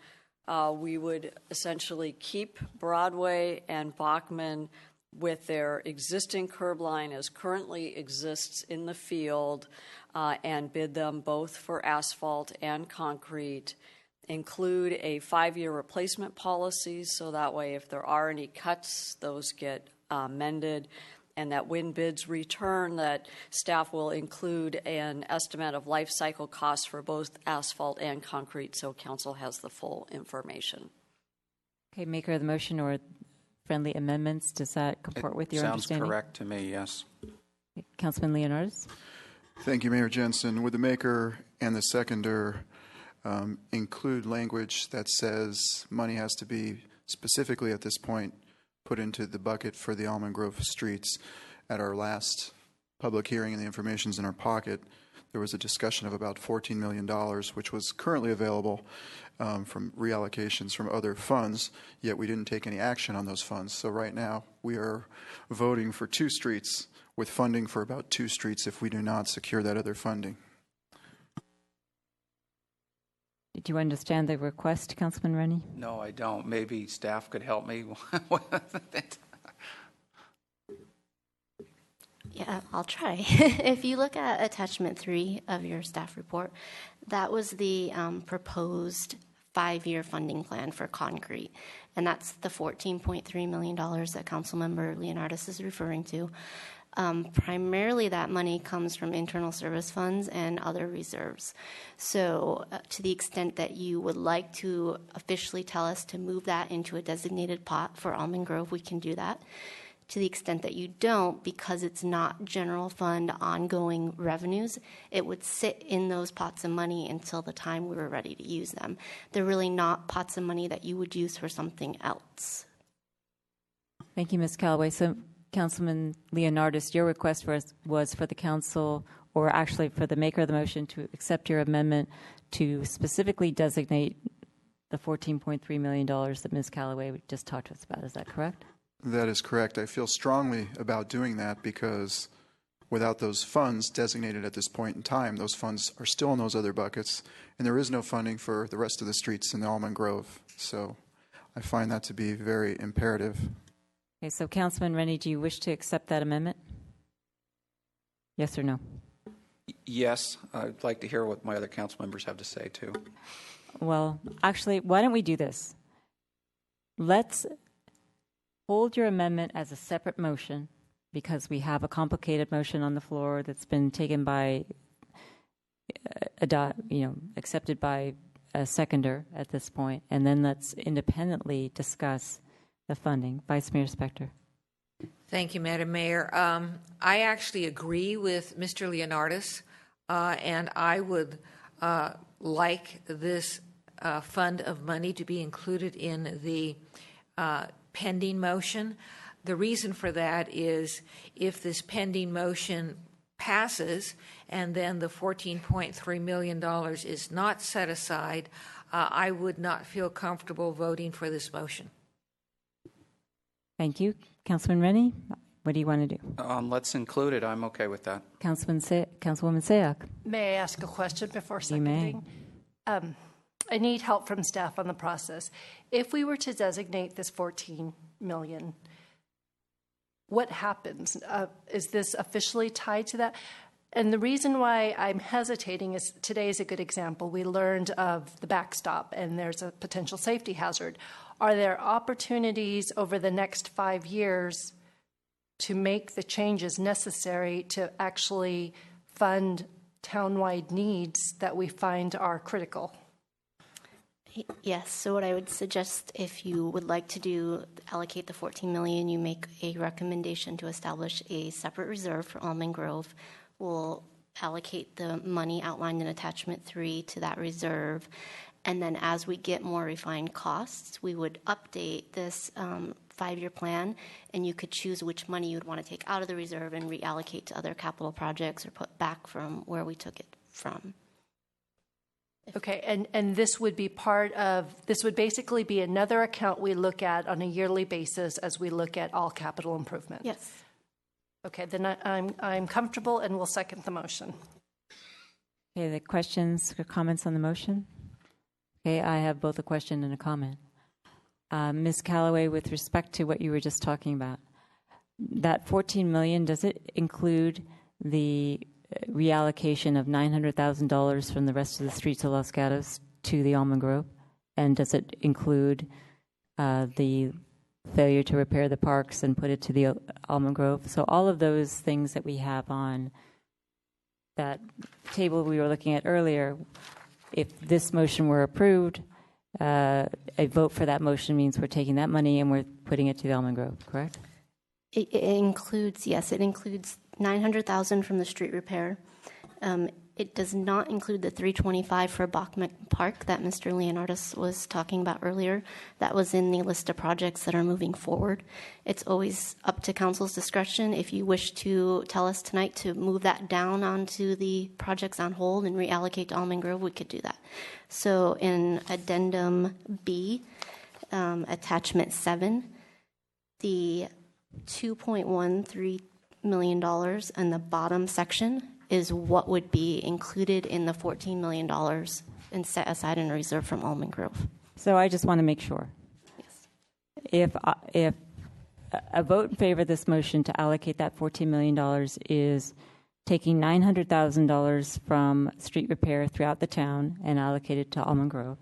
we would essentially keep Broadway and Bachman with their existing curb line as currently exists in the field, and bid them both for asphalt and concrete. Include a 5-year replacement policy, so that way if there are any cuts, those get mended, and that when bids return, that staff will include an estimate of life cycle costs for both asphalt and concrete, so council has the full information. Okay, maker of the motion or friendly amendments, does that comport with your understanding? Sounds correct to me, yes. Okay, Councilman Leonardis. Thank you, Mayor Jensen. Would the maker and the seconder include language that says money has to be specifically at this point put into the bucket for the Almond Grove streets? At our last public hearing, and the information's in our pocket, there was a discussion of about $14 million, which was currently available from reallocations from other funds, yet we didn't take any action on those funds. So right now, we are voting for 2 streets with funding for about 2 streets if we do not secure that other funding. Did you understand the request, Councilman Rennie? No, I don't. Maybe staff could help me. Yeah, I'll try. If you look at attachment 3 of your staff report, that was the proposed 5-year funding plan for concrete. And that's the $14.3 million that Councilmember Leonardis is referring to. Primarily that money comes from internal service funds and other reserves. So to the extent that you would like to officially tell us to move that into a designated pot for Almond Grove, we can do that. To the extent that you don't, because it's not general fund ongoing revenues, it would sit in those pots of money until the time we were ready to use them. They're really not pots of money that you would use for something else. Thank you, Ms. Callaway. So, Councilman Leonardis, your request was for the council, or actually for the maker of the motion, to accept your amendment to specifically designate the $14.3 million that Ms. Callaway just talked to us about. Is that correct? That is correct. I feel strongly about doing that because without those funds designated at this point in time, those funds are still in those other buckets, and there is no funding for the rest of the streets in the Almond Grove. So I find that to be very imperative. Okay, so Councilman Rennie, do you wish to accept that amendment? Yes or no? Yes, I'd like to hear what my other council members have to say too. Well, actually, why don't we do this? Let's hold your amendment as a separate motion, because we have a complicated motion on the floor that's been taken by, accepted by a seconder at this point, and then let's independently discuss the funding. Vice Mayor Spector. Thank you, Madam Mayor. I actually agree with Mr. Leonardis, and I would like this fund of money to be included in the pending motion. The reason for that is if this pending motion passes and then the $14.3 million is not set aside, I would not feel comfortable voting for this motion. Thank you. Councilman Rennie, what do you want to do? Let's include it. I'm okay with that. Councilwoman Sayoc. May I ask a question before You may. seconding? I need help from staff on the process. If we were to designate this $14 million, what happens? Is this officially tied to that? And the reason why I'm hesitating is today is a good example. We learned of the backstop and there's a potential safety hazard. Are there opportunities over the next 5 years to make the changes necessary to actually fund townwide needs that we find are critical? Yes, so what I would suggest, if you would like to do allocate the $14 million, you make a recommendation to establish a separate reserve for Almond Grove. We'll allocate the money outlined in attachment 3 to that reserve. And then as we get more refined costs, we would update this 5-year plan, and you could choose which money you'd want to take out of the reserve and reallocate to other capital projects or put back from where we took it from. Okay, and this would be this would basically be another account we look at on a yearly basis as we look at all capital improvements? Yes. Okay, then I'm comfortable and will second the motion. Okay, the questions or comments on the motion? Okay, I have both a question and a comment. Ms. Callaway, with respect to what you were just talking about, that $14 million, does it include the reallocation of $900,000 from the rest of the streets of Los Gatos to the Almond Grove? And does it include the failure to repair the parks and put it to the Almond Grove? So all of those things that we have on that table we were looking at earlier, if this motion were approved, a vote for that motion means we're taking that money and we're putting it to the Almond Grove, correct? It includes, yes, it includes $900,000 from the street repair. It does not include the $325 for Bachman Park that Mr. Leonardis was talking about earlier. That was in the list of projects that are moving forward. It's always up to council's discretion. If you wish to tell us tonight to move that down onto the projects on hold and reallocate to Almond Grove, we could do that. So in Addendum B, Attachment 7, the $2.13 million in the bottom section is what would be included in the $14 million and set aside in a reserve from Almond Grove. So I just want to make sure. Yes. If a vote in favor of this motion to allocate that $14 million is taking $900,000 from street repair throughout the town and allocate it to Almond Grove,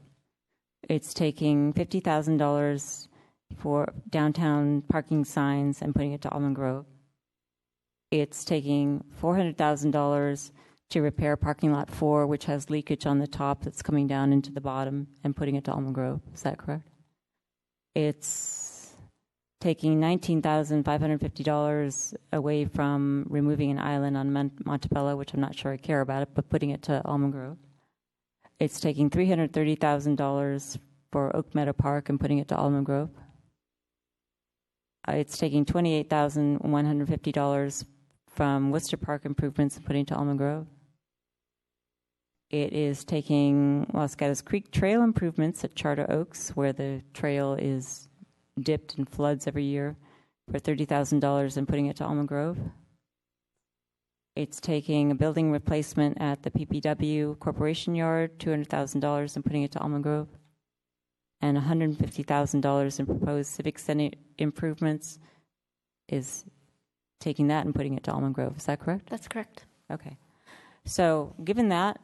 it's taking $50,000 for downtown parking signs and putting it to Almond Grove. It's taking $400,000 to repair parking lot 4, which has leakage on the top that's coming down into the bottom, and putting it to Almond Grove. Is that correct? It's taking $19,550 away from removing an island on Montebello, which I'm not sure I care about it, but putting it to Almond Grove. It's taking $330,000 for Oak Meadow Park and putting it to Almond Grove. It's taking $28,150 from Worcester Park improvements and putting it to Almond Grove. It is taking Los Gatos Creek Trail improvements at Charter Oaks, where the trail is dipped and floods every year, for $30,000 and putting it to Almond Grove. It's taking a building replacement at the PPW Corporation Yard, $200,000 and putting it to Almond Grove. And $150,000 in proposed civic center improvements is taking that and putting it to Almond Grove. Is that correct? That's correct. Okay. So given that,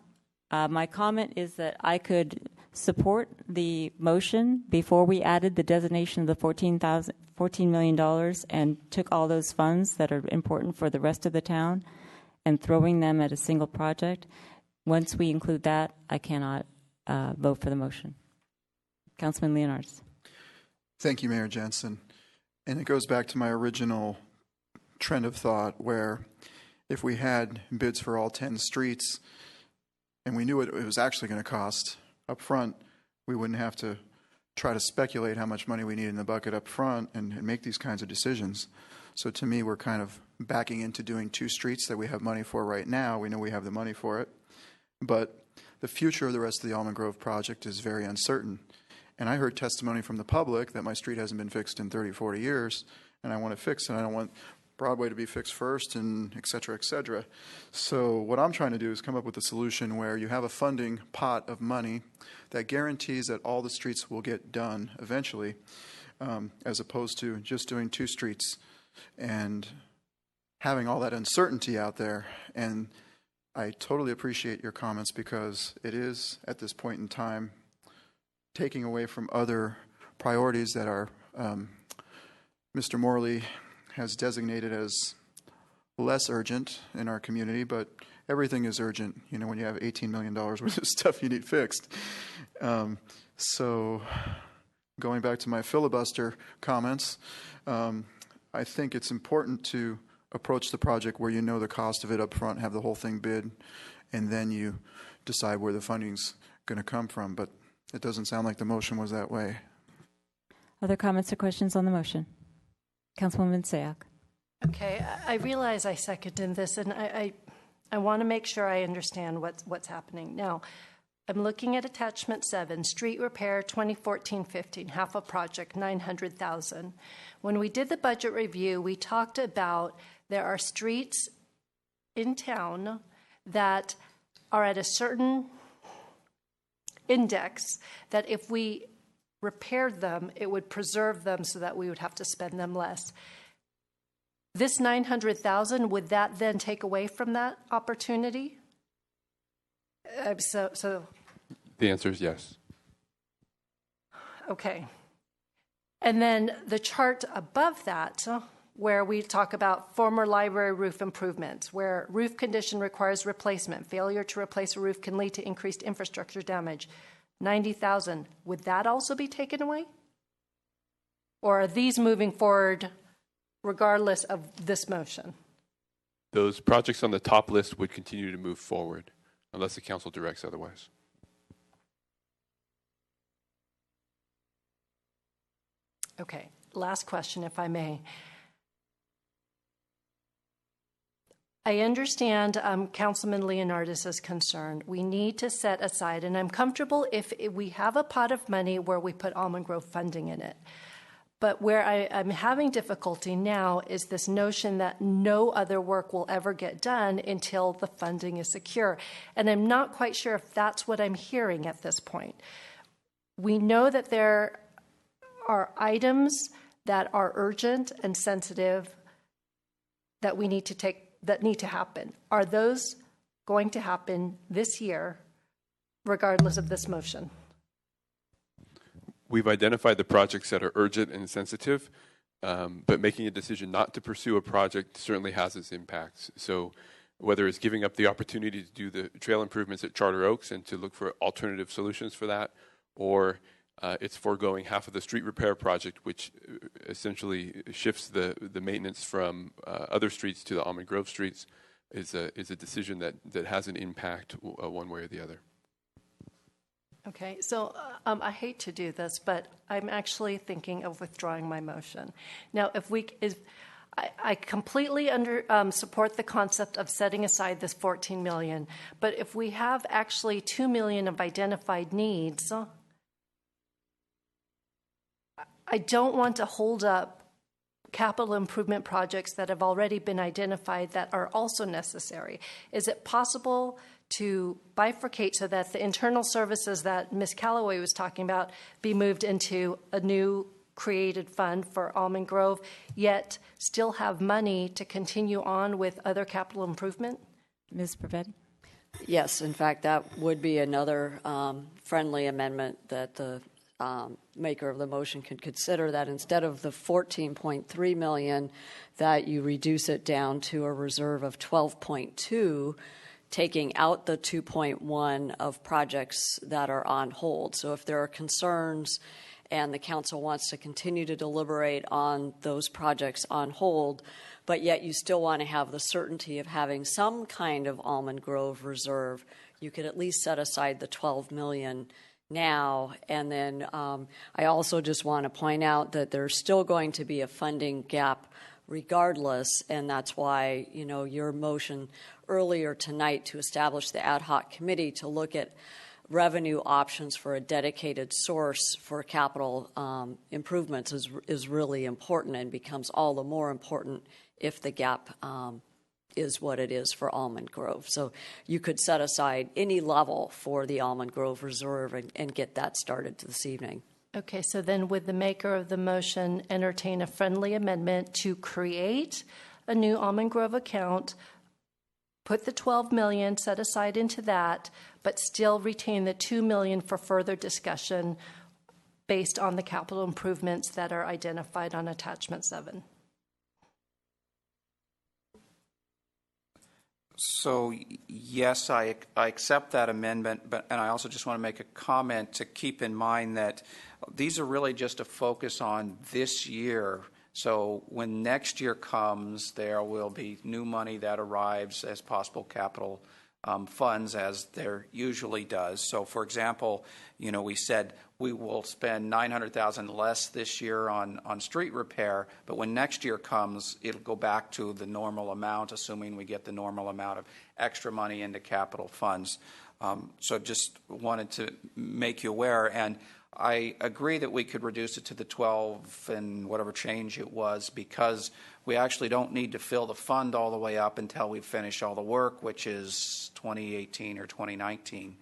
my comment is that I could support the motion before we added the designation of the $14 million and took all those funds that are important for the rest of the town and throwing them at a single project. Once we include that, I cannot vote for the motion. Councilman Leonardis. Thank you, Mayor Jensen. And it goes back to my original trend of thought where if we had bids for all 10 streets and we knew what it was actually going to cost up front, we wouldn't have to try to speculate how much money we need in the bucket up front and make these kinds of decisions. So to me, we're kind of backing into doing 2 streets that we have money for right now. We know we have the money for it. But the future of the rest of the Almond Grove project is very uncertain. And I heard testimony from the public that my street hasn't been fixed in 30, 40 years, and I want to fix it. I don't want Broadway to be fixed first, and et cetera, et cetera. So what I'm trying to do is come up with a solution where you have a funding pot of money that guarantees that all the streets will get done eventually, as opposed to just doing 2 streets and having all that uncertainty out there. And I totally appreciate your comments because it is, at this point in time, taking away from other priorities that are Mr. Morley has designated as less urgent in our community, but everything is urgent, you know, when you have $18 million worth of stuff you need fixed. So going back to my filibuster comments, I think it's important to approach the project where you know the cost of it up front, have the whole thing bid, and then you decide where the funding's going to come from. But it doesn't sound like the motion was that way. Other comments or questions on the motion? Councilwoman Sayoc. Okay, I realize I seconded this, and I want to make sure I understand what's happening. Now, I'm looking at attachment 7, street repair 2014-15, half a project, $900,000. When we did the budget review, we talked about there are streets in town that are at a certain index that if we repaired them, it would preserve them so that we would have to spend them less. This $900,000, would that then take away from that opportunity? So The answer is yes. Okay. And then the chart above that, where we talk about former library roof improvements, where roof condition requires replacement. Failure to replace a roof can lead to increased infrastructure damage. $90,000. Would that also be taken away? Or are these moving forward regardless of this motion? Those projects on the top list would continue to move forward unless the council directs otherwise. Okay. Last question, if I may. I understand Councilman Leonardis' concern. We need to set aside, and I'm comfortable if we have a pot of money where we put Almond Grove funding in it. But where I'm having difficulty now is this notion that no other work will ever get done until the funding is secure. And I'm not quite sure if that's what I'm hearing at this point. We know that there are items that are urgent and sensitive that we need to take, that need to happen. Are those going to happen this year, regardless of this motion? We've identified the projects that are urgent and sensitive, but making a decision not to pursue a project certainly has its impacts. So whether it's giving up the opportunity to do the trail improvements at Charter Oaks and to look for alternative solutions for that, or it's foregoing half of the street repair project, which essentially shifts the maintenance from other streets to the Almond Grove streets, is a decision that has an impact one way or the other. Okay, so I hate to do this, but I'm actually thinking of withdrawing my motion. Now, I completely support the concept of setting aside this $14 million, but if we have actually $2 million of identified needs, I don't want to hold up capital improvement projects that have already been identified that are also necessary. Is it possible to bifurcate so that the internal services that Ms. Calloway was talking about be moved into a new created fund for Almond Grove, yet still have money to continue on with other capital improvement? Ms. Pravetti? Yes, in fact, that would be another friendly amendment that the maker of the motion could consider, that instead of the $14.3 million, that you reduce it down to a reserve of $12.2, taking out the 2.1 of projects that are on hold. So if there are concerns and the council wants to continue to deliberate on those projects on hold, but yet you still want to have the certainty of having some kind of Almond Grove reserve, you could at least set aside the $12 million now. And then I also just want to point out that there's still going to be a funding gap regardless, and that's why, you know, your motion earlier tonight to establish the ad hoc committee to look at revenue options for a dedicated source for capital improvements is really important, and becomes all the more important if the gap is what it is for Almond Grove. So you could set aside any level for the Almond Grove Reserve and get that started this evening. Okay, so then would the maker of the motion entertain a friendly amendment to create a new Almond Grove account, put the $12 million set aside into that, but still retain the $2 million for further discussion based on the capital improvements that are identified on attachment 7? So yes, I accept that amendment, and I also just want to make a comment to keep in mind that these are really just a focus on this year. So when next year comes, there will be new money that arrives as possible capital funds, as there usually does. So, for example, you know, we said we will spend $900,000 less this year on street repair, but when next year comes, it'll go back to the normal amount, assuming we get the normal amount of extra money into capital funds. So just wanted to make you aware, and I agree that we could reduce it to the 12 and whatever change it was, because we actually don't need to fill the fund all the way up until we finish all the work, which is 2018 or 2019.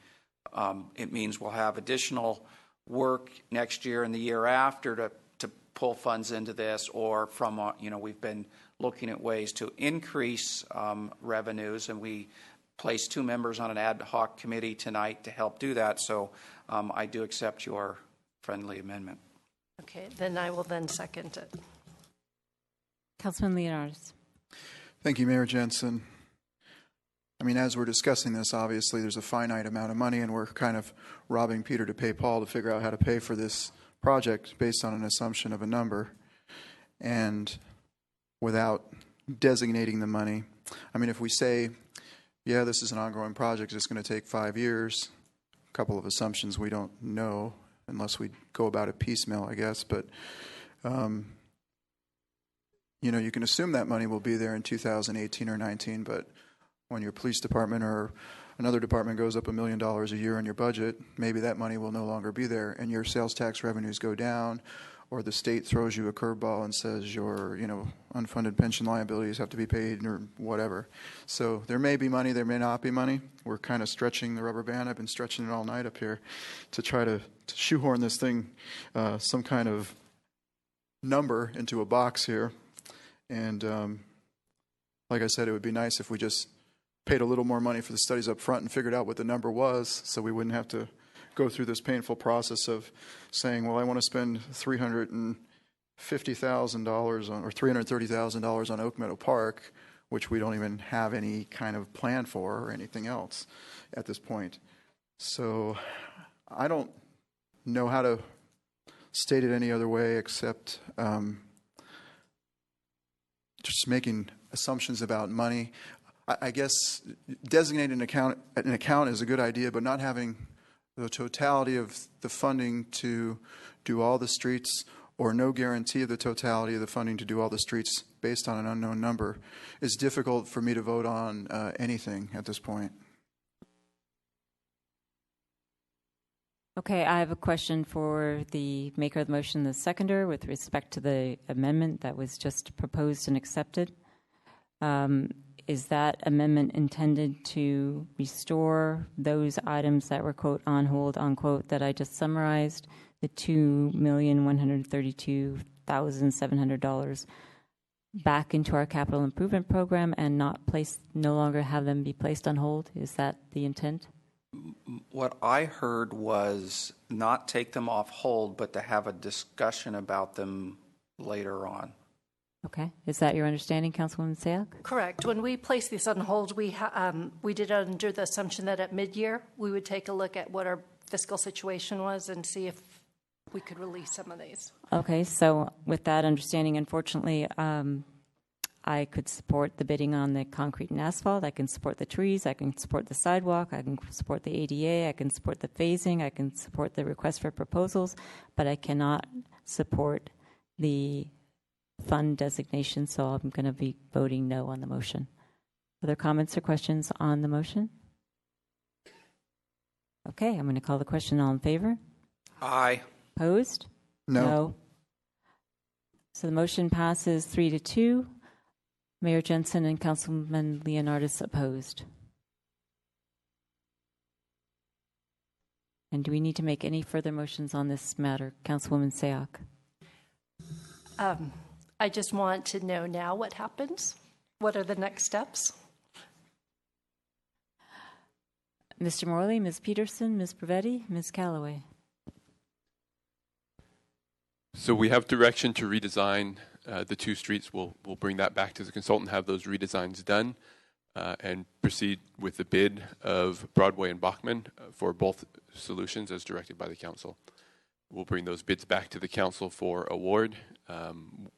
It means we'll have additional work next year and the year after to pull funds into this, or from, you know, we've been looking at ways to increase revenues, and we placed 2 members on an ad hoc committee tonight to help do that. So I do accept your friendly amendment. Okay, then I will then second it. Councilman Leonardis. Thank you, Mayor Jensen. I mean, as we're discussing this, obviously there's a finite amount of money, and we're kind of robbing Peter to pay Paul to figure out how to pay for this project based on an assumption of a number, and without designating the money. I mean, if we say, yeah, this is an ongoing project, it's going to take 5 years, a couple of assumptions we don't know unless we go about it piecemeal, I guess, but you know, you can assume that money will be there in 2018 or 19, but when your police department or another department goes up $1 million a year in your budget, maybe that money will no longer be there, and your sales tax revenues go down, or the state throws you a curveball and says your, you know, unfunded pension liabilities have to be paid or whatever. So there may be money, there may not be money. We're kind of stretching the rubber band. I've been stretching it all night up here to try to shoehorn this thing, some kind of number into a box here. And like I said, it would be nice if we just paid a little more money for the studies up front and figured out what the number was, so we wouldn't have to go through this painful process of saying, well, I want to spend $350,000 on, or $330,000 on Oak Meadow Park, which we don't even have any kind of plan for or anything else at this point. So I don't know how to state it any other way except just making assumptions about money. I guess designating an account is a good idea, but not having the totality of the funding to do all the streets, or no guarantee of the totality of the funding to do all the streets based on an unknown number, is difficult for me to vote on anything at this point. Okay, I have a question for the maker of the motion, the seconder, with respect to the amendment that was just proposed and accepted. Is that amendment intended to restore those items that were, quote, on hold, unquote, that I just summarized, the $2,132,700 back into our capital improvement program and no longer have them be placed on hold? Is that the intent? What I heard was not take them off hold, but to have a discussion about them later on. Okay. Is that your understanding, Councilwoman Sayoc? Correct. When we placed this on hold, we did it under the assumption that at mid-year we would take a look at what our fiscal situation was and see if we could release some of these. Okay, so with that understanding, unfortunately, I could support the bidding on the concrete and asphalt. I can support the trees. I can support the sidewalk. I can support the ADA. I can support the phasing. I can support the request for proposals, but I cannot support the fund designation, so I'm going to be voting no on the motion. Other comments or questions on the motion? Okay, I'm going to call the question. All in favor? Aye. Opposed? No. So the motion passes 3-2. Mayor Jensen and Councilman Leonardis opposed. And do we need to make any further motions on this matter? Councilwoman Sayoc. I just want to know now what happens. What are the next steps? Mr. Morley, Ms. Peterson, Ms. Bravetti, Ms. Callaway. So we have direction to redesign the two streets. We'll bring that back to the consultant, have those redesigns done, and proceed with the bid of Broadway and Bachman for both solutions as directed by the council. We'll bring those bids back to the council for award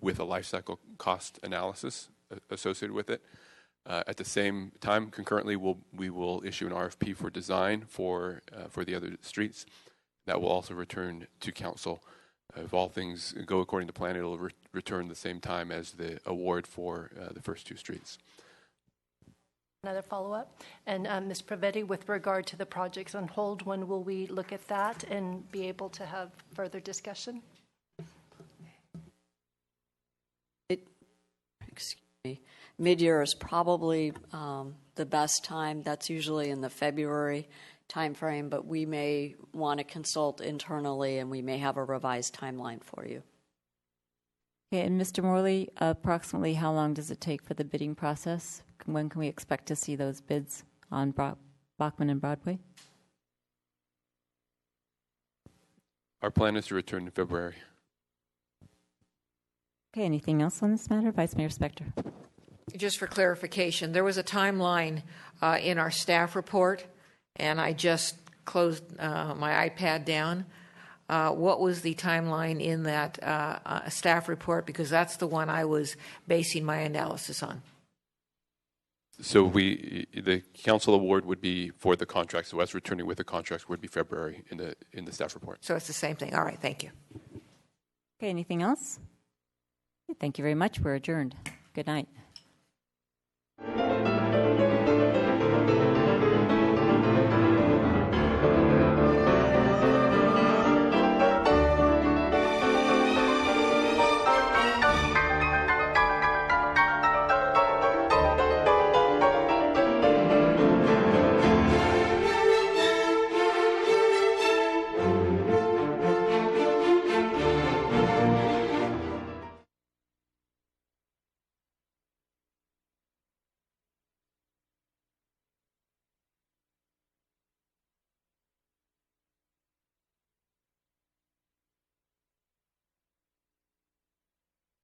with a life cycle cost analysis associated with it. At the same time, concurrently, we will issue an RFP for design for the other streets. That will also return to council. If all things go according to plan, it'll return the same time as the award for the first two streets. Another follow-up. And Ms. Bravetti, with regard to the projects on hold, when will we look at that and be able to have further discussion? Excuse me. Mid-year is probably the best time. That's usually in the February timeframe, but we may want to consult internally and we may have a revised timeline for you. Okay, and Mr. Morley, approximately how long does it take for the bidding process? When can we expect to see those bids on Bachman and Broadway? Our plan is to return in February. Okay, anything else on this matter? Vice Mayor Spector. Just for clarification, there was a timeline in our staff report, and I just closed my iPad down. What was the timeline in that staff report? Because that's the one I was basing my analysis on. So the council award would be for the contract. So us returning with the contracts would be February in the staff report. So it's the same thing. All right, thank you. Okay, anything else? Thank you very much. We're adjourned. Good night.